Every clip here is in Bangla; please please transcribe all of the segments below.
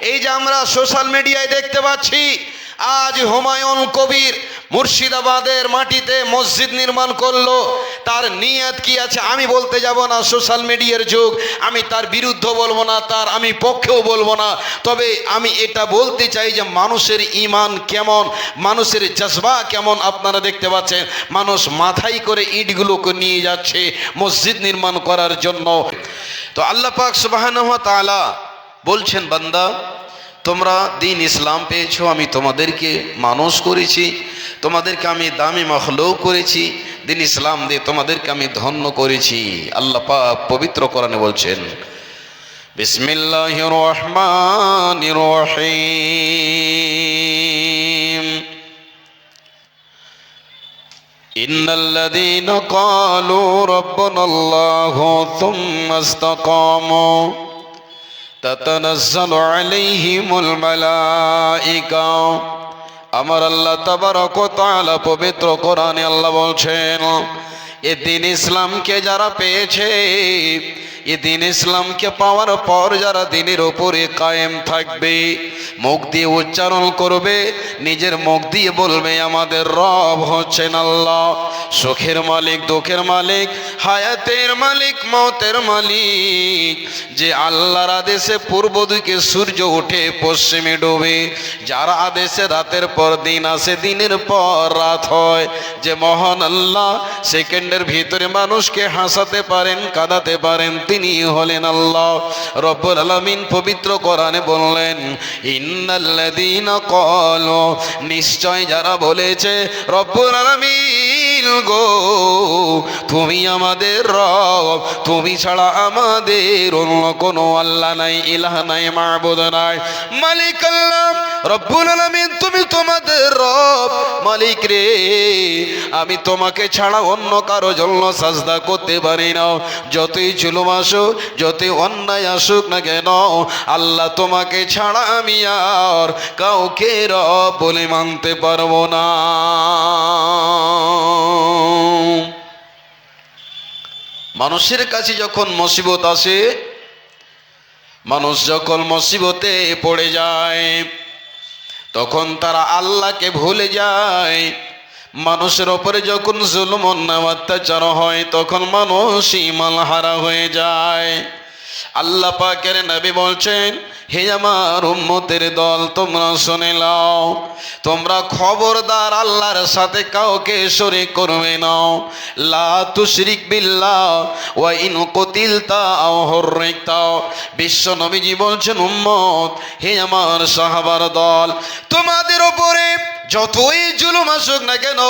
এই যে আমরা সোশ্যাল মিডিয়ায় দেখতে পাচ্ছি, আজ হুমায়ুন কবির মুর্শিদাবাদের মাটিতে মসজিদ নির্মাণ করলো। তার নিয়ত কি আছে আমি বলতে যাব না, সোশ্যাল মিডিয়ার যুগ, আমি তার বিরুদ্ধে বলবো না, তার আমি পক্ষেও বলবো না। তবে আমি এটা বলতে চাই যে মানুষের ঈমান কেমন, মানুষের জজবা কেমন আপনারা দেখতে পাচ্ছেন। মানুষ মাথায় করে ইটগুলোকে নিয়ে যাচ্ছে মসজিদ নির্মাণ করার জন্য। তো আল্লাহ পাক সুবহানাহু ওয়া তাআলা বলছেন, বান্দা তোমরা দিন ইসলাম পেয়েছো, আমি তোমাদেরকে মানুষ করেছি, তোমাদেরকে আমি দামি মখলুক করেছি, দিন ইসলাম দিয়ে তোমাদেরকে আমি ধন্য করেছি। আল্লাহ পাক পবিত্র কোরআনে বলছেন, বিসমিল্লাহির রহমানির রহিম, ইন্নাল্লাযীনা ক্বালু রাব্বুনাল্লাহু সুম্মা ইসতাকামু তাতানাজ্জালু আলাইহিমুল মালাইকা। আমার আল্লাহ তাবারক ওয়া তাআলা পবিত্র কোরআনে আল্লাহ বলছেন, এ দিন ইসলামকে যারা পেয়েছে, এ দিন ইসলামকে পাওয়ার পর যারা দিনের উপরে কায়েম থাকবে, মুখ দিয়ে উচ্চারণ করবে, নিজের মুখ দিয়ে বলবে আমাদের রব হচ্ছেন আল্লাহ, সুখের মালিক, দুঃখের মালিক, হায়াতের মালিক, মওতের মালিক, যে আল্লাহর আদেশে পূর্ব দিকে সূর্য ওঠে পশ্চিমে ডোবে, যার আদেশে রাতের পর দিন আসে, দিনের পর রাত হয়, যে মহান আল্লাহ সেকেন্ডের ভিতরে মানুষকে হাসাতে পারেন, কাঁদাতে পারেন, তিনি হলেন আল্লাহ রব্বুল আলামিন। পবিত্র কোরআনে বললেন, ইন্নাল্লাযীনা ক্বালু, নিশ্চয় যারা বলেছে রব্বুল আলামিন গো তুমি আমাদের রব, তুমি ছাড়া আমাদের অন্য কোনো আল্লাহ নাই, ইলাহ নাই, মাবুদ নাই, মালিক আল্লাহ রব্বুল আলামিন, তুমি তোমাদের রব, মালিক রে, আমি তোমাকে ছাড়া অন্য কারো জন্য সাজদা করতে পারি না, যতই জুলুম আসুক, যতই অন্যায় আসুক না কেন, আল্লাহ তোমাকে ছাড়া আমি আর কাউকে রব বলে মানতে পারবো না। মানুষের কাছে যখন মুসিবত আসে, মানুষ যখন মুসিবতে পড়ে যায়, তখন তারা আল্লাহকে ভুলে যায়। মানুষের ওপরে যখন জুলুম অন্যায় অত্যাচার হয়, তখন মানুষ ঈমান হারা হয়ে যায়। আল্লাহ পাকের নবী বলছেন, হে আমার উম্মতের দল, তোমরা শুনে নাও, তোমরা খবরদার আল্লাহর সাথে কাউকে শরীক করবে না। লা তুশরিক বিল্লাহ ওয়া ইন কুতিলতা আও হুররিকতা। বিশ্ব নবীজি বলছেন, উম্মত, হে আমার সাহাবার দল, তোমাদের উপরে যতই জুলুম আসুক না কেন,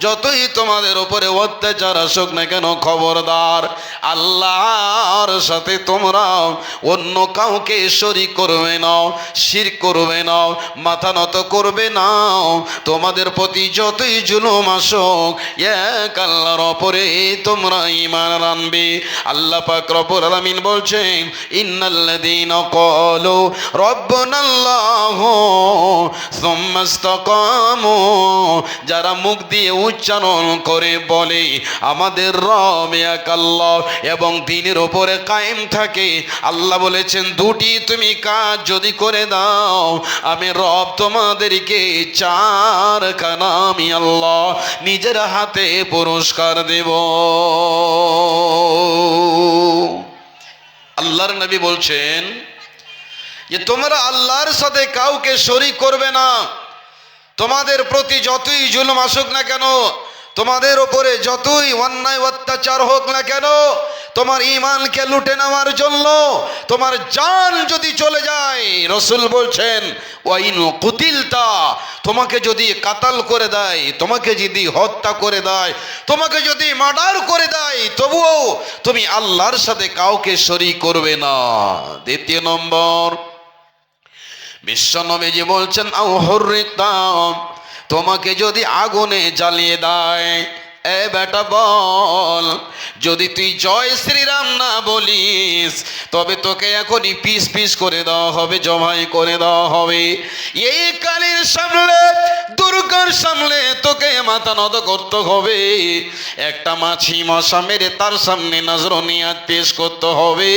যতই তোমাদের উপরে অত্যাচার আসুক না কেন, খবরদার আল্লাহর সাথে তোমরা অন্য কাউকে শরীক করবে না, শিরক করবে না, মাথা নত করবে না। তোমাদের প্রতি যতই জুলুম আসুক, এক আল্লাহর উপরে তোমরা ঈমান আনবে। আল্লাহ পাক রব্বুল আলামিন বলছেন, ইন্নাল্লাযীনা ক্বালু রাব্বুনাল্লাহু সুম্মা ইসতাকামু, যারা মুখ দিয়ে উচ্চারণ করে বলে আমাদের রব এক আল্লাহ এবং দিনের উপরে কায়েম থাকে, আল্লাহ বলেছেন দুটি তুমি কাজ যদি করে দাও, আমি রব তোমাদেরকে চারখানা আমি আল্লাহ নিজের হাতে পুরস্কার দেব। আল্লাহর নবী বলছেন যে তোমরা আল্লাহর সাথে কাউকে শরীক করবে না। তোমাদের প্রতি যতই জুলুম আসুক না কেন, তোমাদের ওপরে যতই অন্যায় অত্যাচার হোক না কেন, তোমার ঈমানকে লুটে নেওয়ার জন্য তোমার জান যদি চলে যায়, রাসূল বলছেন ওয়াইন কুতিলতা, তোমাকে যদি কাতাল করে দেয়, তোমাকে যদি হত্যা করে দেয়, তোমাকে যদি মার্ডার করে দেয়, তবুও তুমি আল্লাহর সাথে কাউকে শরীক করবে না। দ্বিতীয় নম্বর, বিশ্ব নবীজি বলছেন আও হুররিকতা, তোমাকে যদি আগুনে জ্বালিয়ে দেয়, এ বেটা বল, যদি তুই জয় শ্রীরাম না বলিস, তবে তোকে এখনই পিস পিস করে দেওয়া হবে, জবাই করে দেওয়া হবে। এই কালের সামনে দুর্গার সামনে তোকে মাথা নত করতে হবে, একটা মাছি মশা মেরে তার সামনে নজরনিয়াত পেশ করতে হবে।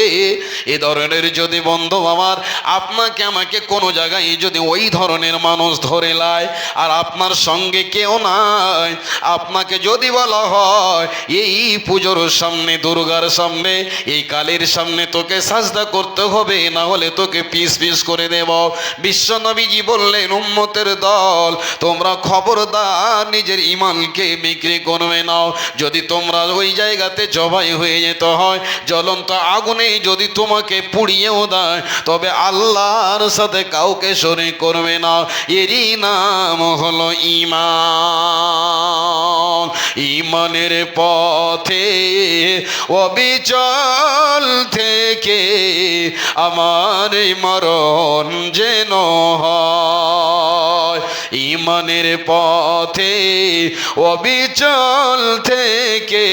এ ধরনের যদি বন্ধু আমার আপনাকে আমাকে কোনো জায়গায় যদি ওই ধরনের মানুষ ধরে লায় আর আপনার সঙ্গে কেউ নাই, আপনাকে যদি বলা হয় এই পুজোর সামনে, দুর্গার সামনে, এই কালীর সামনে তোকে সাজদা করতে হবে, না হলে তোকে পিস পিস করে দেব। বিশ্বনবীজি বললেন, উম্মতের দল তোমরা খবরদার নিজের ইমানকে বিক্রি করবে না। যদি তোমরা ওই জায়গাতে জবাই হয়ে যেতে হয়, জ্বলন্ত আগুনে যদি তোমাকে পুড়িয়েও দেয়, তবে আল্লাহর সাথে কাউকে শরীক করবে না। এরই নাম হলো ঈমান। ঈমানের পথে অবিচল থেকে আমার মরণ যেন হয়। ঈমানের পথে অবিচল থেকে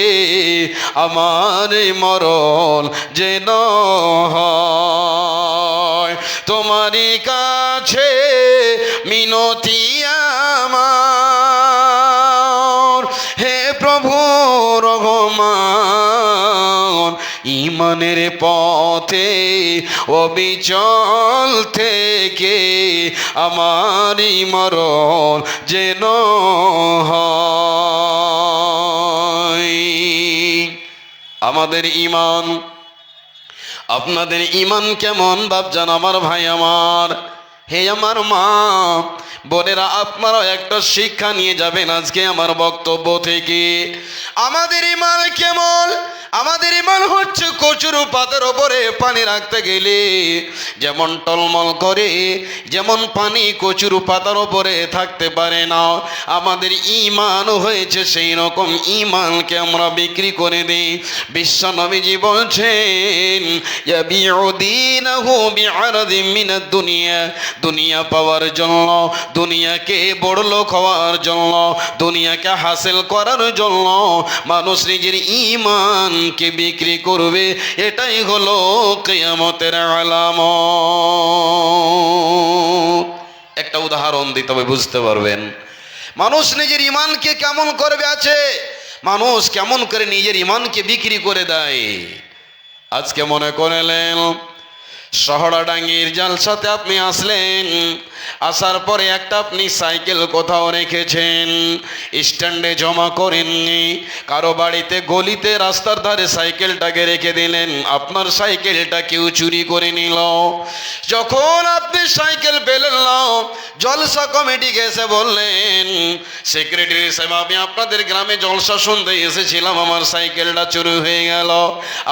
আমার মরণ যেন হয়। তোমারই কাছে মিনতি আমার, হে প্রভু রহমান, ঈমানের পথে অবিচল থেকে আমার মরণ যেন হয়। আমাদের ঈমান, আপনাদের ঈমান কেমন বাপজান আমার ভাই আমার, হে আমার মা বোনেরা, আপনারাও একটা শিক্ষা নিয়ে যাবেন আজকে আমার বক্তব্য থেকে। আমাদের ঈমান কেমন? আমাদের ঈমান হচ্ছে কচুর পাতার ওপরে পানি রাখতে গেলে যেমন টলমল করে, যেমন পানি কচুর পাতার ওপরে থাকতে পারে না, আমাদের ঈমান হয়েছে সেই রকম। ঈমানকে আমরা বিক্রি করে দিই। বিশ্বনবীজি বলছেন, ইয়াবিউ দীনাহু বিআরদিন মিনাদ দুনিয়া, দুনিয়া পাওয়ার জন্য, দুনিয়াকে বড়লোক হওয়ার জন্য, দুনিয়াকে হাসিল করার জন্য মানুষ নিজের ঈমানকে বিক্রি করবে। এটাই হলো কিয়ামতের আলামত। একটা উদাহরণ দিতে হবে, বুঝতে পারবেন মানুষ নিজের ঈমানকে কেমন করবে আছে, মানুষ কেমন করে নিজের ঈমানকে বিক্রি করে দেয়। আজকে মনে করলেন শহরাডাঙ্গির জালসাতে আপনি আসলেন, আসার পরে একটা আপনি সাইকেল কোথাও রেখেছেন, স্ট্যান্ডে জমা করেননি, কারো বাড়িতে গলিতে রাস্তার ধারে সাইকেলটাকে রেখে দিলেন, আপনার সাইকেলটা কেউ চুরি করে নিল। যখন আপনি সাইকেল পেলেন না, জলসা কমিটিকে এসে বললেন, সেক্রেটারি সাহেব আমি আপনাদের গ্রামে জলসা শুনতে এসেছিলাম, আমার সাইকেলটা চুরি হয়ে গেল,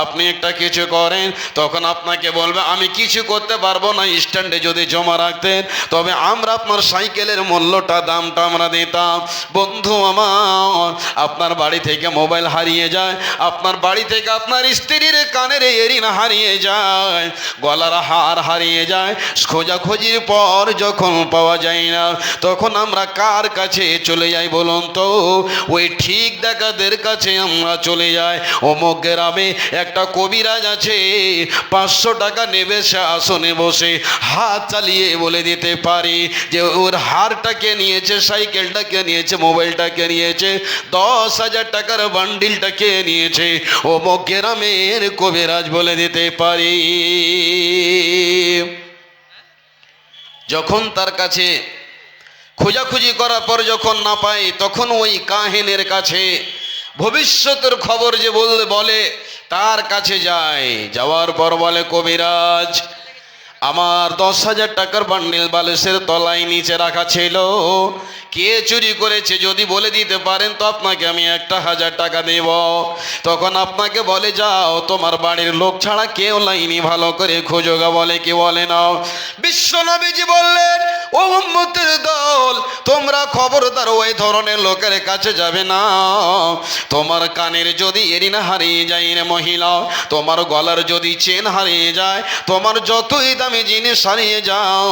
আপনি একটা কিছু করেন। তখন আপনাকে বলবে আমি কিছু করতে পারবো না, স্ট্যান্ডে যদি জমা রাখতেন তবে আমরা আপনার সাইকেলের মূল্যটা, দামটা আমরা দিতাম। বন্ধু আমার, আপনার বাড়ি থেকে মোবাইল হারিয়ে যায়, আপনার বাড়ি থেকে আপনার স্ত্রীর কানের এরিনা হারিয়ে যায়, গলার হার হারিয়ে যায়, খোঁজাখুঁজির পর যখন পাওয়া যায় না, তখন আমরা কার কাছে চলে যাই বলুন তো? ওই ঠিক ডাকাতদের কাছে আমরা চলে যাই। অমুক গ্রামে একটা কবিরাজ আছে, 500 টাকা নেবে, সে আসনে বসে হাত চালিয়ে বলে দিতে পারি যে ওর হারটাকে নিয়েছে, সাইকেলটাকে নিয়েছে, মোবাইলটাকে নিয়েছে, 10,000 টাকার বান্ডিলটাকে নিয়েছে, অমুক গ্রামের কবিরাজ বলে দিতে পারি। যখন তার কাছে খোঁজাখুঁজি করার পর যখন না পাই, তখন ওই কাহিনের কাছে ভবিষ্যতের খবর যে বলে তার কাছে যায়। যাওয়ার পর বলে, কবিরাজ আমার 10,000 টাকার বান্ডিল বালিশের তলায় নিচে রাখা ছিল, কে চুরি করেছে যদি বলে দিতে পারেন তো আপনাকে আমি 1,000 টাকা দেব। তখন আপনাকে বলে, যাও তোমার বাড়ির লোক ছাড়া কেউ লাইনি, ভালো করে খোঁজোগা। বলে কি বলে নাও। বিশ্বনবীজি বললেন, ও উম্মতের দল তোমরা খবরদার ওই ধরনের লোকের কাছে যাবে না। তোমার কানের যদি এরিনা হারিয়ে যায় রে মহিলা, তোমার গলার যদি চেন হারিয়ে যায়, তোমার যতই দামি জিনিস হারিয়ে যাও,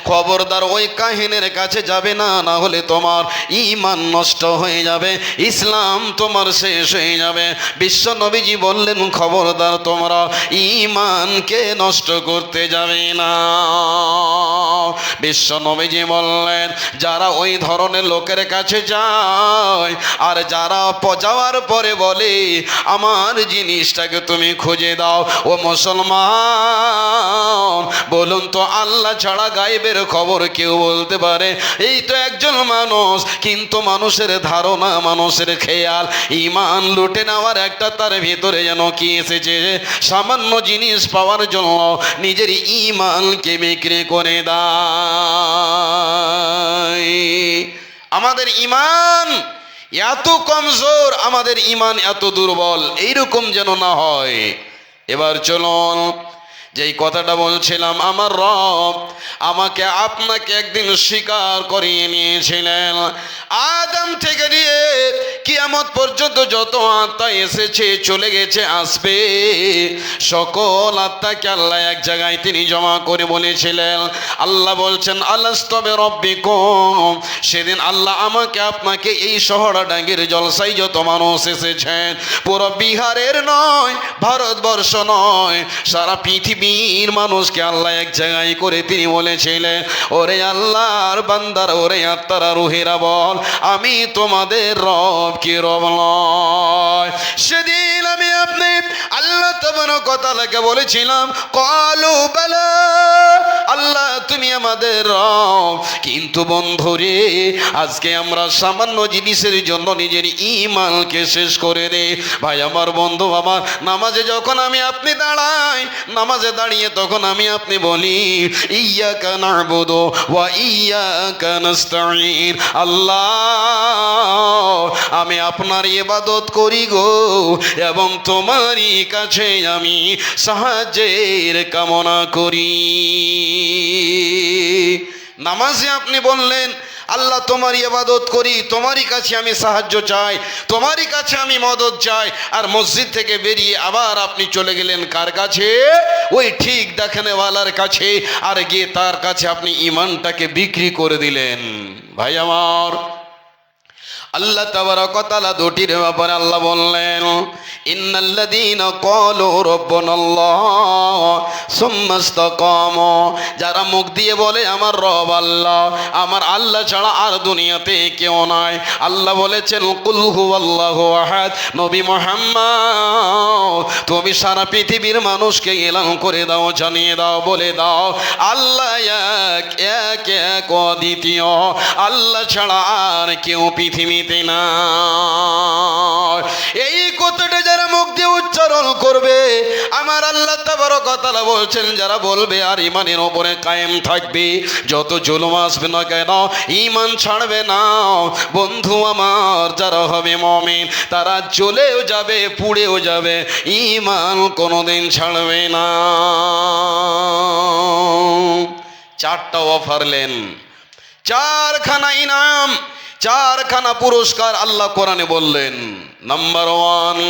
খবরদার ওই কাহিনের কাছে যাবে না, না হলে তোমার ঈমান নষ্ট হয়ে যাবে, ইসলাম তোমার শেষ হয়ে যাবে। বিশ্ব নবীজি বললেন, খবরদার তোমরা ঈমানকে নষ্ট করতে যাবে না। বিশ্ব নবীজি বললেন, যারা ওই ধরনের লোকের কাছে যায় আর যারা যাওয়ার পরে বলে আমার জিনিসটাকে তুমি খুঁজে দাও, ও মুসলমান বলুন তো আল্লাহ ছাড়া গায়েবের খবর কেউ বলতে পারে? এই তো একজন মানুষ, কিন্তু মানুষের ধারণা, মানুষের খেয়াল, ঈমান লুটে নেওয়ার একটা তার ভিতরে যেন কি এসেছে, সামান্য জিনিস পাওয়ার জন্য নিজের ঈমানকে বিক্রি করে দেয়। আমাদের ঈমান এত কমজোর, আমাদের ঈমান এত দুর্বল, এইরকম যেন না হয়। এবার চলুন, যেই কথাটা বলছিলাম, আমার রব আমাকে আপনাকে একদিন স্বীকার করিয়ে নিয়েছিলেন। আদম থেকে নিয়ে কিয়ামত পর্যন্ত যত আত্মা এসেছে, চলে গেছে, আসবে, সকল আত্মাকে আল্লাহ এক জায়গায় তিনি জমা করে বলেছিলেন। আল্লাহ বলছেন, আলাস্তু বিরাব্বিকুম। সেদিন আল্লাহ আমাকে আপনাকে এই শহরডাঙ্গির জলসায় যত মানুষ এসেছেন, পুরো বিহারের নয়, ভারতবর্ষ নয়, সারা পৃথিবীর মানুষকে আল্লাহ এক জায়গায় করে তিনি বলেছিলেন, ওরে আল্লাহর বান্দার, ওরে আত্মারা, রুহেরা বল, আমি তোমাদের রব কি রব নয়? সেদিন আমি আপনি আল্লাহ তাবারক ওয়া তাআলাকে বলেছিলাম, ক্বালু বালা, আল্লাহ তুমি আমাদের রব। কিন্তু বন্ধুরে, আজকে আমরা সামান্য জিনিসের জন্য নিজের ঈমানকে শেষ করে দেই। ভাই আমার, বন্ধু আমার, নামাজে যখন আমি আপনি দাঁড়াই, নামাজে দাঁড়িয়ে তখন আমি আপনি বলি, ইয়্যাকা না'বুদু ওয়া ইয়্যাকা নাস্তাঈন। আল্লাহ আমি আপনার ইবাদত করি গো, এবং তোমারই কাছে আমি সাহায্যের কামনা করি। নামাজে আপনি বললেন, আল্লাহ তোমার ইবাদত করি, তোমারই কাছে আমি সাহায্য চাই, তোমারই কাছে আমি মদত চাই। আর মসজিদ থেকে বেরিয়ে আবার আপনি চলে গেলেন কার কাছে? ওই ঠিক দেখানেওয়ালার কাছে, আর গিয়ে তার কাছে আপনি ঈমানটাকে বিক্রি করে দিলেন। ভাই আমার, আল্লাহ তাবারক ওয়া তাআলা দুটির ব্যাপারে আল্লাহ বললেন, ইন্নাল্লাযীনা ক্বালু রাব্বুনাল্লাহ সুম্মা ইসতাকামু। যারা মুখ দিয়ে বলে আমার রব আল্লাহ, আমার আল্লাহ ছাড়া আর দুনিয়াতে কেউ নাই। আল্লাহ বলেছেন, কুল হুয়াল্লাহু আহাদ। নবী মুহাম্মদ তুমি সারা পৃথিবীর মানুষকে এলান করে দাও, জানিয়ে দাও, বলে দাও, আল্লাহ এক, এক এক অদ্বিতীয়, আল্লাহ ছাড়া আর কেউ পৃথিবী না। এই কথাটা যারা মুখ দিয়ে উচ্চারণ করবে, আমার আল্লাহ তাবারক ওয়া তাআলা বলছেন, যারা বলবে আর ঈমানের উপরে কায়েম থাকবে, যত জুলুম আসবে না কেন ঈমান ছাড়বে না। বন্ধু আমার, যারা হবে মুমিন তারা জ্বলেও যাবে, পুড়েও যাবে, ঈমান কোনোদিন ছাড়বে না। চারটা অফার লেন, চারখানা ইনাম, চারখানা পুরস্কার আল্লাহ কোরআনে বললেন। নাম্বার 1,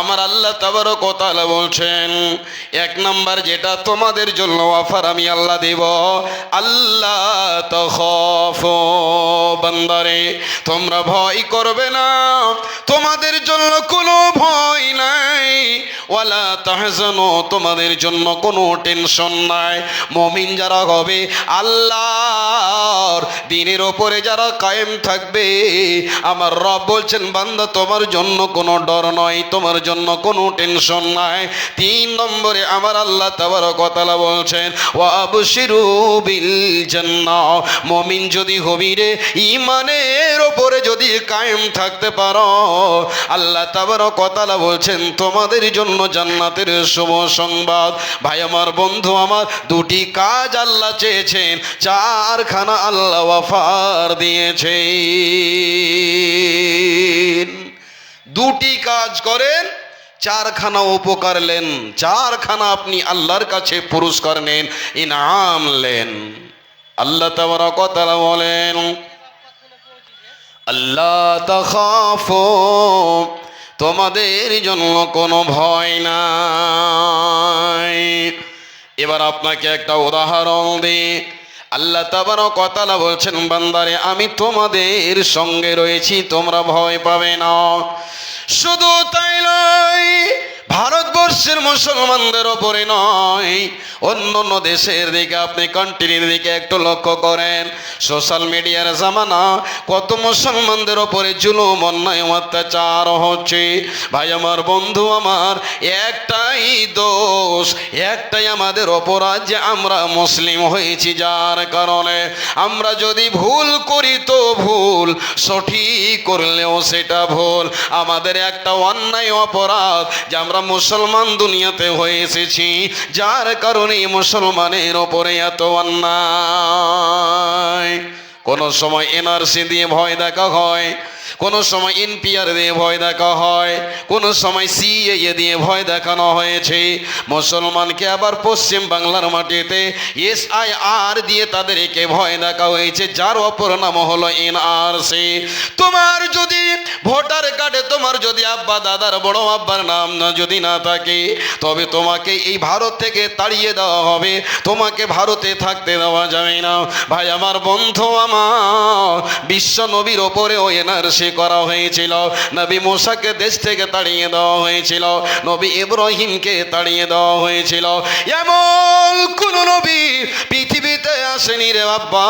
আমার আল্লাহ তাবারক ওয়া তাআলা বলছেন, এক নাম্বার যেটা তোমাদের জন্য অফার আমি আল্লাহ দেব, আল্লাহ তাখাফু। বান্দারে, তোমরা ভয় করবে না, তোমাদের জন্য কোনো ভয় নাই। ওয়ালা তাহজানু, তোমাদের জন্য কোনো টেনশন নাই। মুমিন যারা হবে, আল্লাহর দ্বীনের উপরে যারা কায়েম থাকবে, আমার রব বলছেন, বান্দা তোমার জন্য কোনো ডর নয়, তোমার জন্য কোনো টেনশন নাই। 3 নম্বরে আমার আল্লাহ তাবারক ওয়া তাআলা বলছেন, ওয়া আবশিরু বিল জান্নাহ। মুমিন যদি হবি রে, ঈমানের উপরে যদি কায়েম থাকতে পারো, আল্লাহ তাবারক ওয়া তাআলা বলছেন তোমাদের জন্য জান্নাতের শুভ সংবাদ। ভাই আমার, বন্ধু আমার, দুটি কাজ আল্লাহ চেয়েছেন, চারখানা আল্লাহ অফার দিয়েছেন। দুটি কাজ করেন, চারখানা উপকার লেন, চারখানা আপনি আল্লাহর কাছে পুরস্কার নেন, ইনাম লেন। আল্লাহ তাবারক ওয়া তাআলা বলেন, আল্লাহ তাখাফু, তোমাদের জন্য কোনো ভয় নাই। এবার আপনাকে একটা উদাহরণ দিই। আল্লাহ তাবারক ওয়া তাআলা বলছেন, বান্দারে আমি তোমাদের সঙ্গে রয়েছি, তোমরা ভয় পাবে না। শুধু তাই নয়, ভারতবর্ষের মুসলমানদের ওপরে নয়, অন্য অন্য দেশের দিকে, আপনি কান্ট্রির দিকে একটু লক্ষ্য করেন। সোশ্যাল মিডিয়ার জামানা, কত মুসলমানদের ওপরে জুলুম, অন্যায়, অত্যাচার হচ্ছে। ভাই আমার, বন্ধু আমার, একটাই দোষ, একটাই আমাদের অপরাধ যে আমরা মুসলিম হয়েছি। যার কারণে আমরা যদি ভুল করি তো ভুল, সঠিক করলেও সেটা ভুল। আমাদের একটা অন্যায় অপরাধ যে আমরা মুসলমান দুনিয়াতে হয়ে এসেছি, যার কারণে মুসলমানের ওপরে এত অন্যায়। কোন সময় এনআরসি দিয়ে ভয় দেখা হয়, কোন সময় এনপিআর দিয়ে ভয় দেখা হয়, কোন সময় সিএএ দিয়ে ভয় দেখানো হয়েছে। মুসলমানকে আবার পশ্চিম বাংলার মাটিতে এসআইআর দিয়ে তাদেরকে ভয় দেখা হয়েছে, যার অপর নাম হলো এনআরসি। তোমার যদি ভোটার কার্ডে তোমার যদি আব্বা দাদার বড় আব্বার নাম যদি না থাকে, তবে তোমাকে এই ভারত থেকে তাড়িয়ে দেওয়া হবে, তোমাকে ভারতে থাকতে দেওয়া যাবে না। ভাই আমার, বন্ধু আমার, বিশ্ব নবীর ওপরেও এনআরসি করা হয়েছিল। নবী মুসাকে দেশ থেকে তাড়িয়ে দেওয়া হয়েছিল, নবী ইব্রাহিমকে তাড়িয়ে দেওয়া হয়েছিল। এমন কোন নবী পৃথিবীতে আসেনি রে বাবা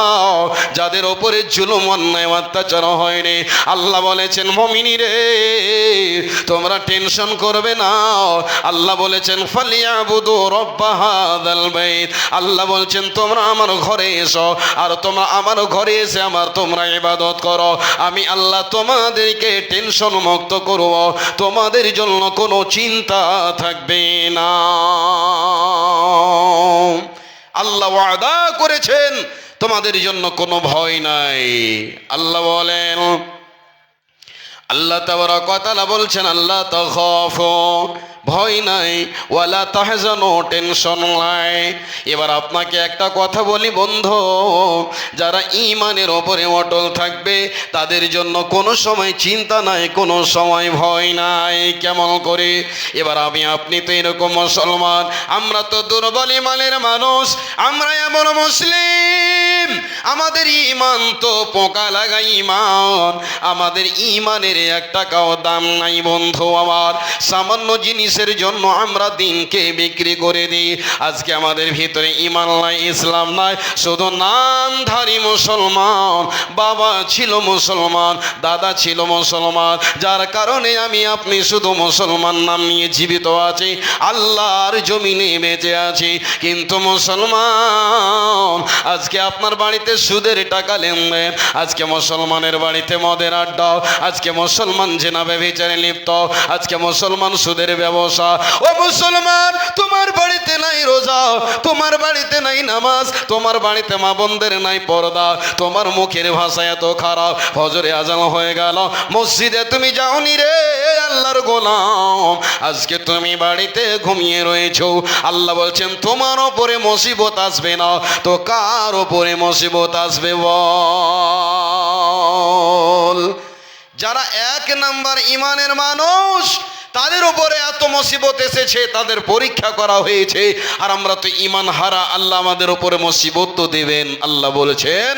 যাদের ওপরে জুলুম, অন্যায়, অত্যাচার হয়নি। আল্লাহ বলেছেন, মুমিনী রে তোমরা টেনশন করবে না। আল্লাহ বলেছেন, ফালিয়াবুদু রাব্ব হাযাল বাইত। আল্লাহ বলছেন, তোমরা আমার ঘরে এসো, আর তোমরা আমার ঘরে এসে তোমরা ইবাদত করো। আমি আল্লাহ তোমাদেরকে টেনশন মুক্ত করব, তোমাদের জন্য কোনো চিন্তা থাকবে না। আল্লাহ ওয়াদা করেছেন তোমাদের জন্য কোনো ভয় নাই। আল্লাহ বলেন, আল্লাহ তাবারাক ওয়া তাআলা বলছেন, আল্লাহ তাখাফু, ভয় নাই, ওয়ালা তাহজানু, টেনশন নাই। এবার আপনাকে একটা কথা বলি বন্ধু, যারা ঈমানের ওপরে অটল থাকবে তাদের জন্য কোনো সময় চিন্তা নাই, কোনো সময় ভয় নাই। কেমন করে? এবার আমি আপনি তো এরকম মুসলমান, আমরা তো দুর্বল ঈমানের মানুষ, আমরা এমন মুসলিম, আমাদের ঈমান তো পোকা লাগা ঈমান, আমাদের ঈমানের এক টাকাও দাম নাই বন্ধু আমার। সামান্য জিনিসের জন্য আমরা দিনকে বিক্রি করে দিই। আজকে আমাদের ভিতরে ঈমান নাই, ইসলাম নাই, শুধু নামধারী মুসলমান। বাবা ছিল মুসলমান, দাদা ছিল মুসলমান, যার কারণে আমি আপনি শুধু মুসলমান নাম নিয়ে জীবিত আছি, আল্লাহর জমিনে বেঁচে আছি। কিন্তু মুসলমান, আজকে আপনার বাড়িতে সুদের টাকা লেনদেন, আজকে মুসলমানের বাড়িতে মদের আড্ডা, আজকে মুসলমান জেনা ব্যভিচারে লিপ্ত, আজকে মুসলমান সুদের ব্যবসা। ও মুসলমান, তোমার বাড়িতে নাই রোজা, তোমার বাড়িতে নাই নামাজ, তোমার বাড়িতে মা বোনদের নাই পর্দা, তোমার মুখের ভাষা এত খারাপ, ফজরে আজান হয়ে গেল, মসজিদে তুমি যাওনি রে আল্লাহর গোলাম, আজকে তুমি বাড়িতে ঘুমিয়ে রয়েছো। আল্লাহ বলছেন, তোমার ওপরে মুসিবত আসবে না তো কার ওপরে মুসিবত আসবে বল? যারা এক নাম্বার ঈমানের মানুষ, তাদের উপরে এত মুসিবত এসেছে, তাদের পরীক্ষা করা হয়েছে, আর আমরা তো ঈমান হারা, আল্লাহ আমাদের উপরে মুসিবত তো দেবেন। আল্লাহ বলেছেন,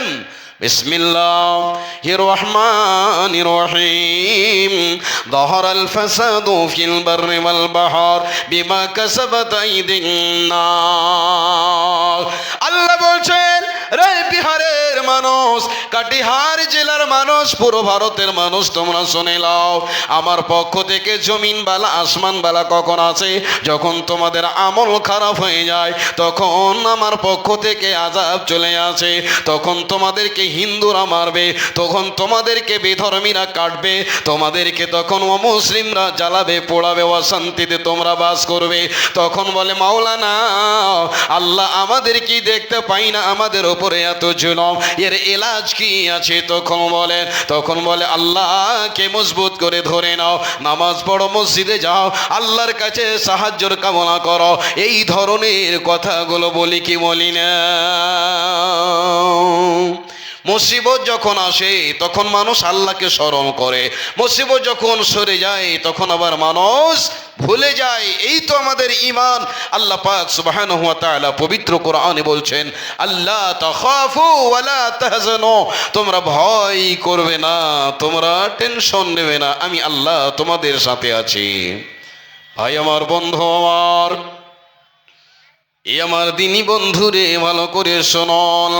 বিসমিল্লাহির রহমানির রহিম, যাহারাল ফাসাদু ফিল বাররি ওয়াল বাহর বিমা কাসাবাত আইদিন নাস। আল্লাহ বলছেন, রে বিহারের মানুষ, কাটিহার জেলার মানুষ, পুরো ভারতের মানুষ, তোমরা শুনে নাও, আমার পক্ষ থেকে জমিন বালা আসমান বালা কখন আছে? যখন তোমাদের আমল খারাপ হয়ে যায়, তখন আমার পক্ষ থেকে আযাব চলে আসে, তখন তোমাদেরকে হিন্দুরা মারবে, তখন তোমাদেরকে বিধর্মীরা কাটবে, তোমাদেরকে তখন অমুসলিমরা জ্বালাবে, পোড়াবে, অশান্তিতে তোমরা বাস করবে। তখন বলে, মাওলানা আল্লাহ আমাদের কি দেখতে পাই না, আমাদের উপরে এত জুলুম, এর এলাজ কি আছে? তখন বলে আল্লাহকে মজবুত করে ধরে নাও, নামাজ পড়ো, মসজিদে যাও, আল্লাহর কাছে সাহায্যের কামনা করো। এই ধরনের কথাগুলো বলি কি বলি না? মুসিবত যখন আসে তখন মানুষ আল্লাহকে স্মরণ করে, মুসিবত যখন সরে যায় তখন আবার মানুষ ভুলে যায়। এই তো আমাদের ঈমান। আল্লাহ পাক সুবহানাহু ওয়া তাআলা পবিত্র কোরআনে বলছেন, আল্লাহ তাখাফু ওয়া লা তাহজানু, তোমরা ভয় করবে না, তোমরা টেনশন নেবে না, আমি আল্লাহ তোমাদের সাথে আছি। ভাই আমার, বন্ধু আমার, এই আমার দিনী বন্ধু রে, ভালো করে শোনন।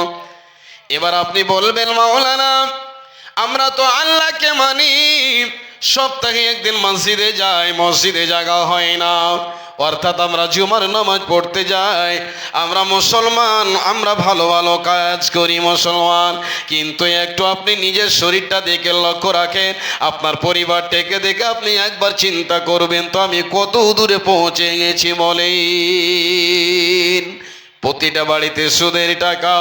এবার আপনি বলবেন, মাওলানা আমরা তো আল্লাহকে মানি, সপ্তাহে একদিন মসজিদে যাই, মসজিদে জায়গা হয় না, অর্থাৎ আমরা জুমার নামাজ পড়তে যাই, আমরা মুসলমান, আমরা ভালো ভালো কাজ করি মুসলমান, কিন্তু একটু আপনি নিজের শরীরটা দেখে লক্ষ্য রাখেন, আপনার পরিবারটাকে দেখে আপনি একবার চিন্তা করবেন তো আমি কত দূরে পৌঁছে গেছি বলেন। প্রতিটা বাড়িতে সুদের টাকা,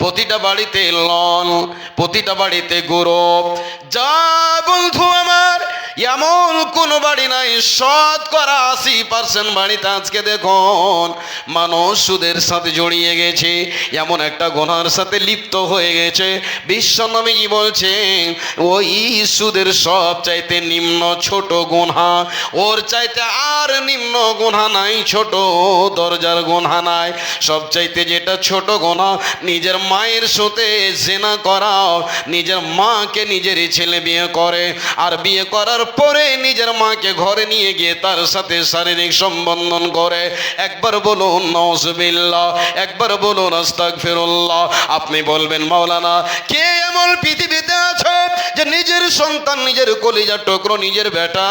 প্রতিটা বাড়িতে লোন, প্রতিটা বাড়িতে গৌরব। যা বন্ধু আমার, এমন কোন বাড়ি নাই, শতকরা 80% বাড়িতে আজকে দেখুন মানুষ সুদের সাথে জড়িয়ে গেছে, এমন একটা গুনার সাথে লিপ্ত হয়ে গেছে। বিশ্বনবী বলছেন ওই সুদের সব চাইতে নিম্ন ছোট গুনাহ, ওর চাইতে আর নিম্ন গুনাহ নাই, ছোট দরজার গুনাহ নাই। সব চাইতে যেটা ছোট গুনাহ, নিজের মায়ের সাথে জিনা করা, নিজের মাকে নিজের ছেলে বিয়ে করে, আর বিয়ে করার পরে নিজের মাকে ঘরে নিয়ে গিয়ে তার সাথে শারীরিক সম্বন্ধন করে। একবার বলুন নাউজুবিল্লাহ, একবার বলুন আস্তাগফিরুল্লাহ। আপনি বলবেন, মাওলানা কে এমন পৃথিবীতে আছে যে নিজের সন্তান, নিজের কলিজার টুকরো, নিজের বেটা,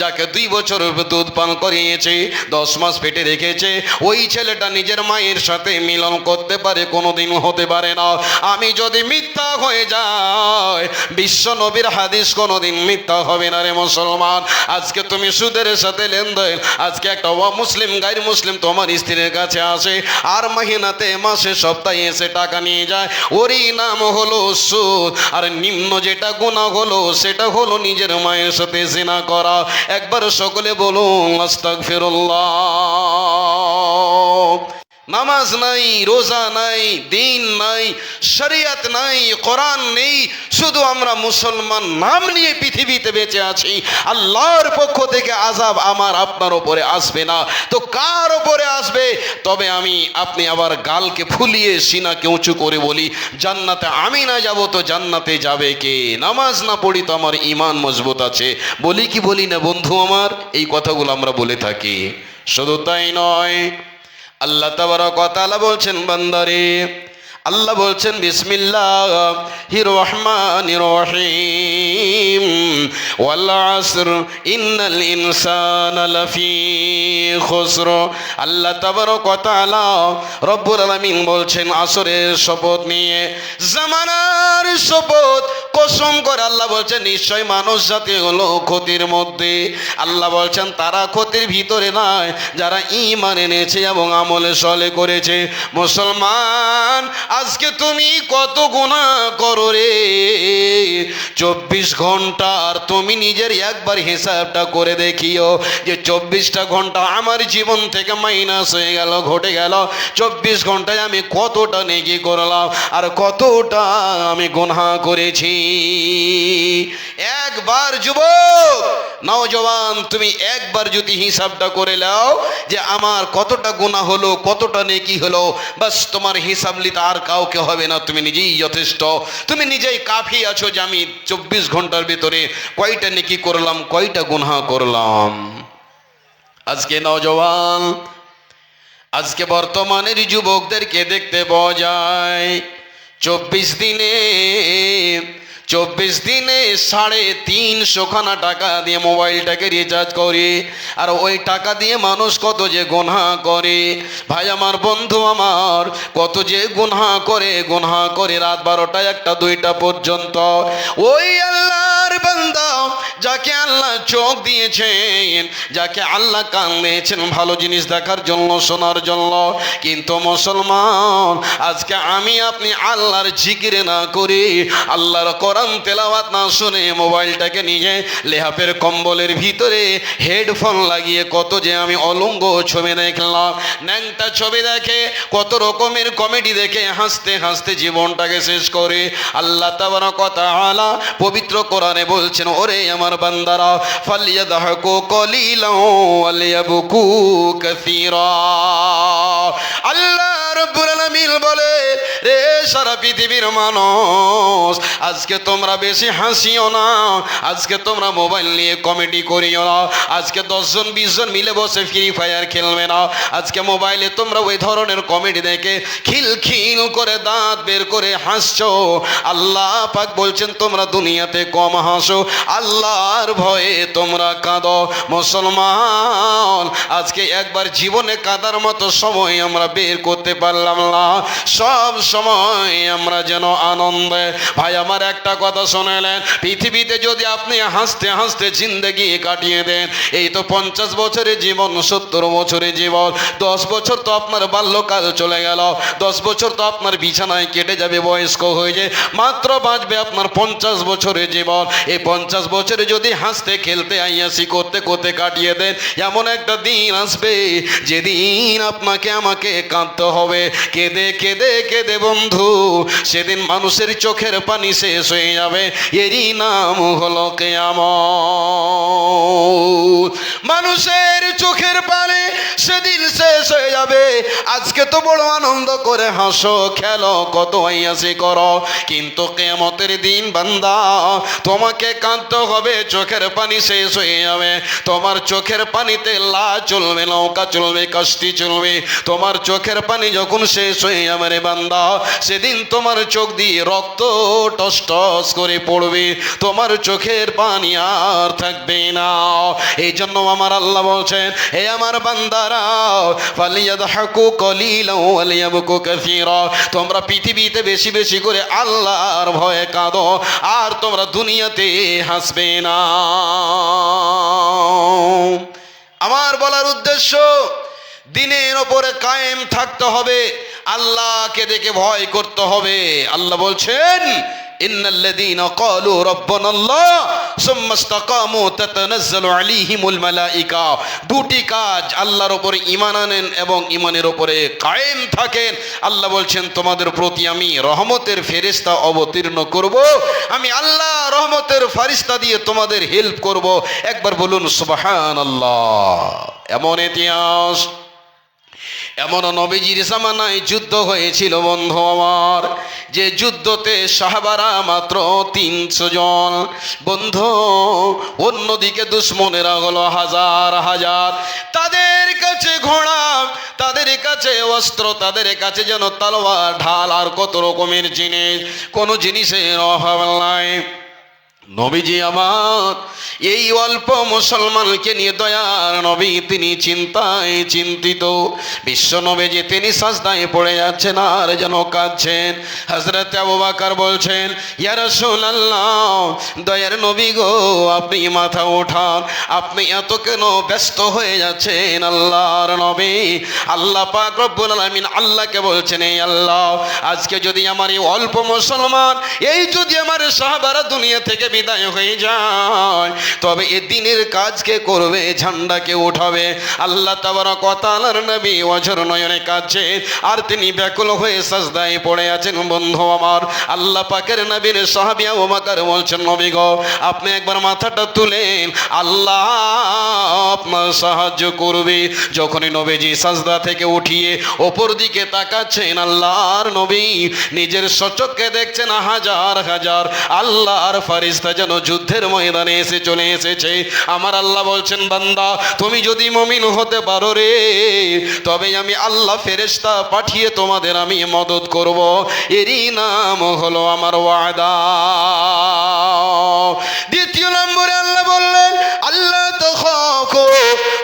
যাকে 2 বছর দুধ পান করিয়েছে, 10 মাস পেটে রেখেছে, ওই ছেলেটা নিজের মায়ের সাথে মিলন করতে পারে? কোনোদিন হতে পারে না। আমি যদি মিথ্যা হয়ে যায়, বিশ্ব নবীর হাদিস কোনোদিন মিথ্যা হবে না রে মুসলমান। আজকে তুমি সুদের সাথে লেনদেন, আজকে একটা অমুসলিম গাইর মুসলিম তোমার স্ত্রীর কাছে আসে, আর মাহিনাতে মাসে সপ্তাহে এসে টাকা নিয়ে যায়, ওরই নাম হলো সুদ। আর নিম্ন যেটা গুনাহ হলো সেটা হলো নিজের মায়ের সাথে জিনা করা। একবার সকলে বলুন আস্তাগফিরুল্লাহ। নামাজ নাই, রোজা নাই, দিন নাই, শরিয়ত নাই, কোরআন নেই, শুধু আমরা মুসলমান নাম নিয়ে পৃথিবীতে বেঁচে আছি। আল্লাহর পক্ষ থেকে আযাব আমার আপনার উপরে আসবে না তো কার উপরে আসবে? তবে আমি আপনি আবার গালকে ফুলিয়ে সিনাকে উঁচু করে বলি, জান্নাতে আমি না যাব তো জান্নাতে যাবে কে? নামাজ না পড়ি তো আমার ঈমান মজবুত আছে। বলি কি বলি না বন্ধু আমার? এই কথাগুলো আমরা বলে থাকি। শুধু তাই নয়, আল্লাহ তাবারক ওয়া তাআলা বলছেন বান্দারে, আল্লাহ বলছেন বিসমিল্লাহির রহমানির রহিম, ওয়াল আসর ইন্নাল ইনসানা লাফি খুসর। আল্লাহ তাবারক ওয়া তাআলা রব্বুল আলামিন বলছেন আসরের শপথ নিয়ে, জামানার শপথ কসম করে আল্লাহ বলছেন নিশ্চয় মানুষ জাতি হলো ক্ষতির মধ্যে। আল্লাহ বলছেন তারা ক্ষতির ভিতরে নয় যারা ঈমান এনেছে এবং আমলে সলে করেছে। মুসলমান, আজকে তুমি কত গুনাহ করো রে? 24 ঘন্টা। আর তুমি নিজের একবার হিসাবটা করে দেখিও যে 24টা ঘন্টা আমার জীবন থেকে মাইনাস হয়ে গেল, ঘটে গেল। 24 ঘন্টায় আমি কতটা নেকি করলাম আর কতটা আমি গুনাহ করেছি। একবার যুবক, নওজওয়ান, তুমি একবার যদি হিসাবটা করে নাও যে আমার কতটা গুনাহ হলো, কতটা নেকি হলো, বাস তোমার হিসাব নিতে আর কাউকে হবে না, তুমি নিজেই যথেষ্ট। তুমি নিজেই কাফি আছো যে আমি 24 ঘন্টার ভিতরে কয়টা নেকি করলাম, কয়টা গুনাহ করলাম। আজকে নওজওয়ান, আজকে বর্তমানের যুবকদেরকে দেখতে পাওয়া যায় 24 দিনে 350 খানা টাকা দিয়ে মোবাইলটাকে রিচার্জ করে, আর ওই টাকা দিয়ে মানুষ কত যে গুনাহ করে। ভাই আমার, বন্ধু আমার, কত যে গুনাহ করে রাত 12টা 1টা 2টা পর্যন্ত। ওই আল্লাহর বান্দা যাকে আল্লাহ চোখ দিয়েছেন, যাকে আল্লাহ কান দিয়েছেন ভালো জিনিস দেখার জন্য, শোনার জন্য, কিন্তু মুসলমান আজকে আমি আপনি আল্লাহর জিকির না করি, আল্লাহর কোরআন তেলাওয়াত না শুনে মোবাইলটাকে নিয়ে লেহাপের কম্বলের ভিতরে হেডফোন লাগিয়ে কত যে আমি অলঙ্গ ছবি দেখলাম। ন্যাংটা ছবি দেখে, কত রকমের কমেডি দেখে হাসতে হাসতে জীবনটাকে শেষ করে। আল্লাহ তাবারক ওয়া তাআলা পবিত্র কোরআনে বলছেন, ওরে আমার বান্দারা, ফালিয়াদহাকু কলিলান ওয়ালিয়াবকু কাসীরা। আল্লাহ রাব্বুল আলামিন বলে, রে সারা পৃথিবীর মানুষ, আজকে তোমরা বেশি হাসিও না, আজকে তোমরা মোবাইল নিয়ে কমেডি করিও না, আজকে 10 জন 20 জন মিলে বসে ফ্রি ফায়ার খেলবে না, আজকে মোবাইলে তোমরা ওই ধরনের কমেডি দেখে খিলখিল করে দাঁত বের করে হাসছো। আল্লাহ পাক বলছেন তোমরা দুনিয়াতে কম হাসো, আল্লাহর ভয়ে তোমরা কাঁদো। মুসলমান, আজকে একবার জীবনে কাঁদার মতো সময় আমরা বের করতে পারলাম না, সব সময় আমরা যেন আনন্দে। ভাই আমার একটা কথা শুনেলেন, পৃথিবীতে যদি আপনি হাসতে হাসতে জিন্দেগি কাটিয়ে দেন, এই তো 50 বছরের জীবন, 70 বছরের জীবন, 10 বছর তো আপনার বাল্যকাল চলে গেল, 10 বছর তো আপনার বিছানায় কেটে যাবে, বয়স্ক হয়ে যায়, মাত্র বাঁচবে আপনার 50 বছরের জীবন। এই 50 বছরে যদি হাসতে খেলতে আইয়াসি করতে করতে কাটিয়ে দেন, এমন একটা দিন আসবে যেদিন আপনাকে আমাকে কাঁদতে হবে। কেঁদে কেঁদে কেঁদে বন্ধু, সেদিন মানুষের চোখের পানি শেষ হয়ে যাবে, এরই নাম হলো কিয়ামত। মানুষের চোখের পানি সেদিন শেষ হয়ে যাবে। আজকে তো বড় আনন্দ করে হাসো খেলো কত আইয়াসি করো, কিন্তু কিয়ামতের দিন বান্দা তোমাকে কাঁদতে হবে, চোখের পানি শেষ হয়ে যাবে। তোমার চোখের পানিতে লাশ চলবে, নৌকা চলবে, কাস্তি চলবে। তোমার চোখের পানি যখন শেষ হয়ে যাবে রে বান্দা, সেদিন তোমার চোখ দিয়ে রক্ত টস টস করে পড়বে, তোমার চোখের পানি আর থাকবে না। এই জন্য আমার আল্লাহ বলছেন, হে আমার বান্দারা, ফালিয়াদহাকু কলিলান ওয়া লিয়াবকু কাসীরা, তোমরা পৃথিবীতে বেশি বেশি করে আল্লাহর ভয়ে কাঁদো, আর তোমরা দুনিয়াতে হাসবে না। আমার বলার উদ্দেশ্য, দিনের ওপরে কায়েম থাকতে হবে, আল্লাহকে দেখে ভয় করতে হবে। আল্লাহ বলছেন, ইন্নাল্লাযীনা ক্বালু রাব্বানাল্লাহ সুম্মা ইসতাকামু তাতানাজ্জালু আলাইহিমুল মালায়েকা। দুটি কাজ, আল্লাহর উপরে ঈমান আনেন এবং ঈমানের উপরে কায়েম থাকেন। আল্লাহ বলছেন, তোমাদের প্রতি আমি রহমতের ফেরেশতা অবতীর্ণ করব, আমি আল্লাহ রহমতের ফেরেশতা দিয়ে তোমাদের হেল্প করব। একবার বলুন সুবহানাল্লাহ। এমন ইতিহাস, এমন নবীজির জামানায় যুদ্ধ হয়েছিল বন্ধু আমার, যে যুদ্ধতে সাহাবারা মাত্র 300 জন বন্ধু, অন্যদিকে দুশ্মনেরা হলো হাজার হাজার। তাদের কাছে ঘোড়া, তাদের কাছে অস্ত্র, তাদের কাছে যেন তলোয়ার, ঢাল আর কত রকমের জিনিস, কোনো জিনিসের অভাব নাই। নবীজি আমার এই অল্প মুসলমানকে নিয়ে দয়ার নবী, তিনি চিন্তায় চিন্তিত। বিশ্ব নবীজি তিনি সাজদায় পড়ে যাচ্ছেন আর যেন কাঁদছেন। হযরত আবু বকর বলছেন, ইয়া রাসূলুল্লাহ, দয়ার নবী গো, আপনি মাথা ওঠান, আপনি এত কেন ব্যস্ত হয়ে যাচ্ছেন? আল্লাহর নবী, আল্লাহ পাক রব্বুল আলামিন আল্লাহকে বলছেন, এই আল্লাহ, আজকে যদি আমার এই অল্প মুসলমান, এই যদি আমার সাহাবারা দুনিয়া থেকে বিদায় হয়ে যায়, তবে এই দিনের কাজ কে করবে? ঝান্ডাকে উঠাবে? আল্লাহ তাবারক ওয়া তাআলার নবী ওয়াজর নয়নে কাঁদছেন আর তিনি ব্যাকুল হয়ে সাজদায় পড়ে আছেন। বন্ধু আমার, আল্লাহ পাকের নবীর সাহাবী আবু বকর বলছেন, নবী গো, আপনি একবার মাথাটা তুলেন, আল্লাহ আপনার সাহায্য করবে। যখনই নবীজি সাজদা থেকে উঠিয়ে ওপর দিকে তাকাচ্ছেন, আল্লাহর নবী নিজের সচক্ষে দেখছেন হাজার হাজার আল্লাহর ফেরেশতা যেন যুদ্ধের ময়দানে এসে চলে এসেছে। আমার আল্লাহ বলছেন, বান্দা, তুমি যদি মুমিন হতে পারো রে, তবে আমি আল্লাহ ফেরেশতা পাঠিয়ে তোমাদের আমি মদদ করব। এরই নাম হলো আমার ওয়াদা। দ্বিতীয় নম্বরে আল্লাহ বললেন, আল্লাহ তো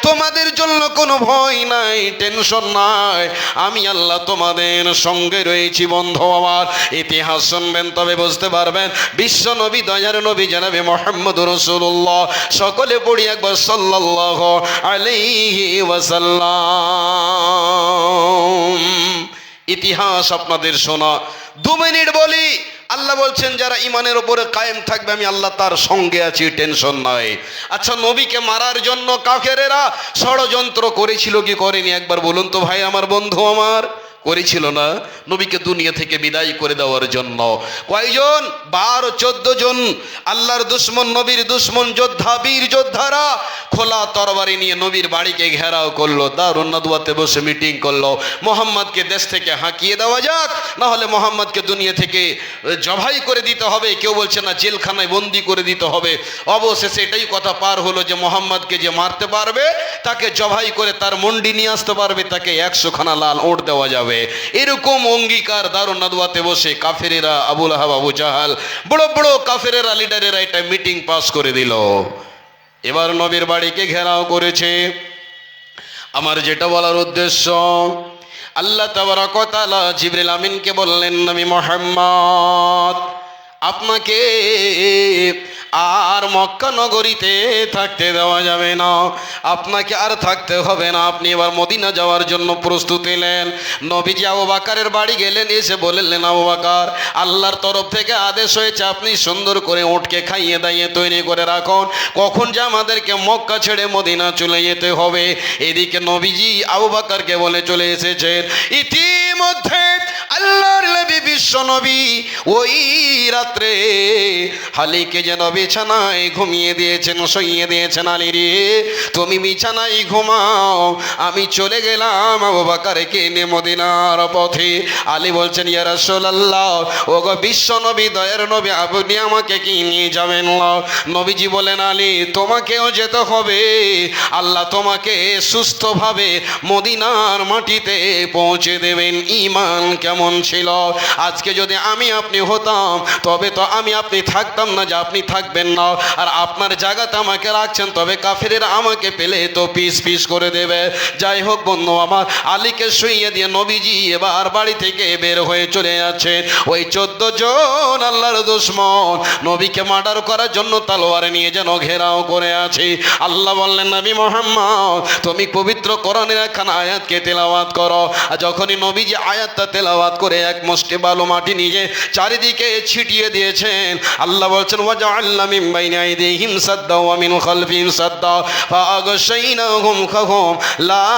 তোমাদের জন্য কোনো ভয় নাই, টেনশন নাই, আমি আল্লাহ তোমাদের সঙ্গে রয়েছি। বন্ধু আমার, ইতিহাস শুনবেন তবে বুঝতে পারবেন। বিশ্ব নবী, দয়ার নবী জনাবে মুহাম্মদুর রাসূলুল্লাহ, সকলে পড়ি একবার সাল্লাল্লাহু আলাইহি ওয়াসাল্লাম। ইতিহাস আপনাদের শোনা, 2 মিনিট বলি। আল্লাহ বলছেন, যারা ইমানের উপরে কায়েম থাকবে, আমি আল্লাহ তার সঙ্গে আছি, টেনশন নাই। আচ্ছা, নবীকে মারার জন্য কাফেরেরা ষড়যন্ত্র করেছিল কি করেনি? একবার বলুন তো ভাই আমার, বন্ধু আমার, করেছিল না? নবীকে দুনিয়া থেকে বিদায় করে দেওয়ার জন্য কয়জন? 12-14 জন আল্লাহর দুশমন, নবীর দুশমন যোদ্ধা যোদ্ধা বীর যোদ্ধারা খোলা তরবারি নিয়ে নবীর বাড়িকে ঘেরাও করলো, দারুন নাদওয়াতে বসে মিটিং করলো, মোহাম্মদকে দেশ থেকে হাঁকিয়ে দেওয়া যাক, না হলে মোহাম্মদকে দুনিয়া থেকে জবাই করে দিতে হবে। কেউ বলছে না জেলখানায় বন্দি করে দিতে হবে। অবশেষে এটাই কথা পার হলো যে মোহাম্মদকে যে মারতে পারবে তাকে জবাই করে তার মন্ডি নিয়ে আসতে পারবে, তাকে 100 খানা লাল ওট দেওয়া যাবে। এরকম অঙ্গীকার দারুন নাদওয়াতে বসে কাফেরেরা, আবু লাহাব, আবু জাহাল, বড় বড় কাফেরেরা, লিডারেরা এটা মিটিং পাস করে দিল। এবার নবীর বাড়িকে ঘেরাও করেছে। আমার যেটা বলার উদ্দেশ্য, আল্লাহ তাবারক ওয়া তাআলা জিবরিল আমিনকে বললেন, নবী মুহাম্মদ আপনাকে আর মক্কা নগরীতে থাকতে দেওয়া যাবে না, আপনাকে আর থাকতে হবে না, আপনি এবার মদিনা যাওয়ার জন্য প্রস্তুত এলেন। নবীজি আবু বকরের বাড়ি গেলেন, এসে বললেন, আবু বকর আল্লাহর তরফ থেকে আদেশ হয়েছে আপনি সুন্দর করে উটকে খাইয়ে দাইয়ে তৈরি করে রাখুন, কখন যে আমাদেরকে মক্কা ছেড়ে মদিনা চলে যেতে হবে। এদিকে নবীজি আবু বকরকে বলে চলে এসেছেন। ইতিমধ্যে আল্লাহর নবী বিশ্ব নবী ওই রাত্রে আলীকে যেন বিছানায় ঘুমিয়ে দিয়েছেন, শুইয়ে দিয়েছেন। আলী রে তুমি বিছানায় ঘুমাও, আমি চলে গেলাম আবু বকরকে নিয়ে মদিনার পথে। আলী বলছেন, ইয়া রাসূলুল্লাহ, ওগো বিশ্ব নবী, দয়ার নবী, আপনি আমাকে কি নিয়ে যাবেন না? নবীজি বলেন, আলী তোমাকেও যেতে হবে, আল্লাহ তোমাকে সুস্থভাবে মদিনার মাটিতে পৌঁছে দেবেন। ঈমান কেমন ছিল? আজকে যদি আমি আপনি হতাম তবে তো আমি আপনি থাকতাম না, যে আপনি থাকবেন না, আর আপনার জায়গাতে আমাকে রাখছেন, তবে কাফেরেরা আমাকে পেলে তো পিস পিস করে দেবে। যাই হোক বন্ধু আমার, আলীকে শুইয়ে দিয়ে নবীজি এবার বাড়ি থেকে বের হয়ে চলে যাচ্ছে। ওই 14 জন আল্লাহর দুশমন নবীকে মার্ডার করার জন্য তলোয়ার নিয়ে যেন ঘেরাও করে আছে। আল্লাহ বললেন, নবী মুহাম্মদ তুমি পবিত্র কোরআনের একখানা আয়াতকে তেলাওয়াত করো। আর যখনই নবীজি আয়াতটা তেলাওয়াত করে এক মুষ্টি বালু মাটি নিয়ে চারিদিকে ছিটিয়ে দিয়েছেন, আল্লাহ বলছেন, ওয়াজআলনা মিন বাইনি আইদিহিম সাদ্দা ওয়া মিন খালফিহিম সাদ্দা ফাআগশাইনাহুম ফাহুম লা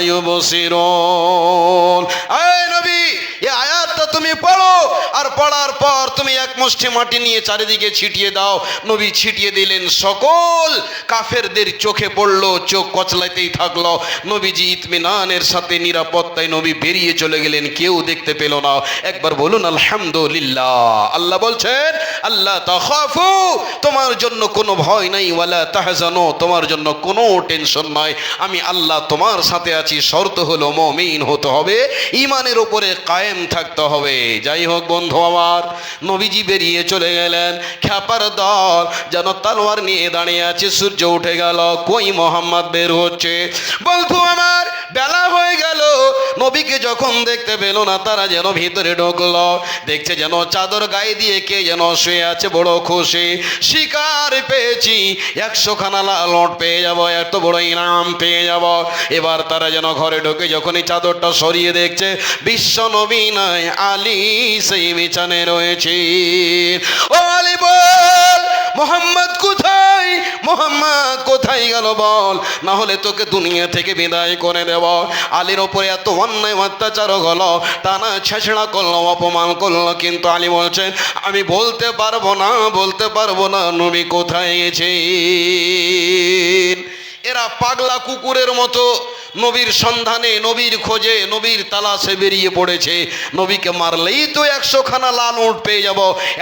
ইউবসিরুন। আয় নবী, এই আয়াতটা তুমি পড়ো, আর পড়ার পর তুমি এক মুষ্টি মাটি নিয়ে চারিদিকে ছিটিয়ে দাও। নবী ছিটিয়ে দিলেন, সকল কাফেরদের চোখে পড়লো, চোখ কচলাইতেই থাকলো। নবীজি ইতমিনানের সাথে নিরাপত্তায় নবী বেরিয়ে চলে গেলেন, কেউ দেখতে পেল না। একবার বলুন আলহামদুলিল্লাহ। আল্লাহ বলছেন, আল্লাহ তাখাফু, তোমার জন্য কোনো ভয় নাই, ওয়ালা তাহজানু, তোমার জন্য কোনো টেনশন নাই, আমি আল্লাহ তোমার সাথে আছি। শর্ত হলো মুমিন হতে হবে, ঈমানের উপরে কায়েম থাকতে হবে। যাই হোক বন্ধু আমার, নবীজি বেরিয়ে চলে গেলেন। খ্যাপার দল যেন তলোয়ার নিয়ে দাঁড়িয়ে আছে। সূর্য উঠে গেল, কই মোহাম্মদ বের হচ্ছে। বন্ধু আমার, বেলা হয়ে গেল, নবীকে যখন দেখতে পেল না, তারা যেন ভিতরে ঢুকলো, দেখছে যেন চাদর গায়ে দিয়ে কে যেন শুয়ে আছে, বড় খুশি, শিকার পেয়েছি, 100 খানা লাল ওট পেয়ে যাব, এত বড় ইনাম পেয়ে যাব। এবার তারা যেন ঘরে ঢুকে যখনই চাদরটা সরিয়ে দেখছে, বিশ্ব নবী নাই, আলী সেই বিছানে রয়েছে। ও আলী বল, মোহাম্মদ কোথায়? মোহাম্মদ কোথায় গেল বল, না হলে তোকে দুনিয়া থেকে বিদায় করে দেব। আলীর ওপরে এত অন্যায় অত্যাচার হলো, টানা ছেঁচড়া করলো, অপমান করলো, কিন্তু আলী বলছেন, আমি বলতে পারবো না, বলতে পারবো না নবী কোথায় গেছে। এরা পাগলা কুকুরের মতো নবীর সন্ধানে, নবীর খোঁজে, নবীর তালাশে বেরিয়ে পড়েছে। নবীকে মারলেই তো 100 খানা লাল উট পেয়ে যাব,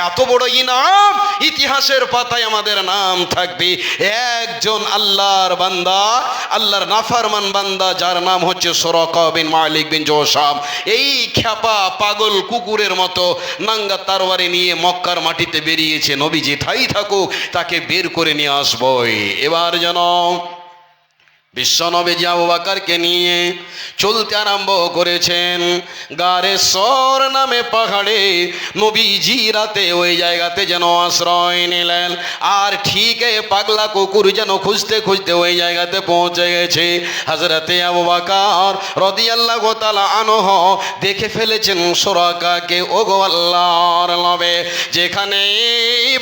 এত বড় ইনাম, ইতিহাসের পাতায় আমাদের নাম থাকবে। একজন আল্লাহর বান্দা, আল্লাহর নাফরমান বান্দা, যার নাম হচ্ছে সুরাকা বিন মালিক বিন জওশাম, এই খ্যাপা পাগল কুকুরের মতো নাঙ্গা তরবারি নিয়ে মক্কার মাটিতে বেরিয়েছে। নবী যেথাই থাকুক তাকে বের করে নিয়ে আসবই। এবার যেন বিশ্বনবী আবু বকরকে নিয়ে চলতে আরম্ভ করেছেন। গারে সর নামে পাহাড়ে নবীজি রাতে ওই জায়গাতে যেন আশ্রয় নিলেন। আর ঠিক পাগলা কুকুর যেন খুঁজতে খুঁজতে ওই জায়গাতে পৌঁছে গেছে। হযরতে আবু বকর রাদিয়াল্লাহু তাআলা আনহু দেখে ফেলেছেন সুরাকাকে। ওগো আল্লাহর নবী, যেখানে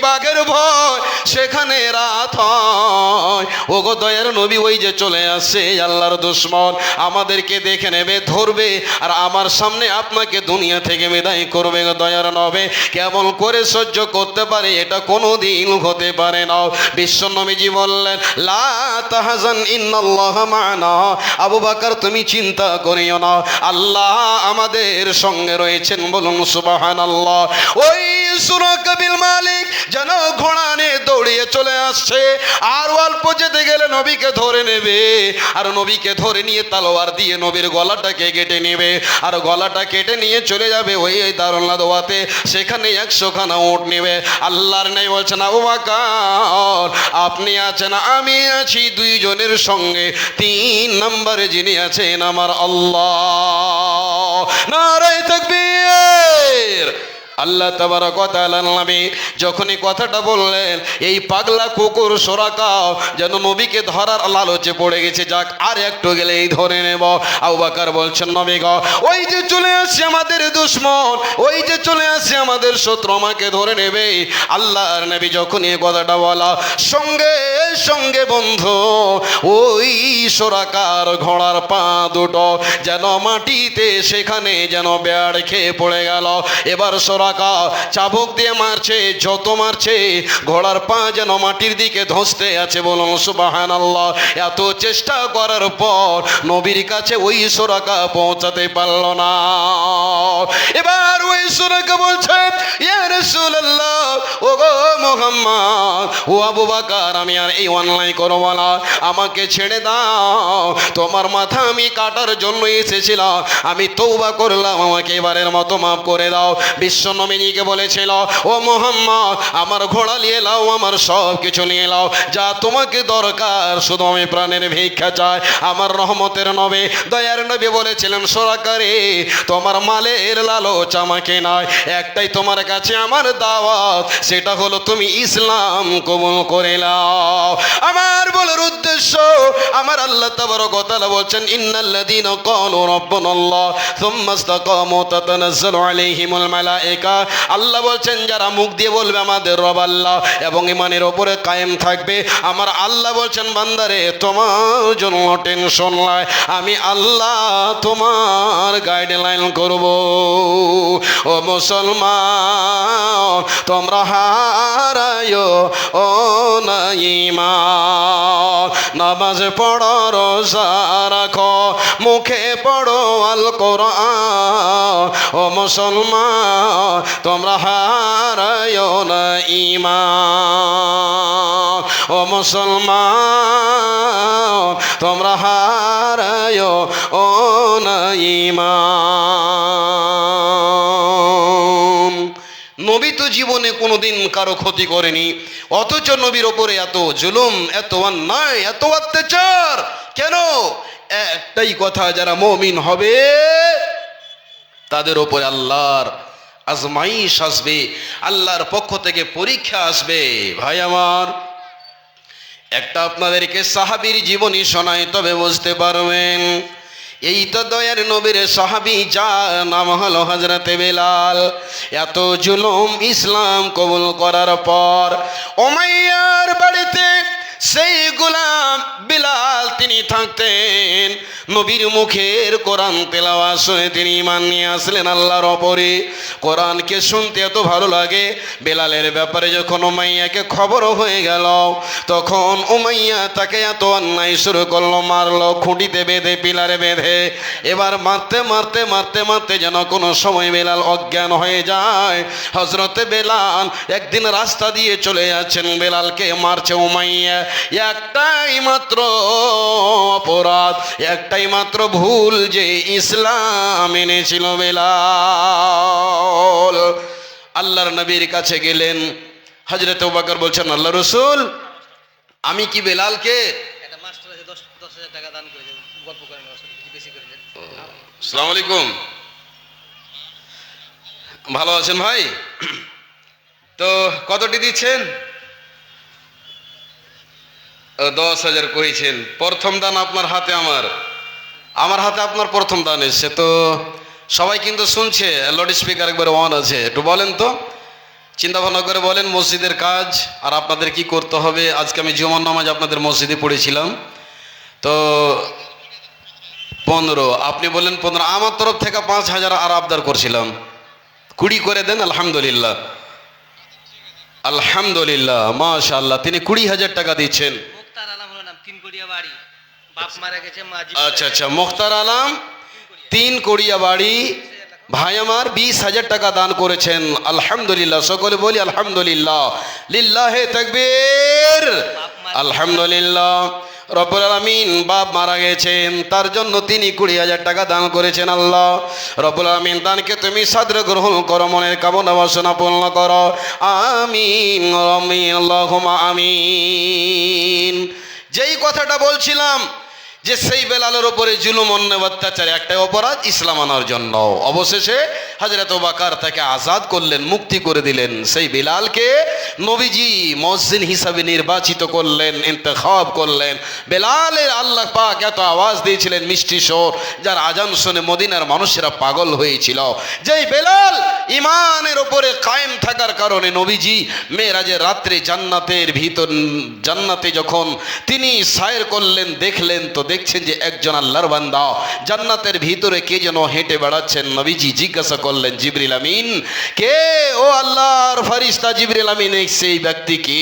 বাঘের ভয় সেখানে রাত হয়। ওগো দয়ার নবী, ওই যে চলে চলে আসছে আল্লাহর দুশমন, আমাদেরকে দেখে নেবে, ধরবে, আর আমার সামনে আপনাকে দুনিয়া থেকে বিদায় করবে। দয়ার নবী কেমন করে সহ্য করতে পারে? এটা কোনোদিন হতে পারে না। বিশ্ব নবীজি বললেন, লা তাহজান ইন্নাল্লাহ মা'না। আবু বকর তুমি চিন্তা করিও না, আল্লাহ আমাদের সঙ্গে রয়েছেন। বলুন সুবহানাল্লাহ। ওই সুরাকা বিন মালিক যেন ঘোড়া নিয়ে দৌড়িয়ে চলে আসছে, আর অল্প যেতে গেলে নবীকে ধরে নেবে, আর নবীকে ধরে নিয়ে তালোয়ার দিয়ে নবীর গলাটাকে কেটে নেবে, আর গলাটা কেটে নিয়ে চলে যাবে ওই দারুল নাদওয়াতে, সেখানে 100 খানা উট নেবে। আল্লাহর নবী বলছেন, আবু বকর আপনি আছেন, আমি আছি, দুইজনের সঙ্গে 3 নম্বরে যিনি আছেন আমার আল্লাহ। নারে তাকবীর। আল্লাহ তাবারক ওয়া তাআলার নবী যখনই কথাটা বললেন, এই পাগলা কুকুর সোরাকাও যেন নবীকে ধরার লালচে পড়ে গেছে, যাক আর একটু গেলেই ধরে নেব। আবু বকর বলছেন, নবী গো, ওই যে চলে আসছে আমাদের দুশমন, ওই যে চলে আসছে আমাদের শত্রু, আমাকে ধরে নেবে। আল্লাহর নবী যখন এই কথাটা বলা, সঙ্গে সঙ্গে বন্ধু ওই সোরাকার ঘোড়ার পা দুটো যেন মাটিতে সেখানে যেন বেড় খেয়ে পড়ে গেল। এবার সোরাকা চাবুক দিয়ে মারছে, যত মারছে ঘোড়ার পা যেন মাটির দিকে ধসতে আছে। বলুন সুবহানাল্লাহ। এত চেষ্টা করার পর নবীর কাছে ওই সোরাকা পৌঁছাতে পারল না। এবার ওই সোরাকা বলছে, ইয়া রাসূলুল্লাহ, ও গো মুহাম্মদ, ও আবু বকর, আমি আর এই অন্যায় করব না, আমাকে ছেড়ে দাও, তোমার মাথা আমি কাটার জন্য এসেছিলাম, আমি তওবা করলাম, আমাকে এবারের মতো মাফ করে দাও। বিশ্ব নবীকে বলেছিল, ও মুহাম্মদ, আমার ঘোড়া নিয়ে নাও, আমার সব কিছু নিয়ে নাও, যা তোমাকে দরকার, শুধু আমি প্রাণের ভিক্ষা চাই। আমার রহমতের নবী, দয়ার নবী বলেছিলেন, সোরাকারে তোমার মালের লালচ আমাকে নয়, একটাই তোমার কাছে আমার দাওয়াত, সেটা হলো তুমি ইসলাম কবুল করে নাও। আমার বলার উদ্দেশ্য, আমার আল্লাহ তাবারক ওয়া তাআলা বলছেন, ইন্নাল্লাযীনা ক্বালু রাব্বুনাল্লাহ সুম্মা ইসতাকামু তাতানাজ্জালু আলাইহিমুল মালায়েকা। আল্লাহ বলছেন, যারা মুখ দিয়ে বলবে আমাদের রব আল্লাহ এবং ঈমানের উপরে কায়েম থাকবে, আমার আল্লাহ বলছেন, বান্দারে তোমার জন্য টেনশন নাই, আমি আল্লাহ তোমার গাইডলাইন করব। ও মুসলমান, তোমরা হারায়ো ও না ঈমান, নামাজ পড়ো, রোজা রাখো, মুখে পড়ো আল কোরআন। ও মুসলমান, তোমরা হারায়ো না ঈমান। ও মুসলমান, তোমরা হারায়ো ও না ঈমান। নবী তো জীবনে কোনোদিন কারো ক্ষতি করেনি, অথচ নবীর ওপরে এত জুলুম, এত অন্যায়, এত অত্যাচার কেন? একটাই কথা, যারা মুমিন হবে তাদের ওপরে আল্লাহর আজমাইশ আসবে, আল্লাহর পক্ষ থেকে পরীক্ষা আসবে। ভাই আমার, একটা আপনাদেরকে সাহাবীর জীবনী শোনাই, তবে বুঝতে পারবেন। এই তো দয়ার নবীর সাহাবী, যার নাম হলো হযরতে বেলাল। এত জুলুম ইসলাম কবুল করার পর উমাইয়ার বাড়িতে সেই গোলাম বিলাল তিনি থাকতেন। নবীর মুখের কোরআন তেলাওয়াত শুনে তিনি ঈমান নিয়ে আসলেন আল্লাহর ওপরে। কোরআনকে শুনতে এত ভালো লাগে। বেলালের ব্যাপারে যখন উমাইয়াকে খবর হয়ে গেল, তখন উমাইয়া তাকে এত অন্যায় শুরু করলো, মারলো, খুঁটিতে বেঁধে, পিলারে বেঁধে। এবার মারতে মারতে মারতে মারতে যেন কোনো সময় বেলাল অজ্ঞান হয়ে যায়। হযরতে বেলাল একদিন রাস্তা দিয়ে চলে যাচ্ছেন, বেলালকে মারছে উমাইয়া। একটাই মাত্র অপরাধ, একটাই মাত্র ভুল, যে ইসলাম এনেছিল বেলাল। আল্লাহর নবীর কাছে গেলেন, হযরত আবু বকর বলছেন, আল্লাহ রাসূল, আমি কি বেলালকে আসসালামু আলাইকুম, ভালো আছেন ভাই? তো কতটি দিচ্ছেন? 10,000 কইছেন। প্রথম দান আপনার হাতে, আমার হাতে আপনার প্রথম দান এসছে। তো সবাই কিন্তু শুনছে, লাউড স্পিকার একবার অন আছে, একটু বলেন তো, চিন্তা ভাবনা করে বলেন মসজিদের কাজ আর আপনাদের কি করতে হবে। আজকে আমি জুমার নামাজ আপনাদের মসজিদে পড়েছিলাম। তো 15, আপনি বললেন 15, আমার তরফ থেকে 5,000 আর আবদার করছিলাম, 20 করে দেন। আলহামদুলিল্লাহ, আলহামদুলিল্লাহ, মাশাআল্লাহ, তিনি 20,000 টাকা দিচ্ছেন। মুক্তার আলম হলো নাম, 3 কোটিয়া বাড়ি, বাপ মারা গেছে, মা আচ্ছা আচ্ছা, মুখতার আলম, 3 কোড়িয়া বাড়ি, ভাই আমার 20,000 টাকা দান করেছেন। আলহামদুলিল্লাহ, সকলে বলি আলহামদুলিল্লাহ, লিল্লাহে তাকবীর, আলহামদুলিল্লাহ। রব্বুল আলামিন বাপ মারা গেছেন, তার জন্য তিনি 20,000 টাকা দান করেছেন। আল্লাহ রব্বুল আলামিন দানকে তুমি সাদরে গ্রহণ করো, মনের কামনা বাসনা পূর্ণ করো। আমিন আমিন আল্লাহুম্মা আমিন। যেই কথাটা বলছিলাম যে সেই বেলালের উপরে জুলুম অন্যায় অত্যাচার একটাই অপরাধ, ইসলাম আনার জন্য অবশেষে হযরত ওবাকার তাকে আজাদ করলেন, মুক্তি করে দিলেন। সেই বেলালকে নবীজি মুয়াজ্জিন হিসাবে নির্বাচিত করলেন, ইন্তেখাব করলেন। বেলালের আল্লাহ পাক এত আওয়াজ দিয়েছিলেন মিষ্টি স্বর, যার আজান শুনে মদিনার মানুষেরা পাগল হয়েছিল। যেই বেলাল ইমানের উপরে কায়েম থাকার কারণে নবীজি মেরাজের রাত্রে জান্নাতের ভিতর, জান্নাতে যখন তিনি সায়ের করলেন, দেখলেন তো দেখছেন যে একজন আল্লাহর বান্দা জান্নাতের ভিতরে কে যেন হেঁটে বেড়াচ্ছেন। নবীজি জিজ্ঞাসা করলেন, জিবরিল আমিন কে? ও আল্লাহর ফেরেশতা জিবরিল আমিন, সেই ব্যক্তি কে?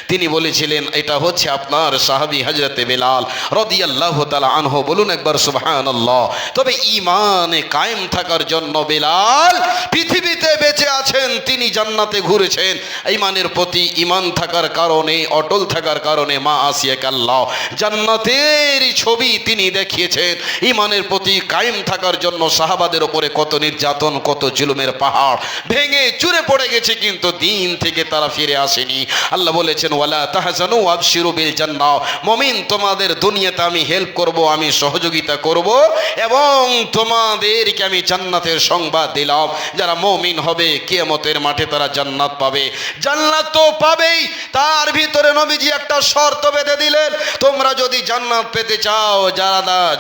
তিনি বলেছিলেন, এটা হচ্ছে আপনার সাহাবী হযরতে বেলাল রাদিয়াল্লাহু তাআলা আনহু। বলুন একবার সুবহানাল্লাহ। তবে ঈমানে কায়েম থাকার জন্য বেলাল পৃথিবীতে বেঁচে আছেন, তিনি জান্নাতে ঘুরেছেন। ঈমানের প্রতি ঈমান থাকার কারণে, অটল থাকার কারণে মা আসিয়াকে আল্লাহ জান্নাতের ছবি তিনি দেখিয়েছেন। ঈমানের প্রতি কায়েম থাকার জন্য সাহাবাদের উপরে কত নির্যাতন, কত জুলুমের পাহাড় ভেঙে চুরে পড়ে গেছে, কিন্তু দিন থেকে তারা ফিরে আসেনি। আল্লাহ বলেছেন, ওয়ালা তাহজানু ওয়াবশিরু বিল জান্নাহ, মুমিন তোমাদের দুনিয়াতে আমি হেল্প করব, আমি সহযোগিতা করব, এবং তোমাদেরকে আমি জান্নাতের সংবাদ দিলাম। যারা মুমিন হবে কিয়ামতের মাঠে তারা জান্নাত পাবে। জান্নাত তো পাবেই, তার ভিতরে নবীজি একটা শর্ত বেঁধে দিলেন, তোমরা যদি জান্নাত পেতে চাও,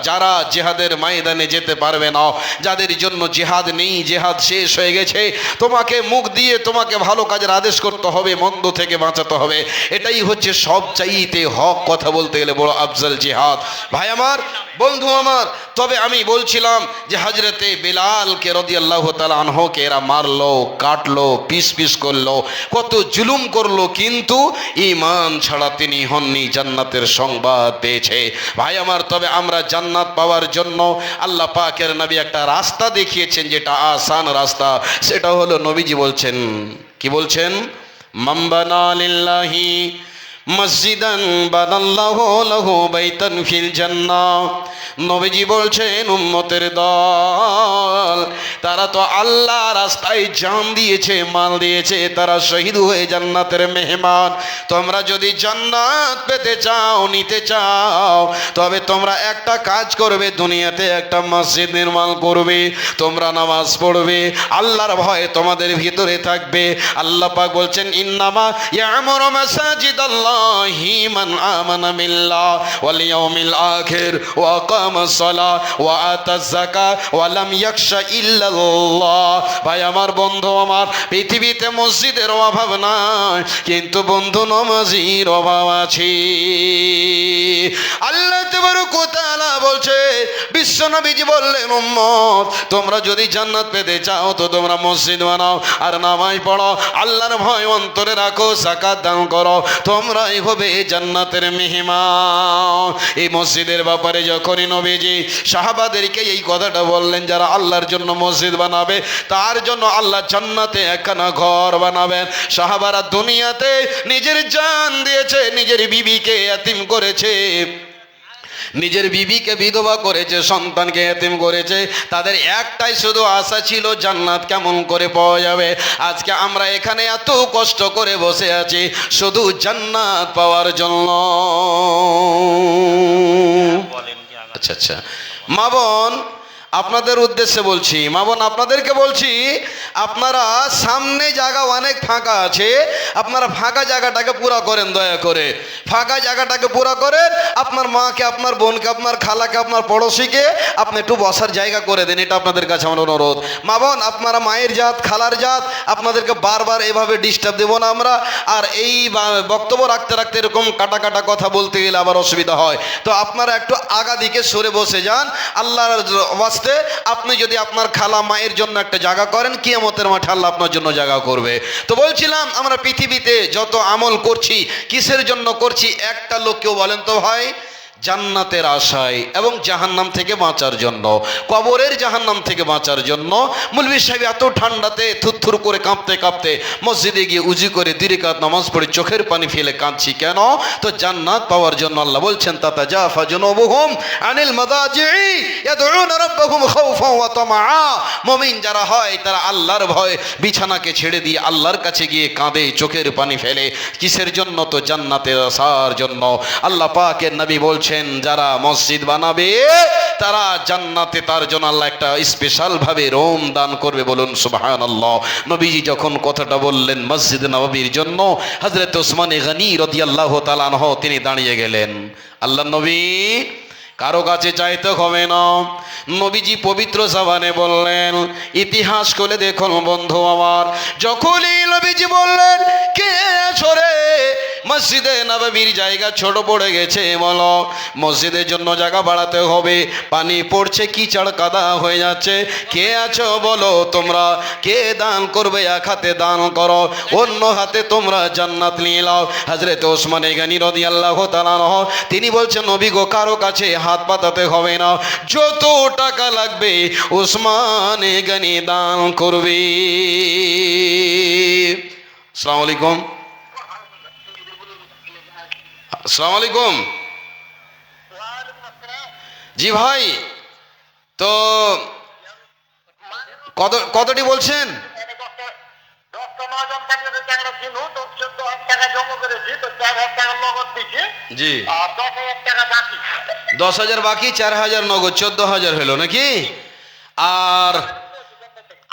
যারা জিহাদের ময়দানে যেতে পারবে না, যাদের জন্য জিহাদ নেই, জিহাদ শেষ হয়ে গেছে, তোমাকে মুখ দিয়ে তোমাকে ভালো কাজের আদেশ করতে হবে, মন্দ থেকে বাঁচাতে হবে। এটাই হচ্ছে সবচাইতে হক, কথা বলতে গেলে বড় আফজল জিহাদ। ভাই আমার, বন্ধু আমার, তবে আমি বলছিলাম যে হযরতে বেলালকে রাদিয়াল্লাহু তাআলা আনহুকে এরা মারলো, কাটলো, পিস পিস করলো, কত জুলুম করলো, কিন্তু ঈমান ছাড়া তিনি হননি, জান্নাতের সংবাদ পেয়েছে। ভাই আমার, তবে আমরা জান্নাত পাওয়ার জন্য আল্লাহ পাকের নবী একটা রাস্তা দেখিয়েছেন, যেটা আসান রাস্তা। সেটা হলো নবীজি বলছেন, কি বলছেন? মান বানা লিল্লাহি মসজিদান বানাল্লাহু লাহু বাইতান ফিল জান্নাহ। নবীজি বলছেন, উম্মতের দল, তারা তো আল্লাহ রাস্তায় জান দিয়েছে, মাল দিয়েছে, তারা শহীদ হয়ে জান্নাতের মেহমান। তোমরা যদি জান্নাত পেতে চাও, নিতে চাও, তবে তোমরা একটা কাজ করবে, দুনিয়াতে একটা মসজিদ নির্মাণ করবে, তোমরা নামাজ পড়বে, আল্লাহর ভয় তোমাদের ভিতরে থাকবে। আল্লাহ পাক বলছেন, ইন্নামা ইয়ামুরু মাসাজিদাল্লাহি মান আমানা বিল্লাহ ওয়াল ইয়াউমিল আখির ওয়া আকামাস সালাহ ওয়া আতাজ যাকাত ওয়া লাম ইয়াখশা ইল্লাল্লাহ। ভাই আমার, বন্ধু আমার, পৃথিবীতে মসজিদের অভাব নাই, কিন্তু বন্ধু নামাজির অভাব আছে। আল্লাহ তাবারক ওয়া তাআলা বলছে, বিশ্ব নবীজি বললেন, উম্মত তোমরা যদি জান্নাত পেতে চাও তো তোমরা মসজিদ বানাও আর নামাজ পড়ো, আল্লাহর ভয় অন্তরে রাখো, যাকাত দান করো, তোমরাই হবে জান্নাতের মেহমান। এই মসজিদের ব্যাপারে যখনই নবীজি সাহাবাদেরকে এই কথাটা বললেন, যারা আল্লাহর জন্য মসজিদ বানাবে তার জন্য আল্লাহ জান্নাতে একখানা ঘর বানাবেন। সাহাবারা দুনিয়াতে নিজের জান দিয়েছে, নিজের বিবিকে এতিম করেছে, নিজের বিবিকে বিধবা করেছে, সন্তানকে এতিম করেছে, তাদের একটাই শুধু আশা ছিল জান্নাত কেমন করে পাওয়া যাবে। আজকে আমরা এখানে এত কষ্ট করে বসে আছি শুধু জান্নাত পাওয়ার জন্য। আচ্ছা আচ্ছা, মা বোন, আপনাদের উদ্দেশ্যে বলছি, মা বোন আপনাদেরকে বলছি, আপনারা সামনে জায়গা অনেক ফাঁকা আছে, আপনারা ফাঁকা জায়গাটাকে পুরা করেন, দয়া করে ফাঁকা জায়গাটাকে পুরা করেন। আপনার মাকে, আপনার বোনকে, আপনার খালাকে, আপনার পড়োশিকে আপনি একটু বসার জায়গা করে দেন, এটা আপনাদের কাছে আমার অনুরোধ। মা বোন আপনারা মায়ের জাত, খালার জাত, আপনাদেরকে বারবার এভাবে ডিস্টার্ব দেবো না আমরা। আর এই বক্তব্য রাখতে রাখতে এরকম কাটা কাটা কথা বলতে গেলে আবার অসুবিধা হয়, তো আপনারা একটু আগা দিকে সরে বসে যান আল্লাহর ওয়াস্তে। আপনি যদি আপনার খালা মায়ের জন্য একটা জায়গা করেন, কিয়ামতের মাঠে আল্লাহ আপনার জন্য জায়গা করবে। তো বলছিলাম, আমরা পৃথিবীতে যত আমল করছি কিসের জন্য করছি? একটা লোক কেউ বলেন তো ভাই? জান্নাতের আশায় এবং জাহান্নাম থেকে বাঁচার জন্য, কবরের জাহান্নাম থেকে বাঁচার জন্য। মৌলভী সাহেব এত ঠান্ডাতে থুরথুর করে কাঁপতে কাঁপতে মসজিদে গিয়ে উজু করে 2 রাকাত নামাজ পড়ে চোখের পানি ফেলে কাঁদছি কেন? তো জান্নাত পাওয়ার জন্য। আল্লাহ বলছেন, তাতাজাফা জুনুবুহুম আনিল মাদাজি'i ইয়াদউনা রাব্বাহুম খাওফান ওয়া তামাআ। মুমিন যারা হয় তারা আল্লাহর ভয় বিছানাকে ছেড়ে দিয়ে আল্লাহর কাছে গিয়ে কাঁদে, চোখের পানি ফেলে। কিসের জন্য? তো জান্নাতের আশার জন্য। আল্লাহ পাকের নবী বলছেন, যারা মসজিদ বানাবে তারা জান্নাতে তার জন্য আল্লাহ একটা স্পেশাল ভাবে রুম দান করবে। বলুন সুবহানাল্লাহ। নবীজি যখন কথাটা বললেন মসজিদ নববীর জন্য, হযরত ওসমান গনি রাদিয়াল্লাহু তাআলা আনহু তিনি দাঁড়িয়ে গেলেন। আল্লাহ নবী কারো কাছে চাইতে হবে না, নবীজি পবিত্র জবানে বললেন। ইতিহাস খুলে দেখুন বন্ধু আমার, যখনই নবীজি বললেন কে ছোড়ে মসজিদে নববীর জায়গা ছোট পড়ে গেছে, বলো মসজিদের জন্য জায়গা বাড়াতে হবে, পানি পড়ছে, কিচড় কাদা হয়ে যাচ্ছে, কে আছো বলো তোমরা, কে দান করবে? এক হাতে দান করো, অন্য হাতে তোমরা জান্নাত নিয়ে নাও। হযরত ওসমান গনি রাদিয়াল্লাহু তাআলা আনহু তিনি বলছেন, নবী গো কারো কাছে হাত পাতাতে হবে না, যত টাকা লাগবে ওসমান গনি দান করবে। আসসালামু আলাইকুম। আসসালামু আলাইকুম। জি ভাই, তো কতটি বলছেন? জি, 10,000 বাকি, 4,000 নগদ, 14,000 হলো নাকি? আর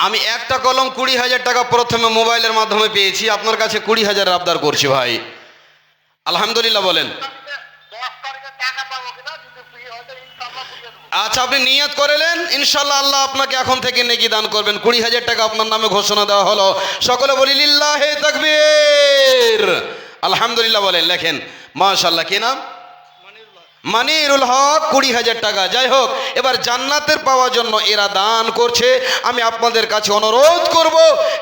আমি একটা কলম 20,000 টাকা প্রথমে মোবাইলের মাধ্যমে পেয়েছি, আপনার কাছে 20,000 আবদার করছি ভাই। আলহামদুলিল্লাহ বলেন। আচ্ছা, আপনি নিয়ত করেলেন, ইনশাল্লাহ আল্লাহ আপনাকে এখন থেকে নেকি দান করবেন। 20,000 টাকা আপনার নামে ঘোষণা দেওয়া হলো। সকলে বলি লিল্লাহে তাকবীর। আলহামদুলিল্লাহ বলেন। লেখেন মাশাআল্লাহ। কি নাম? মানিরুল হক। 20,000 টাকা। যাই হোক, এবার জান্নাতের পাওয়ার জন্য এরা দান করছে। আমি আপনাদের কাছে অনুরোধ করব,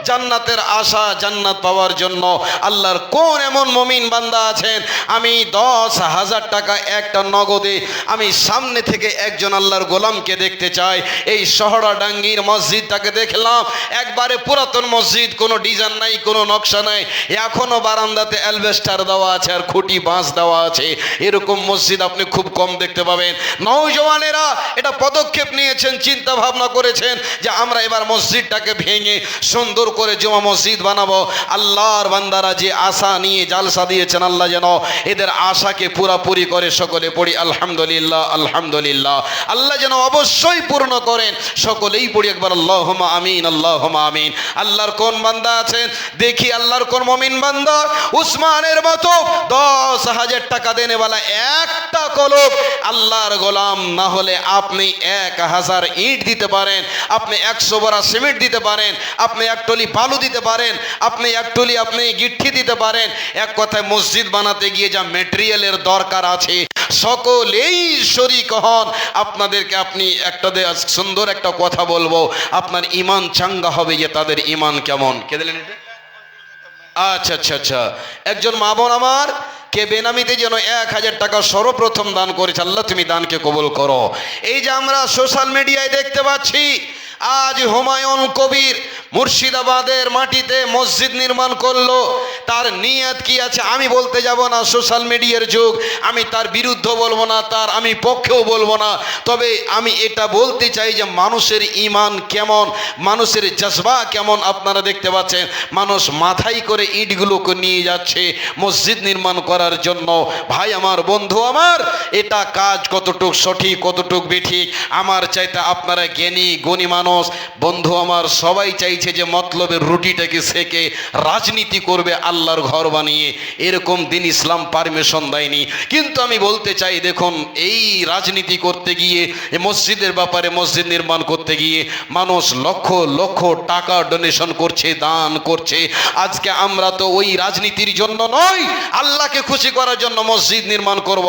জান্নাতের আশা, জান্নাত পাওয়ার জন্য আল্লাহর কোন এমন মুমিন বান্দা আছেন, আমি 10,000 টাকা একটা নগদে আমি সামনে থেকে একজন আল্লাহর গোলামকে দেখতে চাই। এই শহরাডাঙ্গির মসজিদটাকে দেখলাম, একবারে পুরাতন মসজিদ, কোনো ডিজাইন নাই, কোনো নকশা নাই, এখনো বারান্দাতে অ্যালবেস্টার দেওয়া আছে আর খুঁটি বাঁশ দেওয়া আছে। এরকম মসজিদ আপনি খুব কম দেখতে পাবেন। নওজওয়ানেরা এটা পদক্ষেপ নিয়েছেন, চিন্তা ভাবনা করেছেন যে আমরা এবার মসজিদটাকে ভেঙে সুন্দর করে জমা মসজিদ বানাবো। আল্লাহর বান্দারা যে আশা নিয়ে জালসা দিয়েছেন, আল্লাহ যেন এদের আশাকে পুরাপুরি করে। সকলে পড়ি আলহামদুলিল্লাহ, আলহামদুলিল্লাহ। আল্লাহ যেন অবশ্যই পূর্ণ করেন। সকলেই পড়ি একবার আল্লাহুম্মা আমিন, আল্লাহুম্মা আমিন। আল্লাহর কোন বান্দা আছেন দেখি, আল্লাহর কোন মুমিন বান্দা উসমানের মতো 10,000 টাকা দেনেওয়ালা একটা কলব আল্লাহর গোলাম না হলে আপনি 1,000 ইট দিতে পারেন, আপনি 100 বড়া সিমেন্ট দিতে পারেন, আপনি 1 টলি বালু দিতে পারেন, আপনি 1 টলি আপনি গিট্টি দিতে পারেন। এক কথায় মসজিদ বানাতে গিয়ে যা মেটেরিয়ালের দরকার আছে সকলেই শরীক হন। আপনাদেরকে আপনি একটা সুন্দর একটা কথা বলবো, আপনার ইমান চাঙ্গা হবে যে তাদের ইমান কেমন। কে দিলেন এটা? আচ্ছা আচ্ছা আচ্ছা, একজন মা বোন আমার কে বেনামিতে যেন 1,000 টাকা সর্বপ্রথম দান করেছে। আল্লাহ তুমি দানকে কবুল করো। এই যে আমরা সোশ্যাল মিডিয়ায় দেখতে পাচ্ছি, আজ হুমায়ুন কবির মুর্শিদাবাদের মাটিতে মসজিদ নির্মাণ করলো, তার নিয়ত কি আছে আমি বলতে যাব না, সোশ্যাল মিডিয়ার যুগ, আমি তার বিরুদ্ধে বলবো না, তার আমি পক্ষেও বলবো না। তবে আমি এটা বলতে চাই যে মানুষের ঈমান কেমন, মানুষের জজবা কেমন আপনারা দেখতে পাচ্ছেন। মানুষ মাথায় করে ইটগুলোকে নিয়ে যাচ্ছে মসজিদ নির্মাণ করার জন্য। ভাই আমার, বন্ধু আমার, এটা কাজ কতটুক সঠিক কতটুক বেঠিক আমার চাইতে আপনারা জ্ঞানী গুণী মানুষ। বন্ধু আমার, সবাই চাইছে যে মতলবের রুটিটাকে সেকে রাজনীতি করবে আল্লাহর ঘর বানিয়ে। এরকম দিন ইসলাম পারমিশন দেয়নি। কিন্তু আমি বলতে চাই, দেখুন, এই রাজনীতি করতে গিয়ে, মসজিদের ব্যাপারে, মসজিদ নির্মাণ করতে গিয়ে মানুষ লক্ষ লক্ষ টাকা ডোনেশন করছে, দান করছে। আজকে আমরা তো ওই রাজনীতির জন্য নয়, আল্লাহকে খুশি করার জন্য মসজিদ নির্মাণ করব।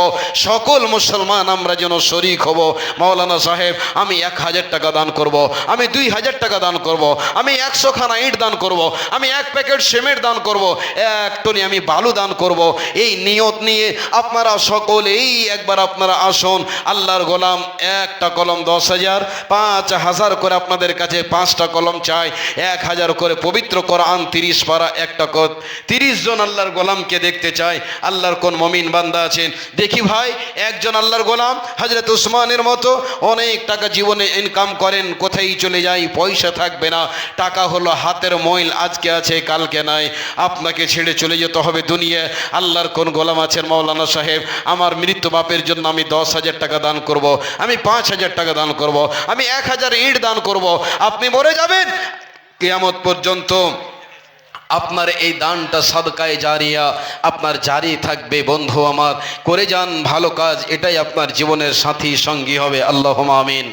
সকল মুসলমান আমরা যেন শরিক হব। মাওলানা সাহেব, আমি 1000 টাকা দান করব, আমি 2000 টাকা দান করব, আমি 100 খানা ইট দান করব, আমি 1 প্যাকেট সিমেন্ট দান করব, 1 টনি আমি বালু দান করব। এই নিয়ত নিয়ে আপনারা সকলেই একবার আপনারা আসুন। আল্লাহর গোলাম, একটা কলম 10,000, 5,000 করে আপনাদের কাছে 5টা কলম চাই, 1000 করে পবিত্র কোরআন 30 পারা, একটা 30 জন আল্লাহর গোলামকে দেখতে চাই। আল্লাহর কোন মমিন বান্দা আছেন দেখি ভাই, একজন আল্লাহর গোলাম হযরত উসমানের মতো অনেক টাকা জীবনে ইনকাম করেন, কোথায় চলে যায়, পয়সা থাকবে না, টাকা হলো হাতের ময়ল, আজকে আছে কালকে নাই, আপনাকে ছেড়ে চলে যেতে হবে দুনিয়া। আল্লাহর কোন গোলাম আছেন, মাওলানা সাহেব, আমার মৃত্যু বাপের জন্য আমি 10,000 টাকা দান করব, আমি 5,000 টাকা দান করব, আমি 1000 ইট দান করব। আপনি মরে যাবেন, কিয়ামত পর্যন্ত আপনার এই দানটা সাদকায়ে জারিয়া আপনার জারি থাকবে। বন্ধু আমার, করে যান ভালো কাজ, এটাই আপনার জীবনের সাথী সঙ্গী হবে। আল্লাহুম্মা আমিন।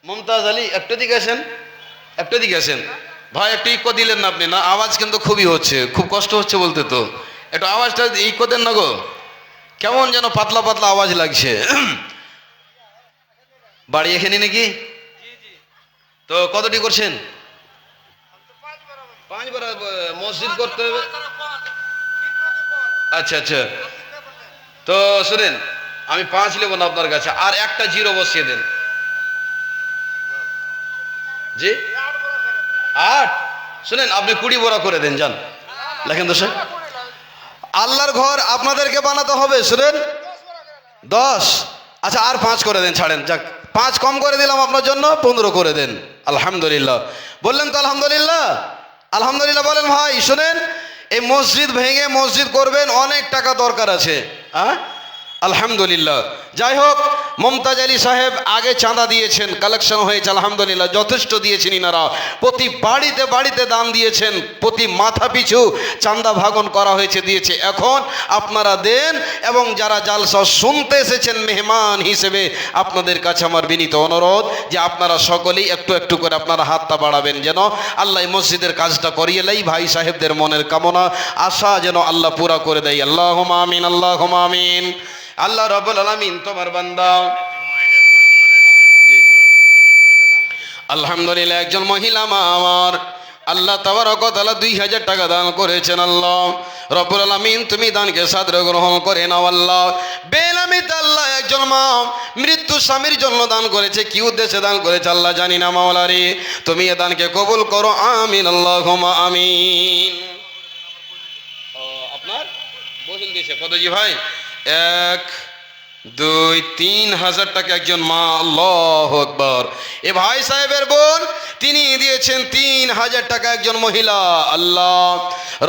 মুমতাজ আলী, একটু দিকে আসেন, একটু দিকে আসেন ভাই, একটু ইকো দিলেন না আপনি? না, আওয়াজ কিন্তু খুবই হচ্ছে, খুব কষ্ট হচ্ছে বলতে, তো একটু আওয়াজটা ইকো দেন না গো, কেমন যেন পাতলা পাতলা আওয়াজ লাগছে। বাড়ি এখানে নাকি? তো কতটি করছেন? 5 বার মসজিদ করতে হবে। আচ্ছা আচ্ছা, তো শুনেন, আমি 5 নেব না আপনার কাছে, আর একটা 0 বসিয়ে দেন। জি 8, শুনেন, আপনি 20 বড়া করে দেন, যান লেখেন তো স্যার। আল্লাহর ঘর আপনাদেরকে বানাতে হবে, শুনেন, 10, আচ্ছা আর 5 করে দেন, ছাড়েন, যাক 5 কম করে দিলাম আপনার জন্য, 15 করে দেন। আলহামদুলিল্লাহ, বললেন তো আলহামদুলিল্লাহ? আলহামদুলিল্লাহ বলেন ভাই। শুনেন, এই মসজিদ ভেঙে মসজিদ করবেন, অনেক টাকা দরকার আছে, হ্যাঁ আলহামদুলিল্লাহ। যাই হোক, মুমতাজ আলী সাহেব আগে চাঁদা দিয়েছেন, কালেকশন হয়েছে, আলহামদুলিল্লাহ যথেষ্ট দিয়েছেন ইনারা, প্রতি বাড়িতে বাড়িতে দান দিয়েছেন, প্রতি মাথা পিছু চাঁদা ভাগন করা হয়েছে, দিয়েছে। এখন আপনারা দেন, এবং যারা জালসা শুনতে এসেছেন মেহমান হিসেবে, আপনাদের কাছে আমার বিনীত অনুরোধ যে আপনারা সকলেই একটু একটু করে আপনারা হাতটা বাড়াবেন, যেন আল্লাহ মসজিদের কাজটা করিয়ে লাই। ভাই সাহেবদের মনের কামনা আশা যেন আল্লাহ পুরা করে দেয়। আল্লাহুম্মা আমিন, আল্লাহুম্মা আমিন। আল্লাহ রাব্বুল আলামিন তোমার বান্দা। আলহামদুলিল্লাহ, একজন মহিলা মা আমার আল্লাহ তাবারক ওয়া তাআলা 2000 টাকা দান করেছেন। আল্লাহ রাব্বুল আলামিন তুমি দানকে সাদরে গ্রহণ করে নাও। আল্লাহ বেনামিতে আল্লাহ একজন মা মৃত্যু স্বামীর জন্য দান করেছে, কি উদ্দেশ্যে দান করেছে আল্লাহ জানি না, মাওলা রে তুমি এ দানকে কবুল করো, আমিন, আল্লাহুম্মা আমিন। আপনার বহিন দিয়েছে কত জি ভাই? 1, 2, 3,000 টাকা একজন মা। আল্লাহু আকবার। এ ভাই সাহেবের বোন, তিনি দিয়েছেন 3,000 টাকা একজন মহিলা। আল্লাহ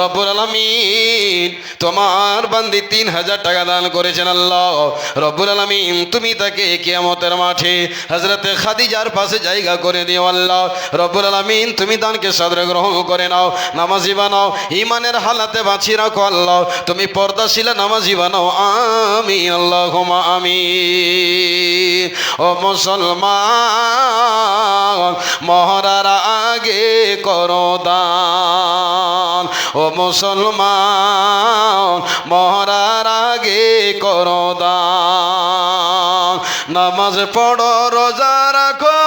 রব্বুল আলামিন তোমার বান্দি 3,000 টাকা দান করেছেন। আল্লাহ রব্বুল আলামিন তুমি তাকে কিয়ামতের মাঠে হযরতে খাদিজার পাশে জায়গা করে দিও। আল্লাহ রব্বুল আলামিন তুমি দানকে সাদরে গ্রহণ করে নাও, নামাজি বানাও, ঈমানের হালাতে বাঁচিয়ে রাখো। আল্লাহ তুমি পর্দাশীলা নামাজি বানাও, আমিন, আল্লাহুম্মা আমিন। ও মুসলমান, মরার আগে করো দান, ও মুসলমান মরার আগে করো দান, নামাজ পড়ো, রোজা রাখো।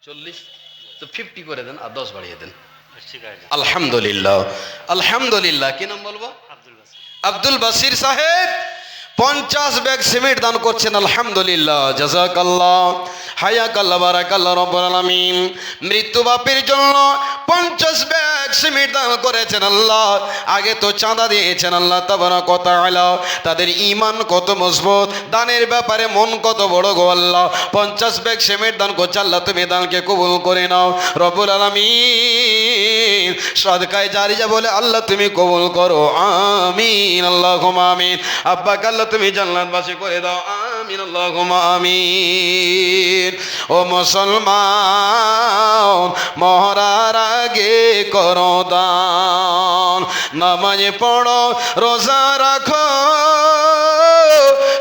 40 তো 50 করে দেন, আর 10 বাড়িয়ে দেন। আলহামদুলিল্লাহ, আলহামদুলিল্লাহ। কি নাম বলবো? আব্দুল বাসির সাহেব 50 ব্যাগ সিমেন্ট দান করছেন, আলহামদুলিল্লাহ, জাযাকাল্লাহ, হায়াকাল্লাহ, বারাকাল্লাহ রব্বুল আলামিন। মৃত্যু বাপের জন্য 50 ব্যাগ সিমেন্ট দান করেছেন আল্লাহ। আগে তো চাঁদা দিয়েছেন আল্লাহ তাবারাক ওয়া তাআলা। তাদের ঈমান কত মজবুত, দানের ব্যাপারে মন কত বড় গো আল্লাহ। 50 ব্যাগ সিমেন্ট দান করছে আল্লাহ, তুমি দানকে কবুল করে নাও রব্বুল আলামিন। সাদকায়ে জারিয়া বলে আল্লাহ তুমি কবুল করো, আমিন আল্লাহুম্মা আমিন। আব্বাকে আল্লাহ তুমি জান্নাতবাসী করে দাও, আমিন আল্লাহুম্মা আমিন। ও মুসলমান, মরার আগে করো দান, নামাজ পড়ো, রোজা রাখো,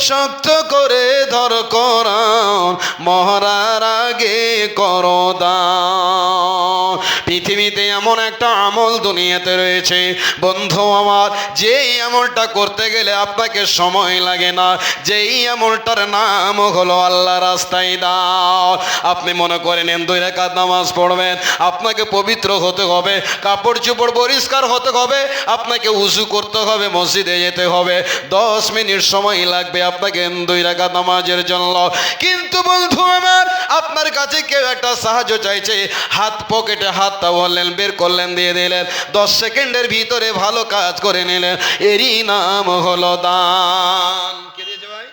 শক্ত করে ধর কোরআন, মরার আগে করো দান। পৃথিবীতে এমন একটা আমল দুনিয়াতে রয়েছে বন্ধু আমার, যেই আমলটা করতে গেলে আপনাকে সময় লাগে না, যেই আমলটার নাম হলো আল্লাহ রাস্তায় দাও। আপনি মনে করেন 2 রাকাত নামাজ পড়বেন, আপনাকে পবিত্র হতে হবে, কাপড় চোপড় পরিষ্কার হতে হবে, আপনাকে উযু করতে হবে, মসজিদে যেতে হবে, 10 মিনিট সময় লাগবে আপনাকে 2 রাকাত নামাজের জন্য। কিন্তু বন্ধু আমার, আপনার কাছে কেউ একটা সাহায্য চাইছে, হাত পকেটে হাতটা বললেন, বের করলেন, দিয়ে দিলেন, 10 সেকেন্ডের ভিতরে ভালো কাজ করে নিলেন, এরই নাম হলো দান। কে দিয়েছে ভাই?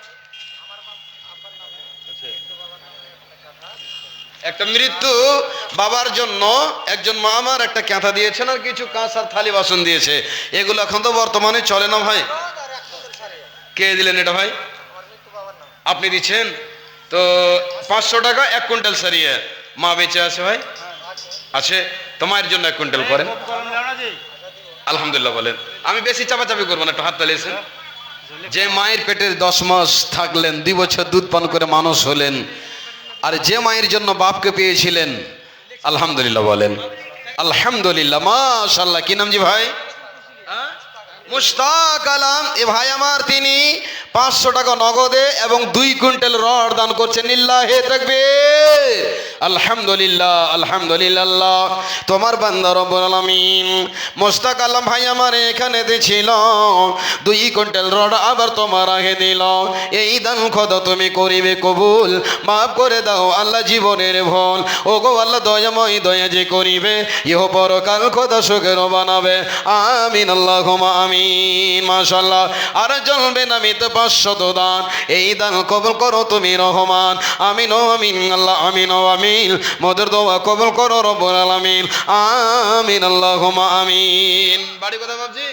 একটা মৃত্যু বাবার জন্য একজন মা আমার একটা ক্যাঁথা দিয়েছেন, আর কিছু কাঁচ আর থালি বাসন দিয়েছে। এগুলো এখন তো বর্তমানে চলে না ভাই। কে দিলেন এটা ভাই? আপনি দিচ্ছেন তো 500 টাকা 1 কুইন্টাল সারিয়ে। মা বেঁচে আছে ভাই? আছে তো, মায়ের জন্য 1 কুইন্টাল করেন, আলহামদুলিল্লাহ বলেন। আমি বেশি চাপাচাপি করবো না, একটু হাত তালিয়েছেন। যে মায়ের পেটে 10 মাস থাকলেন, 2 বছর দুধ পান করে মানুষ হলেন, আর যে মায়ের জন্য বাপকে পেয়েছিলেন, আলহামদুলিল্লাহ বলেন, আলহামদুলিল্লাহ, মাশাআল্লাহ। কি নাম জি ভাই? মুশতাক আলম। এ ভাই আমার, তিনি 500 টাকা নগদে এবং 2 কুইন্টাল রড দান করছেন। লিল্লাহি তাকবীর, আলহামদুলিল্লাহ, আলহামদুলিল্লাহ। তোমার বান্দা রব্বুল আলামিন মুশতাক আলম ভাই আমার এখানে দিয়েছিল 2 কুইন্টাল রড, আবার তোমার আগে দিল। এই দান খোদা তুমি করিবে কবুল, মাফ করে দাও আল্লাহ জীবনের ভুল। ও গো আল্লাহ দয়াময়, দয়া যে করিবে, ইহ পরকাল খোদা সুখের বানাবে, আমিন আল্লাহুম্মা আমিন। মাশাআল্লাহ। আর জ্বলবে না মিত 500 দান, এই দান কবুল করো তুমি রহমান, আমিন ও আমিন আল্লাহ, আমিন ও আমিন। মোদের দোয়া কবুল করো রব্বুল আলামিন, আমিন আল্লাহুম্মা আমিন। বাড়ি কোথায় বাবজি?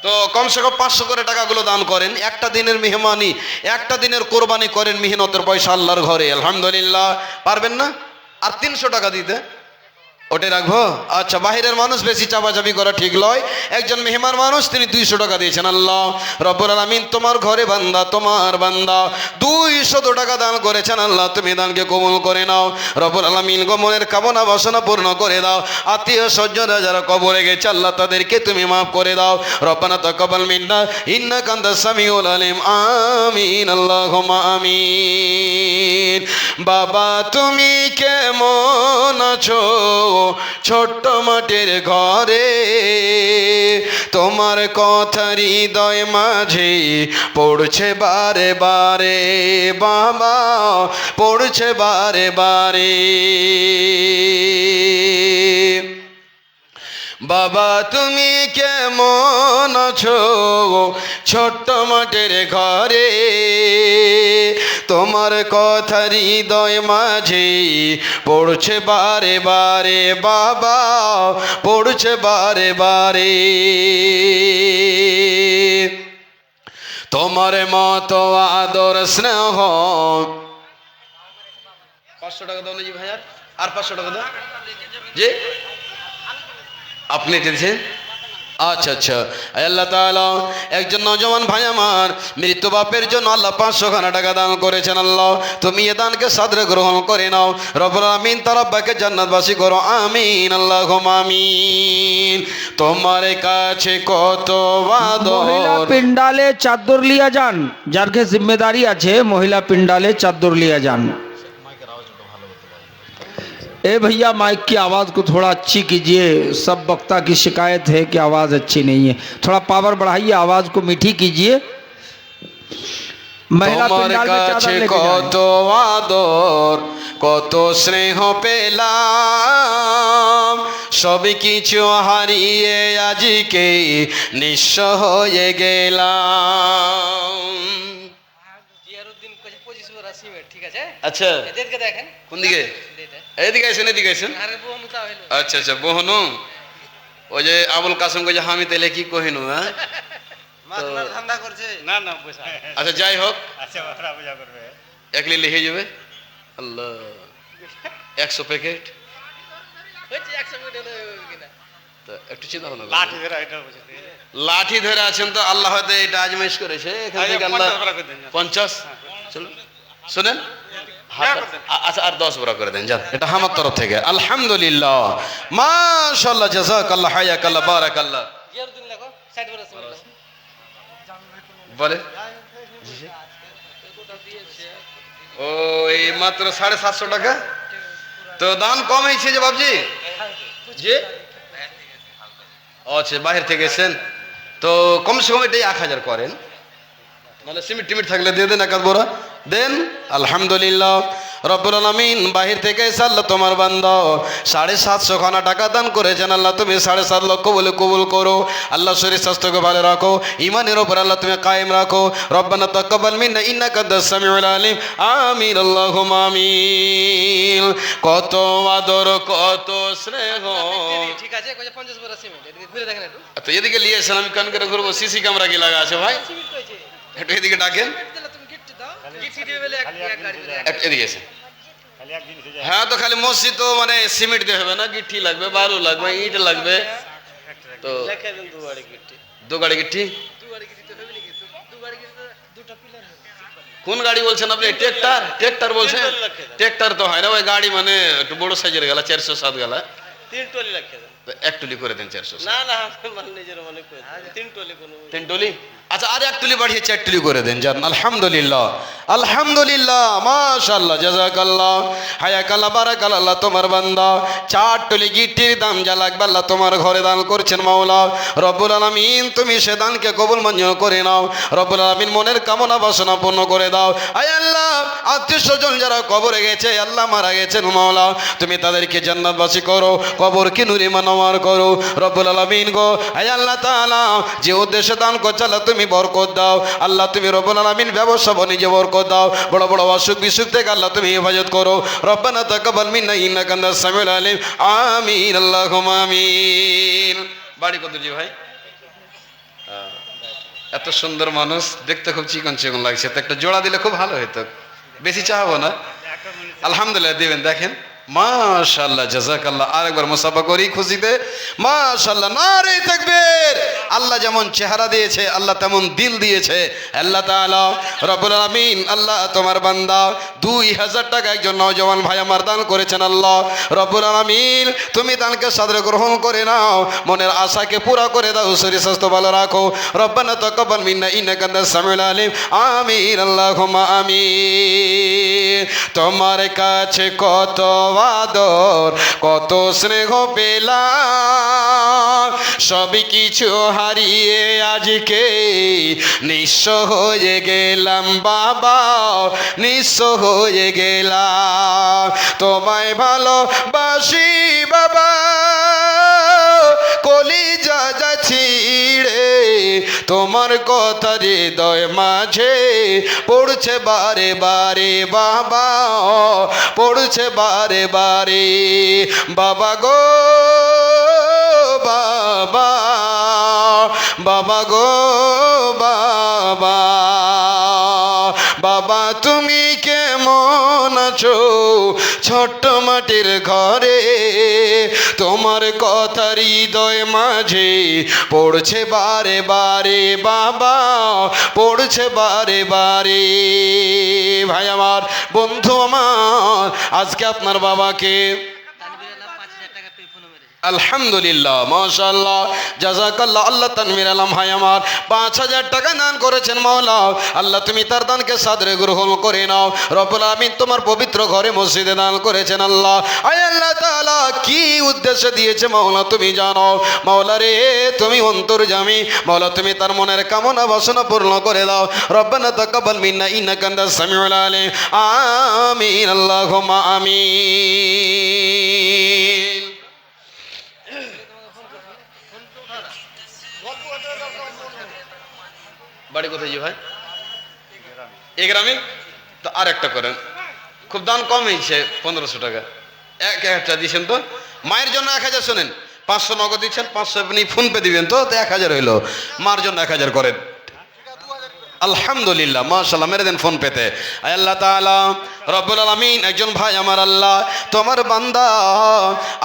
তো কমসে কম 500 করে টাকাগুলো দান করেন। একটা দিনের মেহমানি, একটা দিনের কোরবানি করেন, মেহনতের পয়সা আল্লাহর ঘরে, আলহামদুলিল্লাহ। পারবেন না আর 300 টাকা দিতে? ওটাই রাখবো। আচ্ছা, বাহিরের মানুষ বেশি চাপাচাপি করা ঠিক নয়। একজন মেহমান মানুষ, তিনি 200 টাকা দিয়েছেন। আল্লাহ রব্বুল আলামিন তোমার ঘরে বান্দা, তোমার বান্দা 200 টাকা দান করেছেন। আল্লাহ তুমি দানকে কবুল করে নাও রব্বুল আলামিন। গো মনের কামনা বাসনা পূর্ণ করে দাও। আত্মীয় স্বজনরা যারা কবরে গেছে, আল্লাহ তাদেরকে তুমি মাফ করে দাও। রব্বানা তাকাব্বাল মিন্না ইন্নাকা আনতাস সামিউল আলিম, আমিন আল্লাহুম্মা আমিন। বাবা তুমি কেমন আছো ছোট্ট মাটির ঘরে, তোমার কথা হৃদয় মাঝে পড়ছে বারে বারে, বাবা পড়ছে বারে বারে। বাবা তুমি কেমন আছো ছোট্ট মাটির ঘরে, তোমার কথা হৃদয় মাঝে পড়ছে বারে বারে, বাবা পড়ছে বারে বারে। তোমার মতো আদর স্নেহ। 500 টাকা দাও না জি ভাই, আর 500 টাকা দাও জি। আপনি দিয়েছেন? আচ্ছা আচ্ছা। আল্লাহ তাআলা একজন নওজওয়ান ভাই আমার মৃত্যু বাপের জন্য আল্লাহ 500 টাকা দান করেছেন। আল্লাহ তুমি এ দানকে সাদরে গ্রহণ করে নাও রব্বুল আমিন। তার আব্বাকে জান্নাতবাসী করো, আমিন আল্লাহুম্মা আমিন। তোমার কাছে কত মহিলা আদর। पिंडाले चादर लिया जान, जार के जिम्मेदारी আছে মহিলা पिंडाले चादर लिया जान। ए भैया माइक की आवाज़ को थोड़ा अच्छी कीजिए, सब वक्ता की शिकायत है कि आवाज़ अच्छी नहीं है, थोड़ा पावर बढ़ाइए, आवाज़ को मीठी कीजिए। महिला তোমার पंडाल में কাছে चादर लेके কত जाएं। আদর কত স্নেহ পেলাম, সবই কিছু হারিয়ে আজকে নিঃস্ব হয়ে গেলাম। জিয়ারউদ্দিন কইছে 25 বড় সিমেন্ট, ঠিক আছে? আচ্ছা, এদেরকে দেখেন কোন দিকে? এটা এদিকে আসেন, এদিকে আসেন। আরে বহুনুতা হইলো। আচ্ছা আচ্ছা, বহনু ওই যে আবুল কাসেম কইছে আমি তাইলে কি কহিনু, হ্যাঁ? মাতলার ধান্দা করছে। না না পয়সা। আচ্ছা যাই হোক, আচ্ছা ওরা পূজা করবে। একলি লিখে যাবে। আল্লাহ, 100 প্যাকেট হচ্ছে 100 মিটার কিনা। তো একটু চিন্তা ভাবনা করুন। লাঠি ধরে এটা বসে। লাঠি ধরে আছেন তো আল্লাহ হয়তো এটা আজমাইশ করেছে, এখান থেকে আল্লাহ 50 চলুন শুনেন। আচ্ছা আর 10 বড় করে দেন, যান, এটা আমার তরফ থেকে। আলহামদুলিল্লাহ, মাশাআল্লাহ, জাযাকাল্লাহ, হায়াকাল্লাহ, বারাকাল্লাহ। জিয়ারউদ্দিন লেখো 60 বড় সিমেন্ট। বলে ও এই মাত্র 750 টাকা তো দাম কম হয়েছে যে বাবজি জি। আচ্ছা, বাহির থেকে এসেছেন তো কমসে কম এটাই 1000 করেন, মানে সিমেন্ট টিমিট থাকলে দিয়ে দেন, একাধ বড় দেন। আলহামদুলিল্লাহ রব্বুল আলামিন বাহির থেকে এসে আল্লাহ তোমার বান্দা 750 খানা টাকা দান করেছেন। আল্লাহ তুমি 7.5 লক্ষ বলে কবুল করো। আল্লাহ শরীর স্বাস্থ্যকে ভালো রাখো, ইমানের উপর আল্লাহ তুমি কায়েম রাখো। রব্বানা তাকাব্বাল মিন্না ইন্নাকা আনতাস সামিউল আলিম। আমিন, আল্লাহুম্মা আমিন। কত আদর কত স্নেহ। ঠিক আছে, কইছে 50 বড় সিমেন্ট। এদিকে ঘুরে দেখেন একটু। তো এদিকে নিয়ে এসেন, আমি কান করে ঘুরবো। সিসি ক্যামেরা কি লাগা আছে ভাই? সিমেন্ট কইছে। একটু এদিকে ডাকেন, দিলে তুমি গিফট দাও। গিফট দিবে বলে এক গাড়ি করে। একটু এদিকে এসেন। হ্যাঁ, তো খালি মসজিদ তো মানে সিমেন্ট দিয়ে হবে না, গিট্টি লাগবে, বালু লাগবে, ইট লাগবে। তো লেখা দেন দু গাড়ি গিফট। 2 গাড়ি গিট্টি। দু গাড়ি গিফট হবে নাকি? দু গাড়ি গিফট দুটো পিলার হবে। কোন গাড়ি বলছেন আপনি? ট্রেক্টর? ট্রেক্টর বলছেন? ট্রেক্টর তো হয় না, ওই গাড়ি মানে একটু বড় সাইজের গেলা, 407 গেলা। 3 টলি রাখতে দেন। তো এক টলি করে দেন 400। না না, মানে নিজের মনে করে 3 টলি কোনো 3 টলি। আচ্ছা, আর এক টলি বাড়িয়ে 4 টলি করে দেন, যান। আলহামদুলিল্লাহ, আলহামদুলিল্লাহ, মাশাআল্লাহ, জাযাকাল্লাহ, হায়াকাল্লাহ, বারাকাল্লাহ। আল্লাহ তোমার বান্দা 4 টলি গিট্টির দাম যা লাগবে আল্লাহ তোমার ঘরে দান করছেন। মাওলা রব্বুল আলামিন তুমি সে দানকে কবুল মঞ্জুর করে নাও। রব্বুল আলামিন মনের কামনা বাসনা পূর্ণ করে দাও। আয় আল্লাহ, আত্মীয় স্বজন যারা কবরে গেছে, আল্লাহ মারা গেছেন, মাওলা তুমি তাদেরকে জান্নাতবাসী করো, কবরকে নূরে মানওয়ার করো। রব্বুল আলামিন গো, আয় আল্লাহ তাআলা যে উদ্দেশ্যে দান করছে আল্লাহ তুমি বরকত দাও। আল্লাহ তুমি রব্বুল আলামিন ব্যবসা বাণিজ্যে বরকত দাও। বড় বড় অসুখ বিসুখ থেকে আল্লাহ তুমি হেফাজত করো। রব্বানা তাকাব্বাল মিন্না ইন্নাকা আনতাস সামিউল আলিম। আমিন, আল্লাহুম্মা আমিন। বাড়ি কত জি ভাই? এত সুন্দর মানুষ, দেখতে খুব চিকন চিকন লাগছে, তো একটা জোড়া দিলে খুব ভালো হতো। বেশি চাহাবো না, আলহামদুলিল্লাহ দিবেন। দেখেন মাশাআল্লাহ, জাযাকাল্লাহ। আরেকবার মুসাফা করি খুশিতে। মাশাআল্লাহ, নারে তাকবীর। আল্লাহ যেমন চেহারা দিয়েছে আল্লাহ তেমন দিল দিয়েছে আল্লাহ তাআলা রব্বুল আলামিন। আল্লাহ তোমার বান্দা 2000 টাকা একজন নওজওয়ান ভাই আমার দান করেছেন। আল্লাহ রব্বুল আলামিন তুমি দানকে সাদরে গ্রহণ করে নাও, মনের আশাকে পুরা করে দাও, শরীর স্বাস্থ্য ভালো রাখো। রব্বানা তাকাব্বাল মিন্না ইন্নাকা আনতাস সামিউল আলিম। আমিন, আল্লাহুম্মা আমিন। তোমার কাছে কত আদর কত স্নেহ পেলাম, সবই কিছু হারিয়ে আজকে নিঃস্ব হয়ে গেলাম বাবা, নিঃস্ব হয়ে গেলাম। তোমায় ভালোবাসি বাবা, কলিজা যা ছিড়ে, তোমার কথা হৃদয় মাঝে পড়ছে বারে বারে বাবা, পড়ছে বারে বারে বাবা গো, বাবা, বাবা গো, বাবা, বাবা তুমি কেমন আছো ছোট্ট মাটির ঘরে, তোমার কথা হৃদয় মাঝে পড়ছে বারে বারে বাবা, পড়ছে বারে বারে। ভাই আমার, বন্ধু আমার, আজকে আপনার বাবাকে তানভীর আল্লাহ 5000 টাকা পে ফোন মেরেছে। আলহামদুলিল্লাহ, মাশাআল্লাহ, জাযাকাল্লাহ। আল্লাহ তানভীর আলম ভাই আমার 5,000 টাকা দান করেছেন মাওলা। আল্লাহ তুমি তার দানকে সাদরে গ্রহণ করে নাও। রব্বুল আমিন তোমার পবিত্র ঘরে মসজিদে দান করেছেন আল্লাহ। আয় আল্লাহ তাআলা কি উদ্দেশ্যে দিয়েছে মাওলা তুমি জানো। মাওলা রে তুমি অন্তর্যামী, মাওলা তুমি তার মনের কামনা বাসনা পূর্ণ করে দাও। রব্বানা তাকাব্বাল মিন্না ইন্নাকা আনতাস সামিউল আলিম। আমিন, আল্লাহুম্মা আমিন। বাড়ি কোথায় জি ভাই? এই গ্রামে তো আর একটা করেন, খুব দাম কম হয়েছে, 1500 টাকা একটা দিচ্ছেন তো। মায়ের জন্য 1000 শোনেন, 500 নগদ দিচ্ছেন, 500 আপনি ফোন পে দিবেন তো 1000 হইলো। মার জন্য 1000 করেন। আলহামদুলিল্লাহ, মাশাআল্লাহ, মেরে দেন ফোন পেতে। আয় আল্লাহ তাআলা রব্বুল আলামিন, একজন ভাই আমার আল্লাহ তোমার বান্দা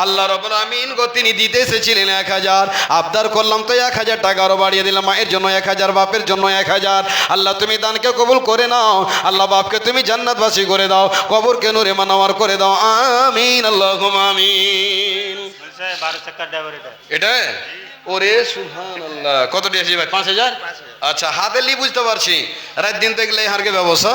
আল্লাহ রব্বুল আমিন গো, তিনি দিতে এসেছিলেন 1000, আবদার করলাম তো 1000 টাকা আরো বাড়িয়ে দিলাম। মায়ের জন্য 1000, বাপের জন্য 1000। আল্লাহ তুমি দানকে কবুল করে নাও। আল্লাহ বাপকে তুমি জান্নাতবাসী করে দাও, কবরকে নূরে মানওয়ার করে দাও। আমিন, আল্লাহুম্মা আমিন। 12 চাকার ড্রাইভার এটা ওরে সুবহানাল্লাহ, কত দিয়েছি ভাই? 5000। আচ্ছা, হাতে লি বুঝতে পারছি, রাত দিন তো এগুলো হারকে ব্যবস্থা,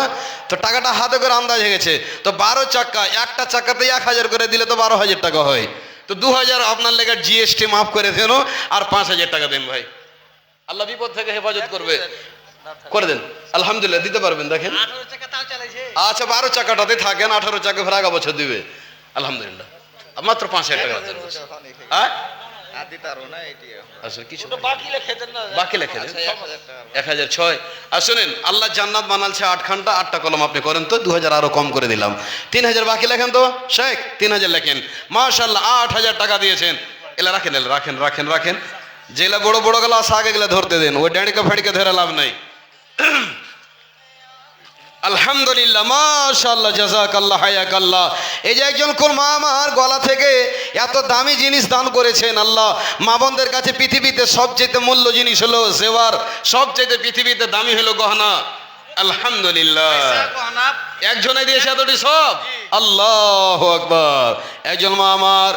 তো টাকাটা হাতে করে আন্দাজ হয়ে গেছে। তো 12 চাকা, একটা চাকাতে 1000 করে দিলে তো 12,000 টাকা হয়। তো 2000 আপনার লেগে জিএসটি মাফ করে দেন, আর 5000 টাকা দেন ভাই। আল্লাহ বিপদ থেকে হেফাজত করবে, করে দেন। আলহামদুলিল্লাহ, দিতে পারবেন দেখেন। 18 চাকা তাও চালাইছে। আচ্ছা, 12 চাকাটাতে থাকেন, 18 চাকা ফের আগা বছর দিবে। আলহামদুলিল্লাহ, মাত্র 5000 টাকা। হ্যাঁ আচ্ছা, কিছু বাকি লেখে দেন, 1006। আর শুনেন, আল্লাহ জান্নাত বানালছে 8 খানটা, 8টা কলম আপনি করেন তো 2000 আরো কম করে দিলাম। 3000 বাকি লেখেন তো শেখ, 3000 লেখেন। মাশাআল্লাহ, 8000 টাকা দিয়েছেন। এলা রাখেন, এলা রাখেন রাখেন রাখেন। যেগুলা বড় বড় গেলা আগে গেলে ধরতে দেন, ওই ডেঁড়কে ফেড়কে ধরে লাভ নাই। আলহামদুলিল্লাহ, মাশাআল্লাহ, জাযাকাল্লাহ, হায়াকাল্লাহ। এই যে একজন কোন মা আমার গলা থেকে এত দামি জিনিস দান করেছেন আল্লাহ। মা বোনদের কাছে পৃথিবীতে সবচেয়ে মূল্য জিনিস হলো জেওয়ার, সবচেয়ে পৃথিবীতে দামি হলো গহনা। আলহামদুলিল্লাহ, একজনে দিয়েছে এতটি সব। আল্লাহু আকবার। একজন মা আমার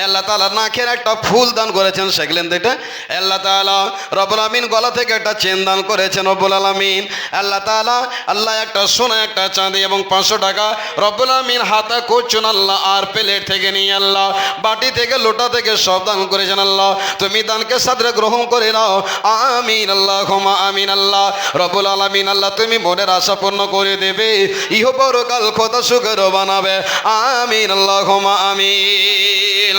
আল্লাহ তাআলা নাকের একটা ফুল দান করেছেন, সেগুলেন এটা আল্লাহ তাআলা রব্বুল আমিন গলা থেকে একটা চেন দান করেছেন রব্বুল আলামিন। আল্লাহ তাআলা আল্লাহ একটা সোনা, একটা চাঁদি এবং 500 টাকা রব্বুল আমিন হাতে করছেন আল্লাহ। আর প্লেট থেকে নিয়ে আল্লাহ, বাটি থেকে, লোটা থেকে সব দান করেছেন আল্লাহ। তুমি দানকে সাদরে গ্রহণ করে নাও। আমিন, আল্লাহুম্মা আমিন। আল্লাহ রব্বুল আলামিন, আল্লাহ তুমি মনের আশা পূর্ণ করে দেবে, ইহ পরকাল খোদা সুখের বানাবে। আমিন, আল্লাহুম্মা আমিন।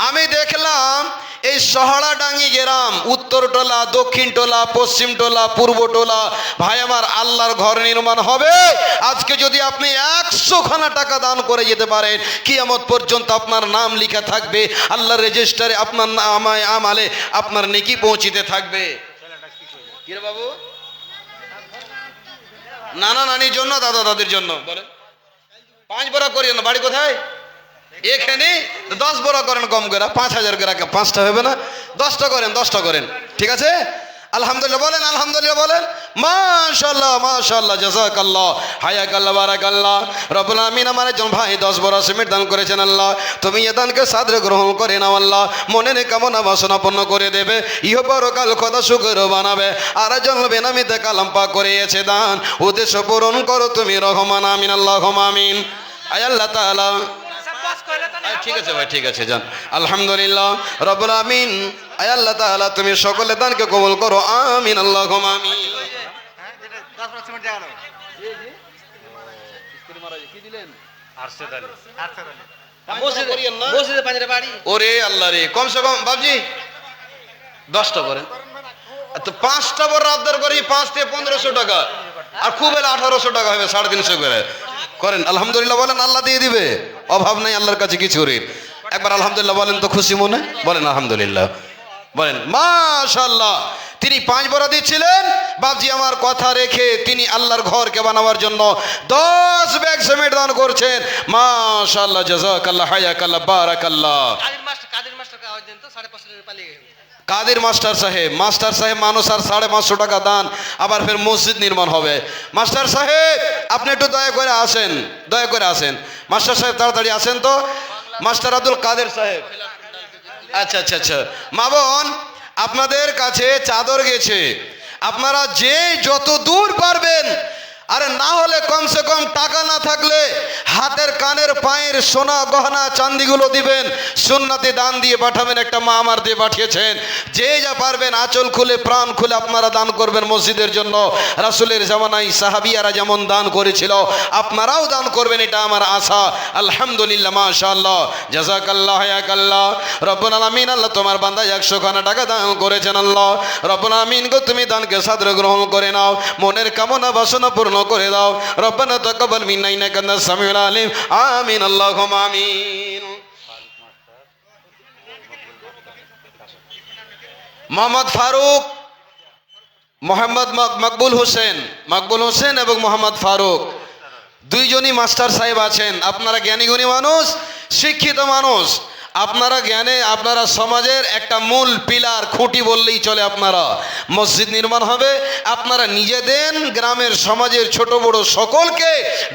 আমি দেখলাম এই সহড়াডাঙ্গি গ্রাম, উত্তর টোলা, দক্ষিণ টোলা, পশ্চিম টোলা, পূর্ব টোলা, ভাই আমার আল্লাহর ঘর নির্মাণ হবে। আজকে যদি আপনি 100 খানা টাকা দান করে যেতে পারেন, কিয়ামত পর্যন্ত আপনার নাম লেখা থাকবে আল্লাহর রেজিস্টারে, আপনার নামায় আমালে আপনার নেকি পৌঁছিতে থাকবে। কি রে বাবু? নানা নানির জন্য, দাদা দাদির জন্য বলেন 5 বড়া করিয়েন না। বাড়ি কোথায়? এখানে 10 বড়া করেন কম করে, 5000 করে 5টা হবে না, 10টা করেন, 10টা করেন, ঠিক আছে? আলহামদুলিল্লাহ বলেন, আলহামদুলিল্লাহ বলেন। মাশাআল্লাহ, মাশাআল্লাহ, জাযাকাল্লাহ, হায়াকাল্লাহ, বারাকাল্লাহ। রব্বুল আমিন আমার একজন ভাই 10 বড়া সিমেন্ট দান করেছেন আল্লাহ। তুমি এই দানকে সাদরে গ্রহণ করে নাও আল্লাহ। মনের কামনা বাসনা পূর্ণ করে দেবে, ইহ পরকাল খোদা সুখের বানাবে। আর একজন বেনামিতে কালাম পাক করেছে দান, উদ্দেশ্য পূরণ করো তুমি রহমান। আমিন, আল্লাহুম্মা আমিন। আয় আল্লাহ তাআলা, ঠিক আছে ভাই, ঠিক আছে, যান। আলহামদুলিল্লাহ রব্বুল আমিন, আয় আল্লাহ তাআলা তুমি সকলে দানকে কবুল করো। আমিন, আল্লাহুম্মা আমিন। ওরে আল্লাহ রে, কমসে কম বাবজি 10টা করেন। তো 5টা বড় আবদার করি, 5টে 1500 টাকা, আর খুব হলে 1800 টাকা হবে, 350 করে করেন। আলহামদুলিল্লাহ বলেন, আল্লাহ দিয়ে দিবে, অভাব নেই আল্লাহর কাছে কিছুর। একবার আলহামদুলিল্লাহ বলেন তো, খুশি মনে বলেন আলহামদুলিল্লাহ বলেন। মাশাআল্লাহ, তিনি 5 বড়া দিচ্ছিলেন, বাবজি আমার কথা রেখে তিনি আল্লাহর ঘরকে বানাবার জন্য 10 ব্যাগ সিমেন্ট দান করছেন। মাশাআল্লাহ, জাযাকাল্লাহ, হায়াকাল্লাহ, বারাকাল্লাহ। কাদের মাস্টার কা দেন তো 550 টাকা পালিয়ে গেল। কাদের মাস্টার সাহেব মানুষ আর 550 টাকা দান, আবার ফের মসজিদ নির্মাণ হবে। মাস্টার সাহেব আপনি একটু দয়া করে আসেন, দয়া করে আসেন। মাস্টার সাহেব তাড়াতাড়ি আসেন তো। মাস্টার আব্দুল কাদের সাহেব, আচ্ছা আচ্ছা আচ্ছা, মা বোন আপনাদের কাছে চাদর গেছে, আপনারা যে যত দূর পারবেন, আরে না হলে কমসে কম টাকা না থাকলে হাতের কানের পায়ের সোনা গহনা চান্দিগুলো দিবেন, সুন্নাতে দান দিয়ে পাঠাবেন। একটা মা আমার দিয়ে পাঠিয়েছেন, যে যা পারবেন আঁচল খুলে প্রাণ খুলে আপনারা দান করবেন মসজিদের জন্য। রাসূলের জামানায় সাহাবিয়ারা যেমন দান করেছিল আপনারাও দান করবেন, এটা আমার আশা। আলহামদুলিল্লাহ, মাশাআল্লাহ, জাযাকাল্লাহ, হায়াকাল্লাহ। রব্বুল আলামিন, আল্লাহ তোমার বান্দা 100 খানা টাকা দান করেছেন। আল্লাহ রব্বুল আলামিন গো, তুমি দানকে সাদরে গ্রহণ করে নাও, মনের কামনা বাসনা পূর্ণ করে দাও। রব্বানা তাকাব্বাল মিন্না ইন্নাকা আনতাস সামিউল আলিম। আমিন, আল্লাহুম্মা আমিন। মোহাম্মদ ফারুক, মোহাম্মদ মকবুল হোসেন এবং মোহাম্মদ ফারুক দুইজনই মাস্টার সাহেব আছেন। আপনারা জ্ঞানীগুণী মানুষ, শিক্ষিত মানুষ, আপনারা জ্ঞানে আপনারা সমাজের একটা মূল পিলার, খুঁটি বললেই চলে। আপনারা মসজিদ নির্মাণ হবে, আপনারা নিজে দেন, গ্রামের সমাজের ছোট বড় সকলকে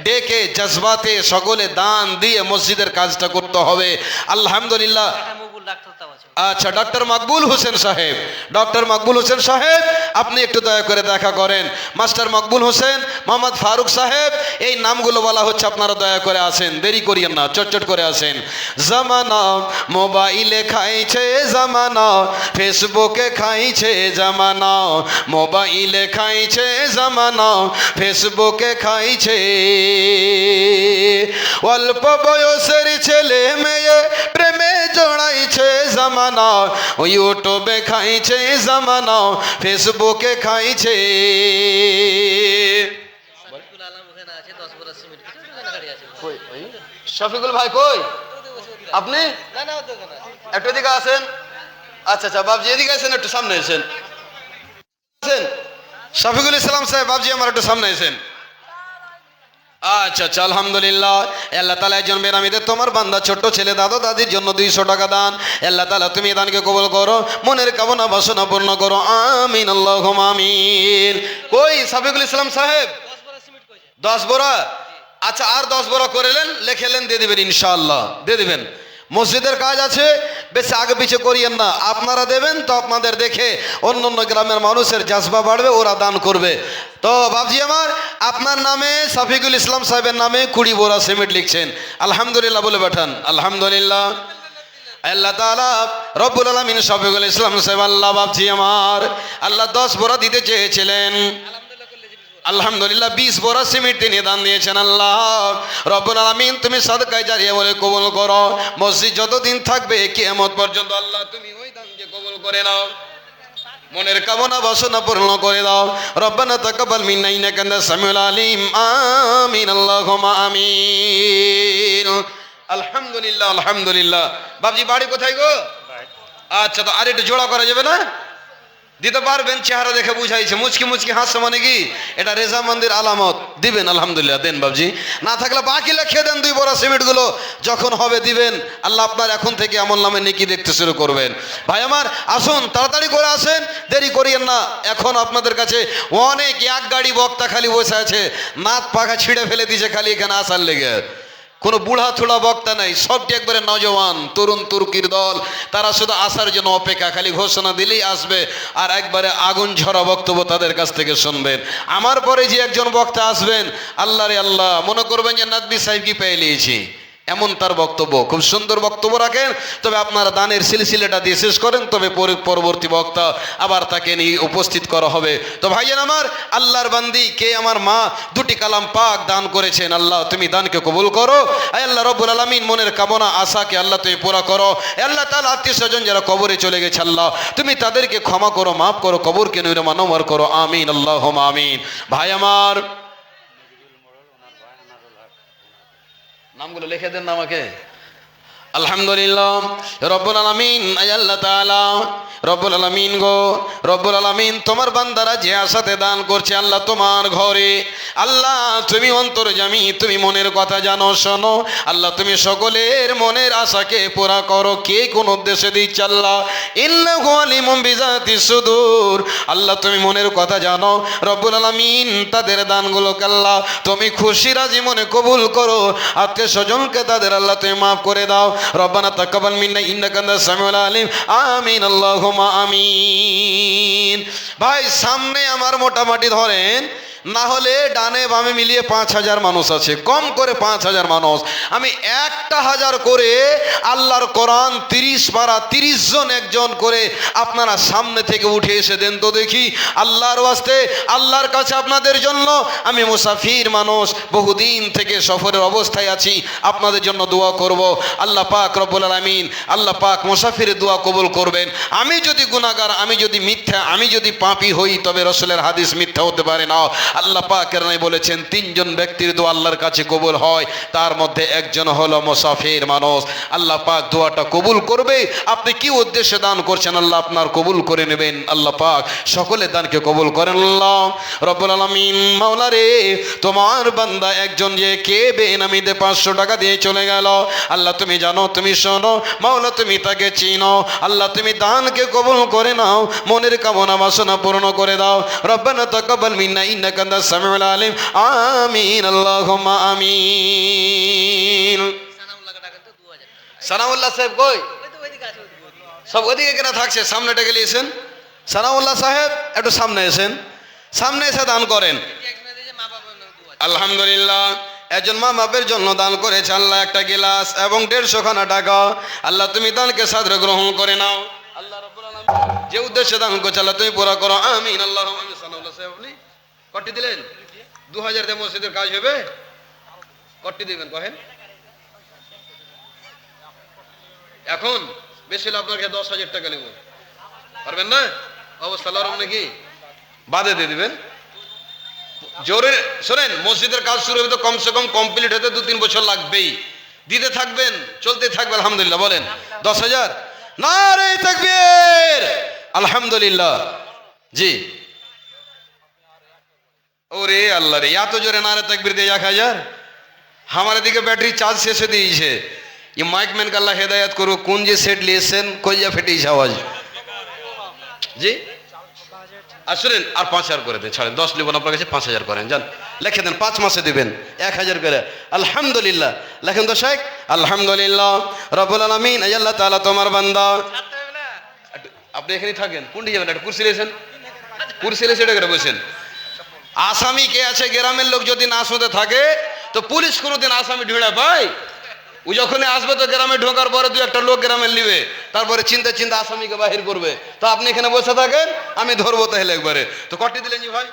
ডেকে জজবাতে সকলে দান দিয়ে মসজিদের কাজটা করতে হবে। আলহামদুলিল্লাহ। আচ্ছা, ডক্টর মকবুল হোসেন সাহেব, ডক্টর মকবুল হোসেন সাহেব আপনি একটু দয়া করে দেখা করেন। মাস্টার মকবুল হোসেন, মোহাম্মদ ফারুক সাহেব, এই নামগুলো বলা হচ্ছে, আপনারা দয়া করে আসেন, দেরি করিয়েন না, চটচট করে আসেন। জামানা মোবাইলে খাইছে জামানা, ফেসবুকে খাইছে জামানা, মোবাইলে খাইছে জামানা, ফেসবুকে খাইছে। অল্প বয়সের ছেলে মেয়ে প্রেমে জড়াইছে জামানা, ইউটিউবে খাইছে জামানা, ফেসবুকে খাইছে। শফিকুল ভাই কই? আপনি একটু এদিকে আসেন। আচ্ছা আচ্ছা, বাবজি এদিকে আসেন, একটু সামনে এসেন। শফিকুল ইসলাম সাহেব, বাবজি আমার একটু সামনে এসেন। আচ্ছা আচ্ছা, আলহামদুলিল্লাহ। আল্লাহ তাআলা একজন বেনামীদের তোমার বান্দা ছোট্ট ছেলে দাদা দাদির জন্য 200 টাকা দান। আল্লাহ তাআলা তুমি দানকে কবুল করো, মনের কামনা বাসনা পূর্ণ করো। আমিন, আল্লাহুম্মা আমিন। কই শফিকুল ইসলাম সাহেব? 10 বোরা। আচ্ছা, আর 10 বোরা করেলেন, লেখেলেন, দিয়ে দিবেন ইনশাআল্লাহ, দিয়ে দিবেন। মসজিদের কাজ আছে, বেশি আগে পিছে করিয়েন না। আপনারা দেবেন তো আপনাদের দেখে অন্য অন্য গ্রামের মানুষের জাজবা বাড়বে, ওরা দান করবে। তো বাবজি আমার, আপনার নামে শফিকুল ইসলাম সাহেবের নামে 20 বোরা সিমেন্ট লিখছেন। আলহামদুলিল্লাহ বলে পাঠান। আলহামদুলিল্লাহ। আল্লাহ তাআলা রব্বুল আলামিন শফিকুল ইসলাম সাহেব, আল্লাহ বাবজি আমার, আল্লাহ 10 বোরা দিতে চেয়েছিলেন, আলহামদুলিল্লাহ 20 বোরা সিমেন্ট তিনি দান দিয়েছেন। আল্লাহ রব্বুল আলামিন তুমি সাদকায়ে জারিয়া বলে কবুল করো। মসজিদ যতদিন থাকবে কিয়ামত পর্যন্ত আল্লাহ তুমি ওই দানকে কবুল করে নাও, মনের কামনা বাসনা পূর্ণ করে দাও। রব্বানা তাকাব্বাল মিন্না ইন্নাকা আনতাস সামিউল আলিম। আমিন, আল্লাহুম্মা আমিন। আলহামদুলিল্লাহ, আলহামদুলিল্লাহ। বাবজি বাড়ি কোথায় গো? আচ্ছা, তো আর একটু জোড়া করা যাবে না? দিতে পারবেন? চেহারা দেখে বুঝাইছে, মুচকি মুচকি হাসছে, মানে কি এটা রেজামন্দির আলামত। দিবেন? আলহামদুলিল্লাহ, দেন বাবজি। না থাকলে বাকি লিখে দেন 2 বোরা সিমেন্ট গুলো, যখন হবে দিবেন। আল্লাহ আপনার এখন থেকে আমল নামে নেকি দেখতে শুরু করবেন। ভাই আমার আসুন, তাড়াতাড়ি করে আসেন, দেরি করিয়েন না। এখন আপনাদের কাছে অনেক এক গাড়ি বক্তা খালি বসে আছে, নাত পাখা ছিঁড়ে ফেলে দিয়েছে খালি এখানে আসার লেগে। কোনো বুড়া থুড়া বক্তা নাই, সবটি একবারে নজওয়ান তরুণ তুর্কির দল। তারা শুধু আসার জন্য অপেক্ষা, খালি ঘোষণা দিলেই আসবে, আর একবারে আগুন ঝরা বক্তব্য তাদের কাছ থেকে শুনবেন। আমার পরে যে একজন বক্তা আসবেন, আল্লাহ রে আল্লাহ, মনে করবেন যে নাদবি সাহেব কি পেয়ে নিয়েছি, এমন তার বক্তব্য। খুব সুন্দর বক্তব্য রাখেন, তবে আপনারা দানের সিলসিলাটা দিয়ে শেষ করেন, তবে পরবর্তী বক্তা আবার তাকে নিয়ে উপস্থিত করা হবে। তো ভাইজান আমার, আল্লাহর বান্দি কে আমার মা 2টি কালাম পাক দান করেছেন, আল্লাহ তুমি দানকে কবুল করো। আয় আল্লাহ রব্বুল আলামিন, মনের কামনা আশাকে আল্লাহ তুমি পুরা করো। আল্লাহ তাআলা আত্মীয় স্বজন যারা কবরে চলে গেছে, আল্লাহ তুমি তাদেরকে ক্ষমা করো, মাফ করো, কবরকে নির্মাণমর করো। আমিন, আল্লাহুম্মা আমিন। ভাই আমার নামগুলো লিখে দেন না আমাকে। আলহামদুলিল্লাহ রব্বুল আলামিন। আল্লাহ তাআলা রব্বুল আলামিন গো, রব্বুল আলামিন তোমার বান্দারা যে আশাতে দান করছে আল্লাহ তোমার ঘরে, আল্লাহ তুমি অন্তর্যামী, তুমি মনের কথা জানো শোনো, আল্লাহ তুমি সকলের মনের আশাকে পুরা করো। কে কোন উদ্দেশ্যে দিচ্ছে আল্লাহ, ইন্নাহু আলিমুম বিযাতিস সুদূর, আল্লাহ তুমি মনের কথা জানো। রব্বুল আলামিন তাদের দানগুলোকে আল্লাহ তুমি খুশি রাজি মনে কবুল করো, আত্মীয় স্বজনকে তাদের আল্লাহ তুমি মাফ করে দাও। রব্বানা তাকাব্বাল মিন্না ইন্নাকা আনতাস সামিউল আলিম, আমিন আল্লাহুম্মা আমিন। ভাই সামনে আমার মোটামুটি ধরেন না হলে ডানে বামে মিলিয়ে 5,000 মানুষ আছে, কম করে 5,000 মানুষ। আমি 1,000 করে আল্লাহর কোরআন 30 পারা 30 জন একজন করে আপনারা সামনে থেকে উঠে এসে দেন তো দেখি। আল্লাহর ওয়াস্তে আল্লাহর কাছে আপনাদের জন্য, আমি মুসাফির মানুষ, বহুদিন থেকে সফরের অবস্থায় আছি, আপনাদের জন্য দোয়া করব। আল্লাহ পাক রব্বুল আলামিন, আল্লাহ পাক মুসাফিরের দোয়া কবুল করবেন। আমি যদি গুনাহগার, আমি যদি মিথ্যা, আমি যদি পাপী হই, তবে রাসূলের হাদিস মিথ্যা হতে পারে না। আল্লাহ পাকের নবী বলেছেন 3 জন ব্যক্তির দোয়া আল্লাহর কাছে কবুল হয়, তার মধ্যে একজন হলো মুসাফির মানুষ। আল্লাহ পাক দোয়াটা কবুল করবে। আপনি কি উদ্দেশ্যে দান করছেন আল্লাহ আপনার কবুল করে নেবেন। আল্লাহ পাক সকলের দানকে কবুল করেন। আল্লাহ রব্বুল আলামিন, মাওলা রে তোমার বান্দা একজন যে কে বেনামিতে 500 টাকা দিয়ে চলে গেল, আল্লাহ তুমি জানো, তুমি শোনো, মাওলা তুমি তাকে চিনো, আল্লাহ তুমি দানকে কবুল করে নাও, মনের কামনা বাসনা পূর্ণ করে দাও। রব্বানা তাকাব্বাল মিন্না ইন্নাকা আনতাস সামিউল আলিম, আমিন আল্লাহুম্মা আমিন। সানাউল্লাহকে ডাকেন তো 2000 টাকা। সানাউল্লাহ সাহেব কই? ওই তো ওইদিকে আছে, ওইদিকে। সব ওদিকে কেনা থাকছে, সামনেটা গেলে এসেন। সানাউল্লাহ সাহেব একটু সামনে এসেন, সামনে এসে দান করেন। একজনে দিয়েছে মা বাবার নামে 2000। আলহামদুলিল্লাহ, একজন মা বাপের জন্য দান করেছে আল্লাহ একটা গিলাস এবং 150 খানা টাকা। আল্লাহ তুমি দানকে সাদরে গ্রহণ করে নাও। আল্লাহ রাব্বুল আলামিন যে উদ্দেশ্যে দান করছে আল্লাহ তুমি পুরা করো, আমিন আল্লাহুম্মা আমিন। সানাউল্লাহ সাহেব আপনি কটি দিলেন? 2000 দিয়ে মসজিদের কাজ হবে? কটি দিবেন কহেন? এখন বেশি হলে আপনাকে 10,000 টাকা নেব, পারবেন না? অবস্থা লরম নাকি? বাদে দিয়ে দিবেন। জোরে শোনেন, মসজিদের কাজ শুরু হবে তো কমসে কম কমপ্লিট হতে 2-3 বছর লাগবেই। দিতে থাকবেন, চলতে থাকবে। আলহামদুলিল্লাহ বলেন 10,000। নারে তাকবীর, আলহামদুলিল্লাহ। জি, ওরে আল্লাহ রে, এত জোরে নারে তাকবীর দিয়ে 1,000। हमारे दिखे बैटरी चार्ज शेष हो दी है। ये माइक मैन का अल्लाह हिदायत करो, कौन जे सेट लिएছেন कोई जा ফেটে आवाज जी। আর শুনেন, আর 5,000 করে দেন, ছাড়েন 10 নেবেন আপনার কাছে, 5,000 করেন, যান লিখে দেন, 5 মাসে দিবেন 1,000 করে। আলহামদুলিল্লাহ লেখেন তো শেখ। আলহামদুলিল্লাহ রব্বুল আলামিন, আয় আল্লাহ তাআলা তোমার বান্দা। আপনি এখানেই থাকেন, কোনটি যাবেন? একটা কুরসি লেছেন, কুরসি লেছে এটা করে বসেন। আসামি কে আছে? গ্রামের লোক যদি না শুনতে থাকে তো পুলিশ কোনোদিন আসামি ঢুঁড়া পায়? ও যখন আসবে তো গ্রামে ঢোকার পরে 2-1টা লোক গ্রামের নিবে, তারপরে চিন্তা চিন্তা আসামিকে বাহির করবে। তো আপনি এখানে বসে থাকেন, আমি ধরবো তাহলে একবারে। তো কটি দিলেন জি ভাই?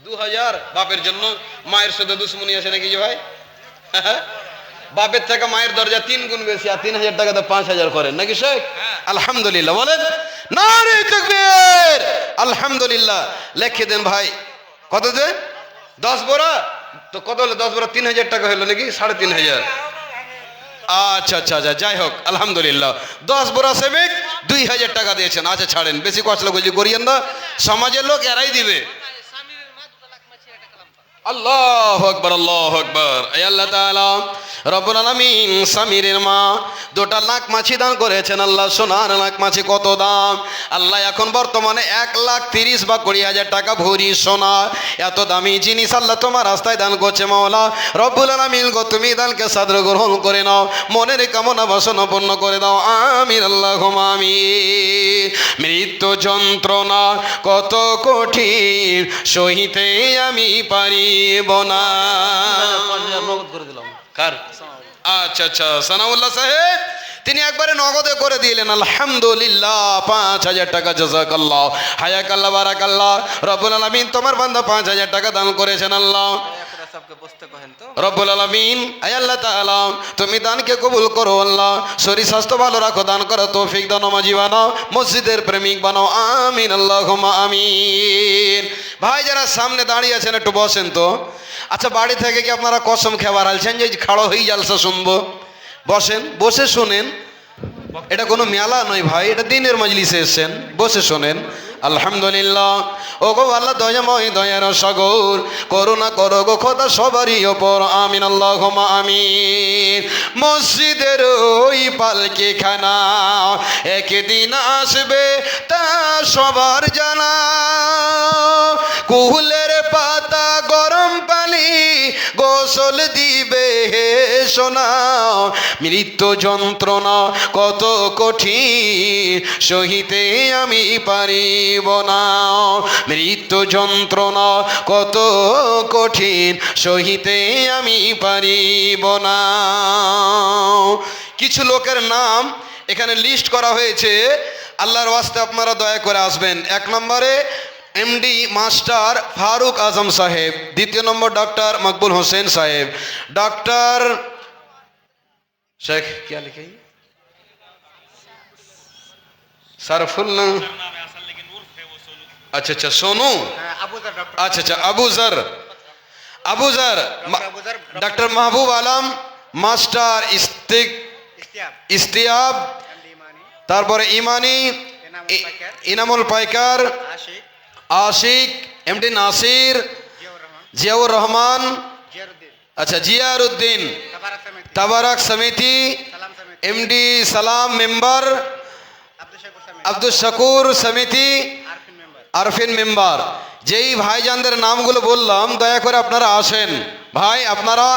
2,000। বাপের জন্য মায়ের সাথে দুশ্মনী আছে নাকি জি ভাই? বাপের থেকে মায়ের দরজা 3 গুণ বেশি, আর 3,000 টাকা তো 5,000 করেন নাকি শেখ? আলহামদুলিল্লাহ বলেন নারে তাকবীর। আলহামদুলিল্লাহ লিখে দেন ভাই। কত দেন? 10 বোরা। তো কত হলো 10 বোরা? 3,000 টাকা হলো নাকি? 3,500। আচ্ছা আচ্ছা আচ্ছা, যাই হোক আলহামদুলিল্লাহ। 10 বোরা সেবিক 2,000 টাকা দিয়েছেন। আচ্ছা ছাড়েন, বেশি কষ্টলা বুঝি করিয়েন না, সমাজের লোক এরাই দিবে। স্বামীর মা 2 লাখ মাছি একটা কালাম পাবে। আল্লাহু আকবার, আল্লাহু আকবার। আয় আল্লাহ তাআলা রব্বুল আলামিন, স্বামীর মা 2টা লাখ মাছি দান করেছেন। আল্লাহ সোনার লাখ মাছি কত দাম? আল্লাহ এখন বর্তমানে 1,30,000 বা 20,000 টাকা ভরি সোনা, এত দামি জিনিস আল্লাহ তোমার রাস্তায় দান করছে। মাওলা রব্বুল আলামিন গো, তুমি দানকে সাদরে গ্রহণ করে নাও, মনের কামনা বাসনা পূর্ণ করে দাও, আমিন আল্লাহুম্মা আমিন। মৃত্যু যন্ত্রণা কত কঠিন, সহিতে আমি পারিব না। কার? আচ্ছা আচ্ছা, সানাউল্লাহ সাহেব তিনি একবারে নগদে করে দিলেন। আলহামদুলিল্লাহ 5,000 টাকা। জাযাকাল্লাহ, হায়াকাল্লাহ, বারাকাল্লাহ। রব্বুল আলামিন তোমার বান্দা 5,000 টাকা দান করেছেন। আল্লাহ রব্বুল আলামিন, আয় আল্লাহ তাআলা তুমি দানকে কবুল করো। আল্লাহ শরীর স্বাস্থ্য ভালো রাখো, দান করো, তৌফিক দাও, নামাজি বানাও, মসজিদের প্রেমিক বানাও, আমিন আল্লাহুম্মা আমিন। ভাই যারা সামনে দাঁড়িয়ে আছেন একটু বসেন তো। আচ্ছা, বাড়ি থেকে কি আপনারা কসম খেবার আলছেন যে খাড়ো হয়ে জালসা শুনবো? বসেন, বসে শুনেন। এটা কোনো মেলা নয় ভাই, এটা দিনের মজলিসে এসেছেন, বসে শোনেন। আলহামদুলিল্লাহ। ও গো আল্লাহ দয়াময় দয়ার সাগর, করুণা করো গো খোদা সবারই ওপর, আমিন আল্লাহুম্মা আমিন। মসজিদের ওই পালকি খানা একদিন আসবে তা সবার জানা, কুহুলের পাতা গরম পানি গোসল দিবে হে সোনা, মৃত্যু যন্ত্রণা কত কঠিন সহিতে আমি পারিব না, মৃত্যু যন্ত্রণা কত কঠিন সহিতে আমি পারিব না। কিছু লোকের নাম এখানে লিস্ট করা হয়েছে, আল্লাহর ওয়াস্তে আপনারা দয়া করে আসবেন। 1 নম্বরে এমডি মাস্টার ফারুক আজম সাহেব, 2 নম্বর डॉक्टर मकबूल हुसैन साहेब, डॉक्टर शेख क्या लिखे सरफुल, अच्छा अच्छा सोनू, अच्छा अच्छा अबू जर डॉक्टर महबूब आलम मास्टर इस्तियाब, তারপরে ইমানি ইনামুল পাইকার, आशिक, एमडी नासिर, जियाउर रहमान, अच्छा जियारुद्दीन, तबारक समिति, एमडी सलाम मेंबर, আব্দুল শাকুর সমিতি, আরফিন মেম্বার। যেই ভাইজানদের নামগুলো বললাম দয়া করে আপনারা আসেন। ভাই আপনারা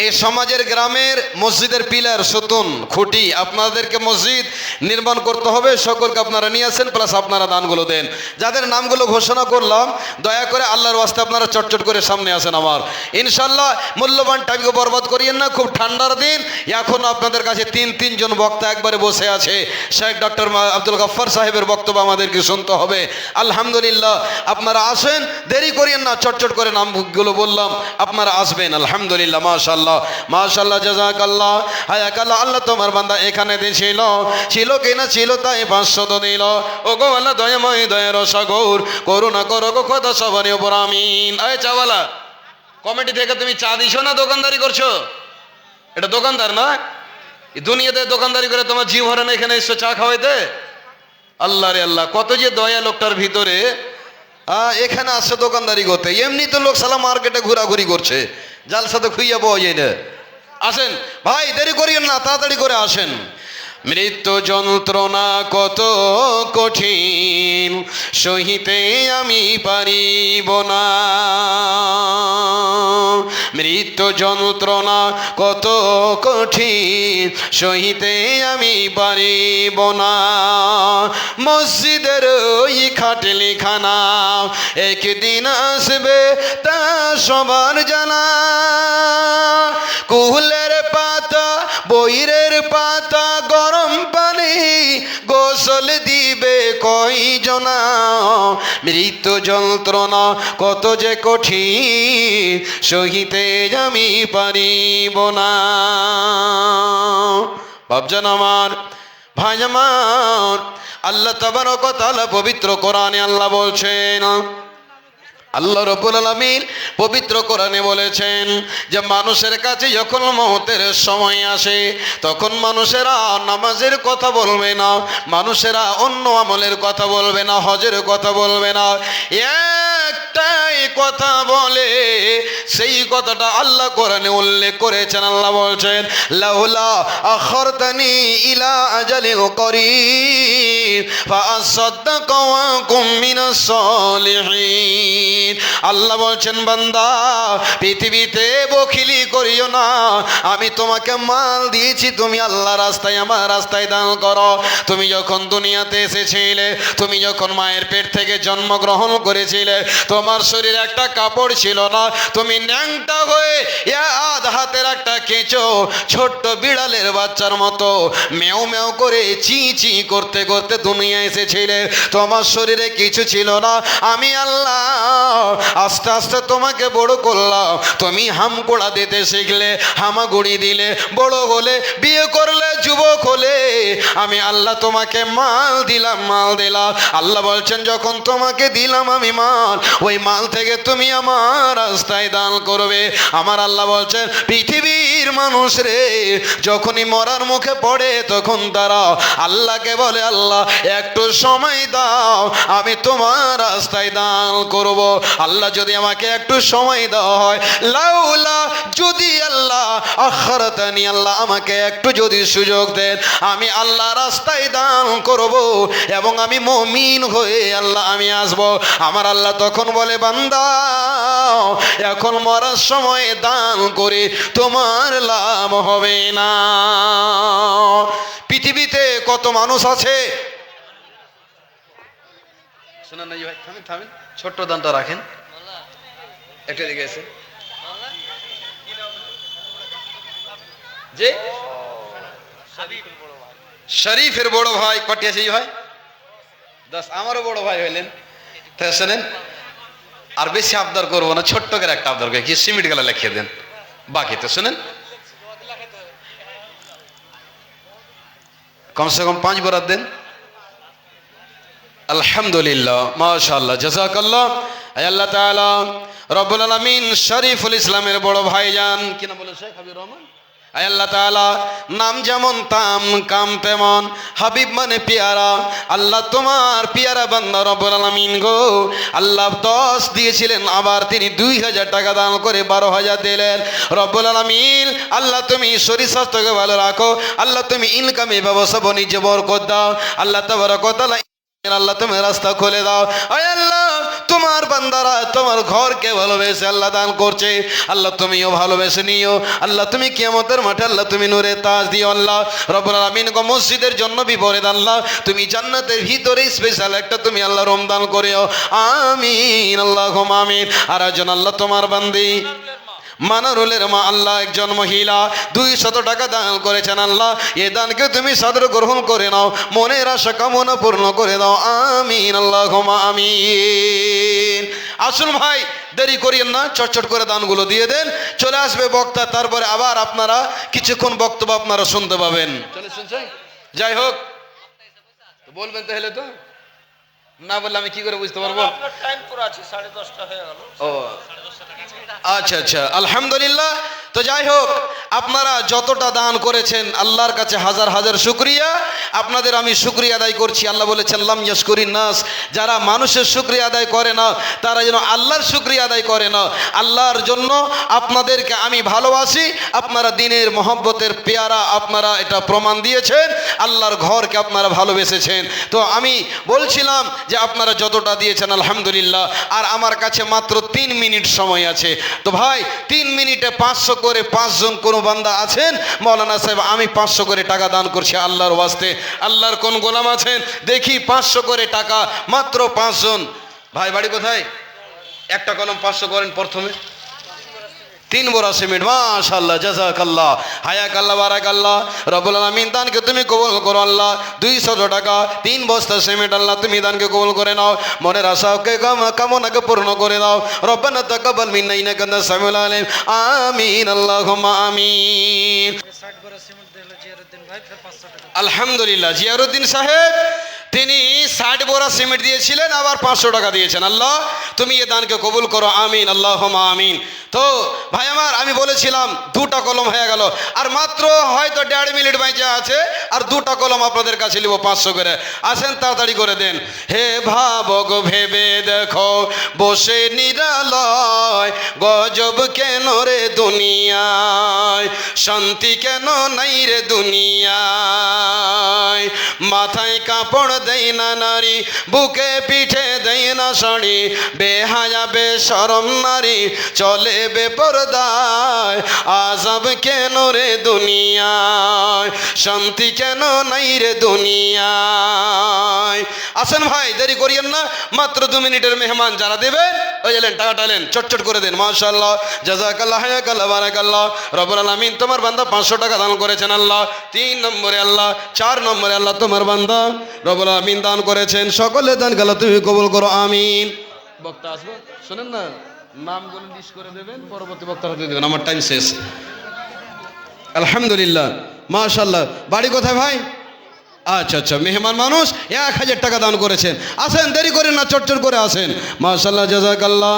এই সমাজের গ্রামের মসজিদের পিলার সতুন খুঁটি, আপনাদেরকে মসজিদ নির্মাণ করতে হবে, সকলকে আপনারা নিয়ে আসেন, প্লাস আপনারা দানগুলো দেন। যাদের নামগুলো ঘোষণা করলাম দয়া করে আল্লাহর ওয়াস্তে আপনারা চটচট করে সামনে আসেন আমার, ইনশাল্লাহ মূল্যবান টাইমকে বরবাদ করিয়েন না। খুব ঠান্ডার দিন, এখন আপনাদের কাছে 3 জন বক্তা একবারে বসে আছে। শেখ ডক্টর আব্দুল গফফার সাহেবের বক্তব্য আমাদেরকে শুনতে হবে। আলহামদুলিল্লাহ, আপনারা আসেন, দেরি করিয়েন না, চটচট করে নামগুলো বললাম, আপনারা আসবেন। আলহামদুলিল্লাহ, মাশাআল্লাহ মাশাআল্লাহ, জাযাকাল্লাহ, হায়াকাল্লাহ। আল্লাহ তোমার বান্দা এখানে ছিল কিনা ছিল তাই 500 দিল। ও গো আল্লাহ দয়াময় দয়ার সাগর, করুণা করো গো খোদা সবারই উপর, আমিন। এই চাওয়ালা কমিটি থেকে তুমি চা দিছো না দোকানদারি করছো? এটা দোকানদার না, এই দুনিয়াতে দোকানদারি করে তোমার জীব হরে না, এখানে এসছো চা খাওয়াইতে। আল্লাহ রে আল্লাহ, কত যে দয়া লোকটার ভিতরে। এখানে আসছে দোকানদারি করতে, এমনি তো লোক সালা মার্কেটে ঘোরাঘুরি করছে, জালসাতে খুইয়া পাওয়া যায় না। আসেন ভাই, দেরি করিয়েন না, তাড়াতাড়ি করে আসেন। মৃত্যু যন্ত্রণা কত কঠিন সহিতে আমি পারিব না, মৃত্যু যন্ত্রণা কত কঠিন সহিতে আমি পারিব না, মসজিদের ওই খাটলি খানা একদিন আসবে তা সবার জানা, কুহুলের পাতা বইরের পাতা গরম পানি গোসল দিবে কয়জনা, মৃত্যু যন্ত্রণা কত যে কঠিন সহিতে আমি পারিব না। বাপজান আমার, ভাই আমার, আল্লাহ তাবারক ওয়া তাআলা পবিত্র কোরআনে আল্লাহ বলছেন, আল্লাহ রাব্বুল আলামিন পবিত্র কোরআনে বলেছেন যে মানুষের কাছে যখন মওতের সময় আসে তখন মানুষেরা নামাজের কথা বলবে না, মানুষেরা অন্য আমলের কথা বলবে না, হজের কথা বলবে না, একটাই কথা বলে, সেই কথাটা আল্লাহ কোরআনে উল্লেখ করেছেন। আল্লাহ বলছেন লাউলা আখরতানি ইলা আজালিন করিব ফাআসাদদাকা ওয়া কুম মিনাস সালিহিন। আল্লাহ বলছেন বান্দা পৃথিবীতে বখিলি করিও না, আমি তোমাকে মাল দিয়েছি, তুমি আল্লাহ রাস্তায় আমার রাস্তায় দান করো। তুমি যখন দুনিয়াতে এসেছিলে, তুমি যখন মায়ের পেট থেকে জন্মগ্রহণ করেছিলে, তোমার শরীরে একটা কাপড় ছিল না, তুমি ন্যাংটা হয়ে আধ হাতের একটা কেঁচো ছোট্ট বিড়ালের বাচ্চার মতো মেও মেও করে চি চি করতে করতে দুনিয়া এসেছিলে, তোমার শরীরে কিছু ছিল না, আমি আল্লাহ আস্তে আস্তে তোমাকে বড় করলাম, তুমি হামকোড়া দিতে শিখলে, হামাগুড়ি দিলে, বড় হলে, বিয়ে করলে, যুবক হলে, আমি আল্লাহ তোমাকে মাল দিলাম। আল্লাহ বলছেন যখন তোমাকে দিলাম আমি মাল, ওই মাল থেকে তুমি আমার রাস্তায় দান করবে। আমার আল্লাহ বলছেন পৃথিবীর মানুষ রে যখনই মরার মুখে পড়ে তখন তারা আল্লাহকে বলে আল্লাহ একটু সময় দাও, আমি তোমার রাস্তায় দান করব। আল্লাহ যদি আমাকে একটু সময় দেওয়া হয়, লাউলা যদি আল্লাহ আখরাতানি, আল্লাহ আমাকে একটু যদি সুযোগ দেন, আমি আল্লাহ রাস্তায় দান করব এবং আমি মুমিন হয়ে আল্লাহ আমি আসব। আমার আল্লাহ তখন বলে বান্দা এখন মরার সময় দান করে তোমার লাভ হবে না। পৃথিবীতে কত মানুষ আছে, শোনেন না ভাই, থামেন, ছোট্ট দানটা রাখেন একটা দিকে এসে যে শরীফের বড় ভাই কটি আছে ভাই 10, আমারও বড় ভাই হইলেন। তাই শোনেন, আর বেশি আবদার করবো না, ছোট্ট করে একটা আবদার করে কি সিমেন্ট গেলা লিখিয়ে দেন বাকি। তো শোনেন, কমসে কম 5 বরাত দেন। আলহামদুলিল্লাহ, মাশাআল্লাহ, জাযাকাল্লাহ। আল্লাহ তাআলা রব্বুল আলামিন শরীফুল ইসলামের বড় ভাইজান কি নাম বলে শেখ হাবিবুর রহমান, আল্লাহ তাআলা নাম যেমন তাম কাম তেমন, হাবিব মানে পেয়ারা। আল্লাহ তোমার পেয়ারা বান্দা রব্বুল আলামিন গো, আল্লাহ 10 দিয়েছিলেন, আবার তিনি 2000 টাকা দান করে 12,000 দিলেন। রব্বুল আলামিন আল্লাহ তুমি শরীর স্বাস্থ্যকে ভালো রাখো, আল্লাহ তুমি ইনকামে ব্যবসা বাণিজ্যে বরকত দাও, আল্লাহ তাবারক ওয়া তাআলা আল্লাহ তুমি রাস্তা খুলে দাও। আয় আল্লাহ তোমার বান্দারা তোমার ঘরকে ভালোবেসে আল্লাহ দান করছে, আল্লাহ তুমিও ভালোবেসে নিও। আল্লাহ তুমি কিয়ামতের মাঠে আল্লাহ তুমি নূরে তাজ দিও। আল্লাহ রব্বুল আলামিন গো মসজিদের জন্য বিপরীত আল্লাহ তুমি জান্নাতের ভিতরে স্পেশাল একটা তুমি আল্লাহ রমদান করিও, আমিন আল্লাহুম্মা আমিন। আর একজন আল্লাহ তোমার বান্দি মানারুলের মা আল্লাহ একজন মহিলা 200 টাকা দান করেছেন। আল্লাহ এ দানকে তুমি সাদর গ্রহণ করে নাও, মনের আশা কামনা পূর্ণ করে দাও, আমিন আল্লাহুম্মা আমিন। আসুন ভাই দেরি করিয়েন না, চটচট করে দানগুলো দিয়ে দেন। চলে আসবে বক্তা, তারপরে আবার আপনারা কিছুক্ষণ বক্তব্য আপনারা শুনতে পাবেন। চলে শুনছেন, যাই হোক বলবেন তাহলে, তো না বললে আমি কি করে বুঝতে পারবো? টাইম পুরো আছে, 10:30 হয়ে গেল। ও আচ্ছা, আলহামদুলিল্লাহ। তো যাই হোক আপনারা যতটা দান করেছেন আল্লাহর কাছে হাজার হাজার শুকরিয়া। আপনাদের আমি শুকরিয়া আদায় করছি। আল্লাহ বলেছেন লাম ইয়াশকুরিন নাস, যারা মানুষের শুকরিয়া আদায় করে না তারা যেন আল্লাহর শুকরিয়া আদায় করে না। আল্লাহর জন্য আপনাদেরকে আমি ভালোবাসি, আপনারা দিনের মহব্বতের পেয়ারা, আপনারা এটা প্রমাণ দিয়েছেন, আল্লাহর ঘরকে আপনারা ভালোবেসেছেন। তো আমি বলছিলাম যে আপনারা যতটা দিয়েছেন আলহামদুলিল্লাহ, আর আমার কাছে মাত্র 3 মিনিট সময় আছে। তো ভাই 3 মিনিটে 500 করে 5 জন কোনো বান্দা আছেন, মৌলানা সাহেব আমি 500 করে টাকা দান করছি আল্লাহর ওয়াস্তে। আল্লাহর কোন গোলাম আছেন দেখি 500 করে টাকা, মাত্র 5 জন। ভাই বাড়ি কোথায়? একটা কলম 500 করেন প্রথমে। 3 বড়া সিমেন্ট, মাশাআল্লাহ, জাযাকাল্লাহ, হায়াকাল্লাহ, বারাকাল্লাহ। রব্বুল আলামিন দানকে তুমি কবুল করো আল্লাহ। 200 টাকা 3 বস্তা সিমেন্ট আল্লাহ তুমি দানকে কবুল করে নাও, মনের আশাকে কামনাকে পূর্ণ করে দাও। রব্বানা তাকাব্বাল মিন্না ইন্নাকা আনতাস সামিউল আলিম, আমিন আল্লাহুম্মা আমিন। 60 বড় সিমেন্ট দিল জিয়ারউদ্দিন ভাই, ফের 500 টাকা। আলহামদুলিল্লাহ, জিয়ারউদ্দিন সাহেব তিনি 60 বোরা সিমেন্ট দিয়েছিলেন, আবার 500 টাকা দিয়েছেন। আল্লাহ তুমি এ দানকে কবুল করো, আমিন আল্লাহুম্মা আমিন। তো ভাই আমার আমি বলেছিলাম 2টা কলম হয়ে গেল, আর মাত্র হয়তো 1.5 মিনিট বাইচে আছে, আর 2টা কলম আপনাদের কাছে নিব 500 করে। আসেন তাড়াতাড়ি করে দেন। হে ভাবক ভেবে দেখো বসে নিরালয়, গজব কেন রে দুনিয়ায়, শান্তি কেন নাই রে দুনিয়ায়। মাথায় কাপড় দেয় না নারী, বুকে পিঠে দেয় না শাড়ি, বেহায়া বেশরম নারী চলে বেপরদায়। আযাব কেন রে দুনিয়ায়, শান্তি কেন নাই রে দুনিয়ায়। আসেন ভাই দেরি করিয়েন না, মাত্র 2 মিনিটের মেহমান যারা দেবেন ওই এলেন, টাকাটা এলেন, চটচট করে দেন। মাশাআল্লাহ, জাযাকাল্লাহ, হায়াকাল্লাহ, বারাকাল্লাহ। রব্বুল আলামিন তোমার বান্দা 500 টাকা দান করেছেন আল্লাহ। 3 নম্বরে আল্লাহ, 4 নম্বরে আল্লাহ তোমার বান্দা রব্বুল আলামিন দান করেছেন। সকলে দান আল্লাহ তুমি কবুল করো, আমিন। বক্তা আসবো, শুনেন না, নামগুলো লিস্ট করে দেবেন, পরবর্তী বক্তারা দিয়ে দেবেন, আমার টাইম শেষ। আলহামদুলিল্লাহ, মাশাআল্লাহ। বাড়ি কোথায় ভাই? আচ্ছা আচ্ছা, মেহমান মানুষ 1000 টাকা দান করেছেন। আসেন, দেরি করেন না, চটচট করে আসেন। মাশাআল্লাহ, জাযাকাল্লাহ।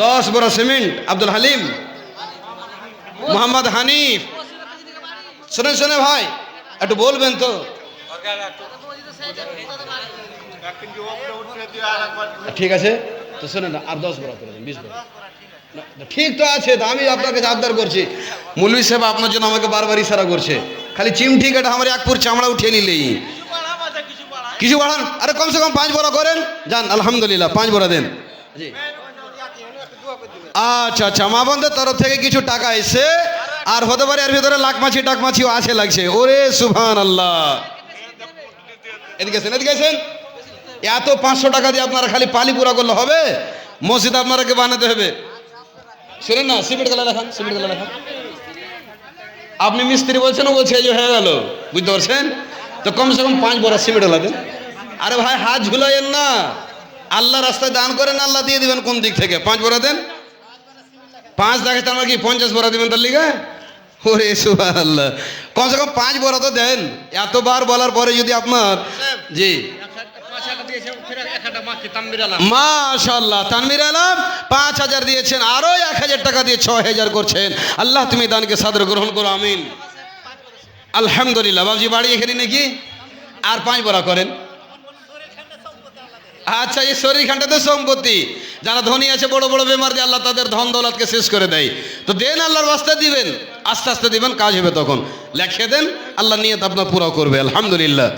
10 বড় সিমেন্ট আব্দুল হালিম, মোহাম্মদ হানিফ। শোনেন শোনে ভাই, একটু বলবেন তো। ঠিক আছে তো, শোনেন না, আর 10 বড় করে দেন, 20 বড়। ঠিক তো আছে, তো আমি আপনার কাছে আবদার করছি। মৌলভী সাহেব আপনার জন্য আমাকে বারবার ইশারা করছে, খালি চিমটি কেটে আমার 1 পুর চামড়া উঠিয়ে নিলেই। কিছু বাড়ান, আরে কমসে কম 5 বড় করেন। যান, আলহামদুলিল্লাহ 5 বড় দেন। জি আচ্ছা আচ্ছা, মা বোনদের তরফ থেকে কিছু টাকা এসে, আর হতে পারে এর ভিতরে লাখ মাছি টাক মাছিও আছে লাগছে। ওরে সুবহানাল্লাহ। এদিকে আসেন, এদিকে আসেন। এত 500 টাকা দিয়ে আপনারা খালি পালি পুরা করলে হবে? মসজিদ আপনারাকে বানাতে হবে। শুনেন না, সিমেন্ট গালা দেখান, সিমেন্ট গালা দেখান। আপনি মিস্ত্রি বলছেন, ও বলছে এই যে হয়ে গেল, বুঝতে পারছেন তো? কমসে কম 5 বড় সিমেন্ট গালা দেন। আরে ভাই, হাত ঝুলাইয়েন না, আল্লাহ রাস্তায় দান করেন, আল্লাহ দিয়ে দিবেন কোন দিক থেকে। 5 বড় দেন। 5 দেখে তার মানে কি 50 বড় দিবেন তার লিগে? ওরে সুবহানাল্লাহ, কমসে কম 5 বড় তো দেন। এতবার বলার পরে যদি আপনার, জি মাশাআল্লাহ, তানভীর আলম 5000 দিয়েছেন, আরো 1000 টাকা দিয়ে 6000 করছেন। আল্লাহ তুমি দানকে সাদরে গ্রহণ করো, আমিন। আলহামদুলিল্লাহ। বাবজি বাড়ি এখানে নাকি? আর 5 বড় করেন। আচ্ছা, এই শরীরখানটাতে সম্পত্তি, যারা ধনী আছে, বড় বড় বেমার, দিয়ে আল্লাহ তাদের ধন দৌলতকে শেষ করে দেয়, তো দেন, আল্লাহর রাস্তায় দিবেন, আস্তে আস্তে দিবেন, কাজ হবে তখন। লেখে দেন, আল্লাহ নিয়ত আপনার পুরো করবে। আলহামদুলিল্লাহ।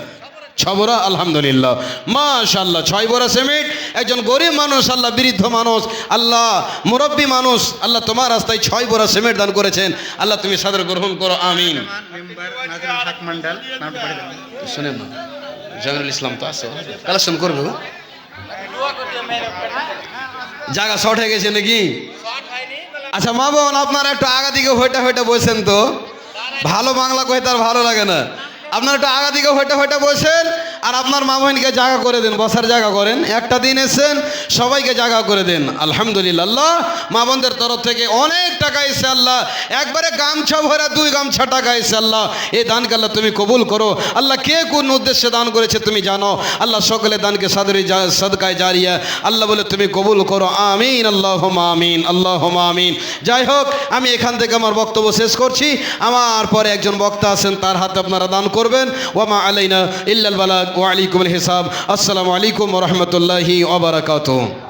6 বড়, আলহামদুলিল্লাহ, মাশাআল্লাহ। 6 বড় সিমেন্ট। একজন গরিব মানুষ, আল্লাহ বৃদ্ধ মানুষ, আল্লাহ মুরব্বী মানুষ, আল্লাহ তোমার রাস্তায় 6 বড় সিমেন্ট দান করেছেন। আল্লাহ তুমি সাদরে গ্রহণ করো, আমিন। শুনেন না, জামিরুল ইসলাম তো আছে, কালেকশন করবে। জায়গা শর্ট হয়ে গেছে নাকি? আচ্ছা মা বোন, আপনারা একটু আগা দিকে হইটা হইটা বসেন তো। ভালো বাংলা কই তার ভালো লাগে না। আপনারা একটু আগা দিকে হইটা হইটা বসেন, আর আপনার মা বোনকে জায়গা করে দেন, বসার জায়গা করেন। একটা দিন এসেছেন, সবাইকে জায়গা করে দেন। আলহামদুলিল্লাহ। আল্লাহ মা বোনদের তরফ থেকে অনেক টাকা এসে, আল্লাহ একবারে গামছা ভরা 2 গামছা টাকা এসে, আল্লাহ এই দানকে আল্লাহ তুমি কবুল করো। আল্লাহ কে কোন উদ্দেশ্যে দান করেছে তুমি জানো। আল্লাহ সকলে দানকে সাদকায়ে জারিয়া আল্লাহ বলে তুমি কবুল করো, আমিন। আল্লাহুম্মা আমিন, আল্লাহুম্মা আমিন। যাই হোক, আমি এখান থেকে আমার বক্তব্য শেষ করছি। আমার পরে একজন বক্তা আছেন, তার হাতে আপনারা দান করবেন। ওয়ামা আলাইনা ইল্লাল বালাগ ওয়া আলাইকুমুল হিসাব। আসসালামু আলাইকুম ওয়া রাহমাতুল্লাহি ওয়া বারাকাতুহু।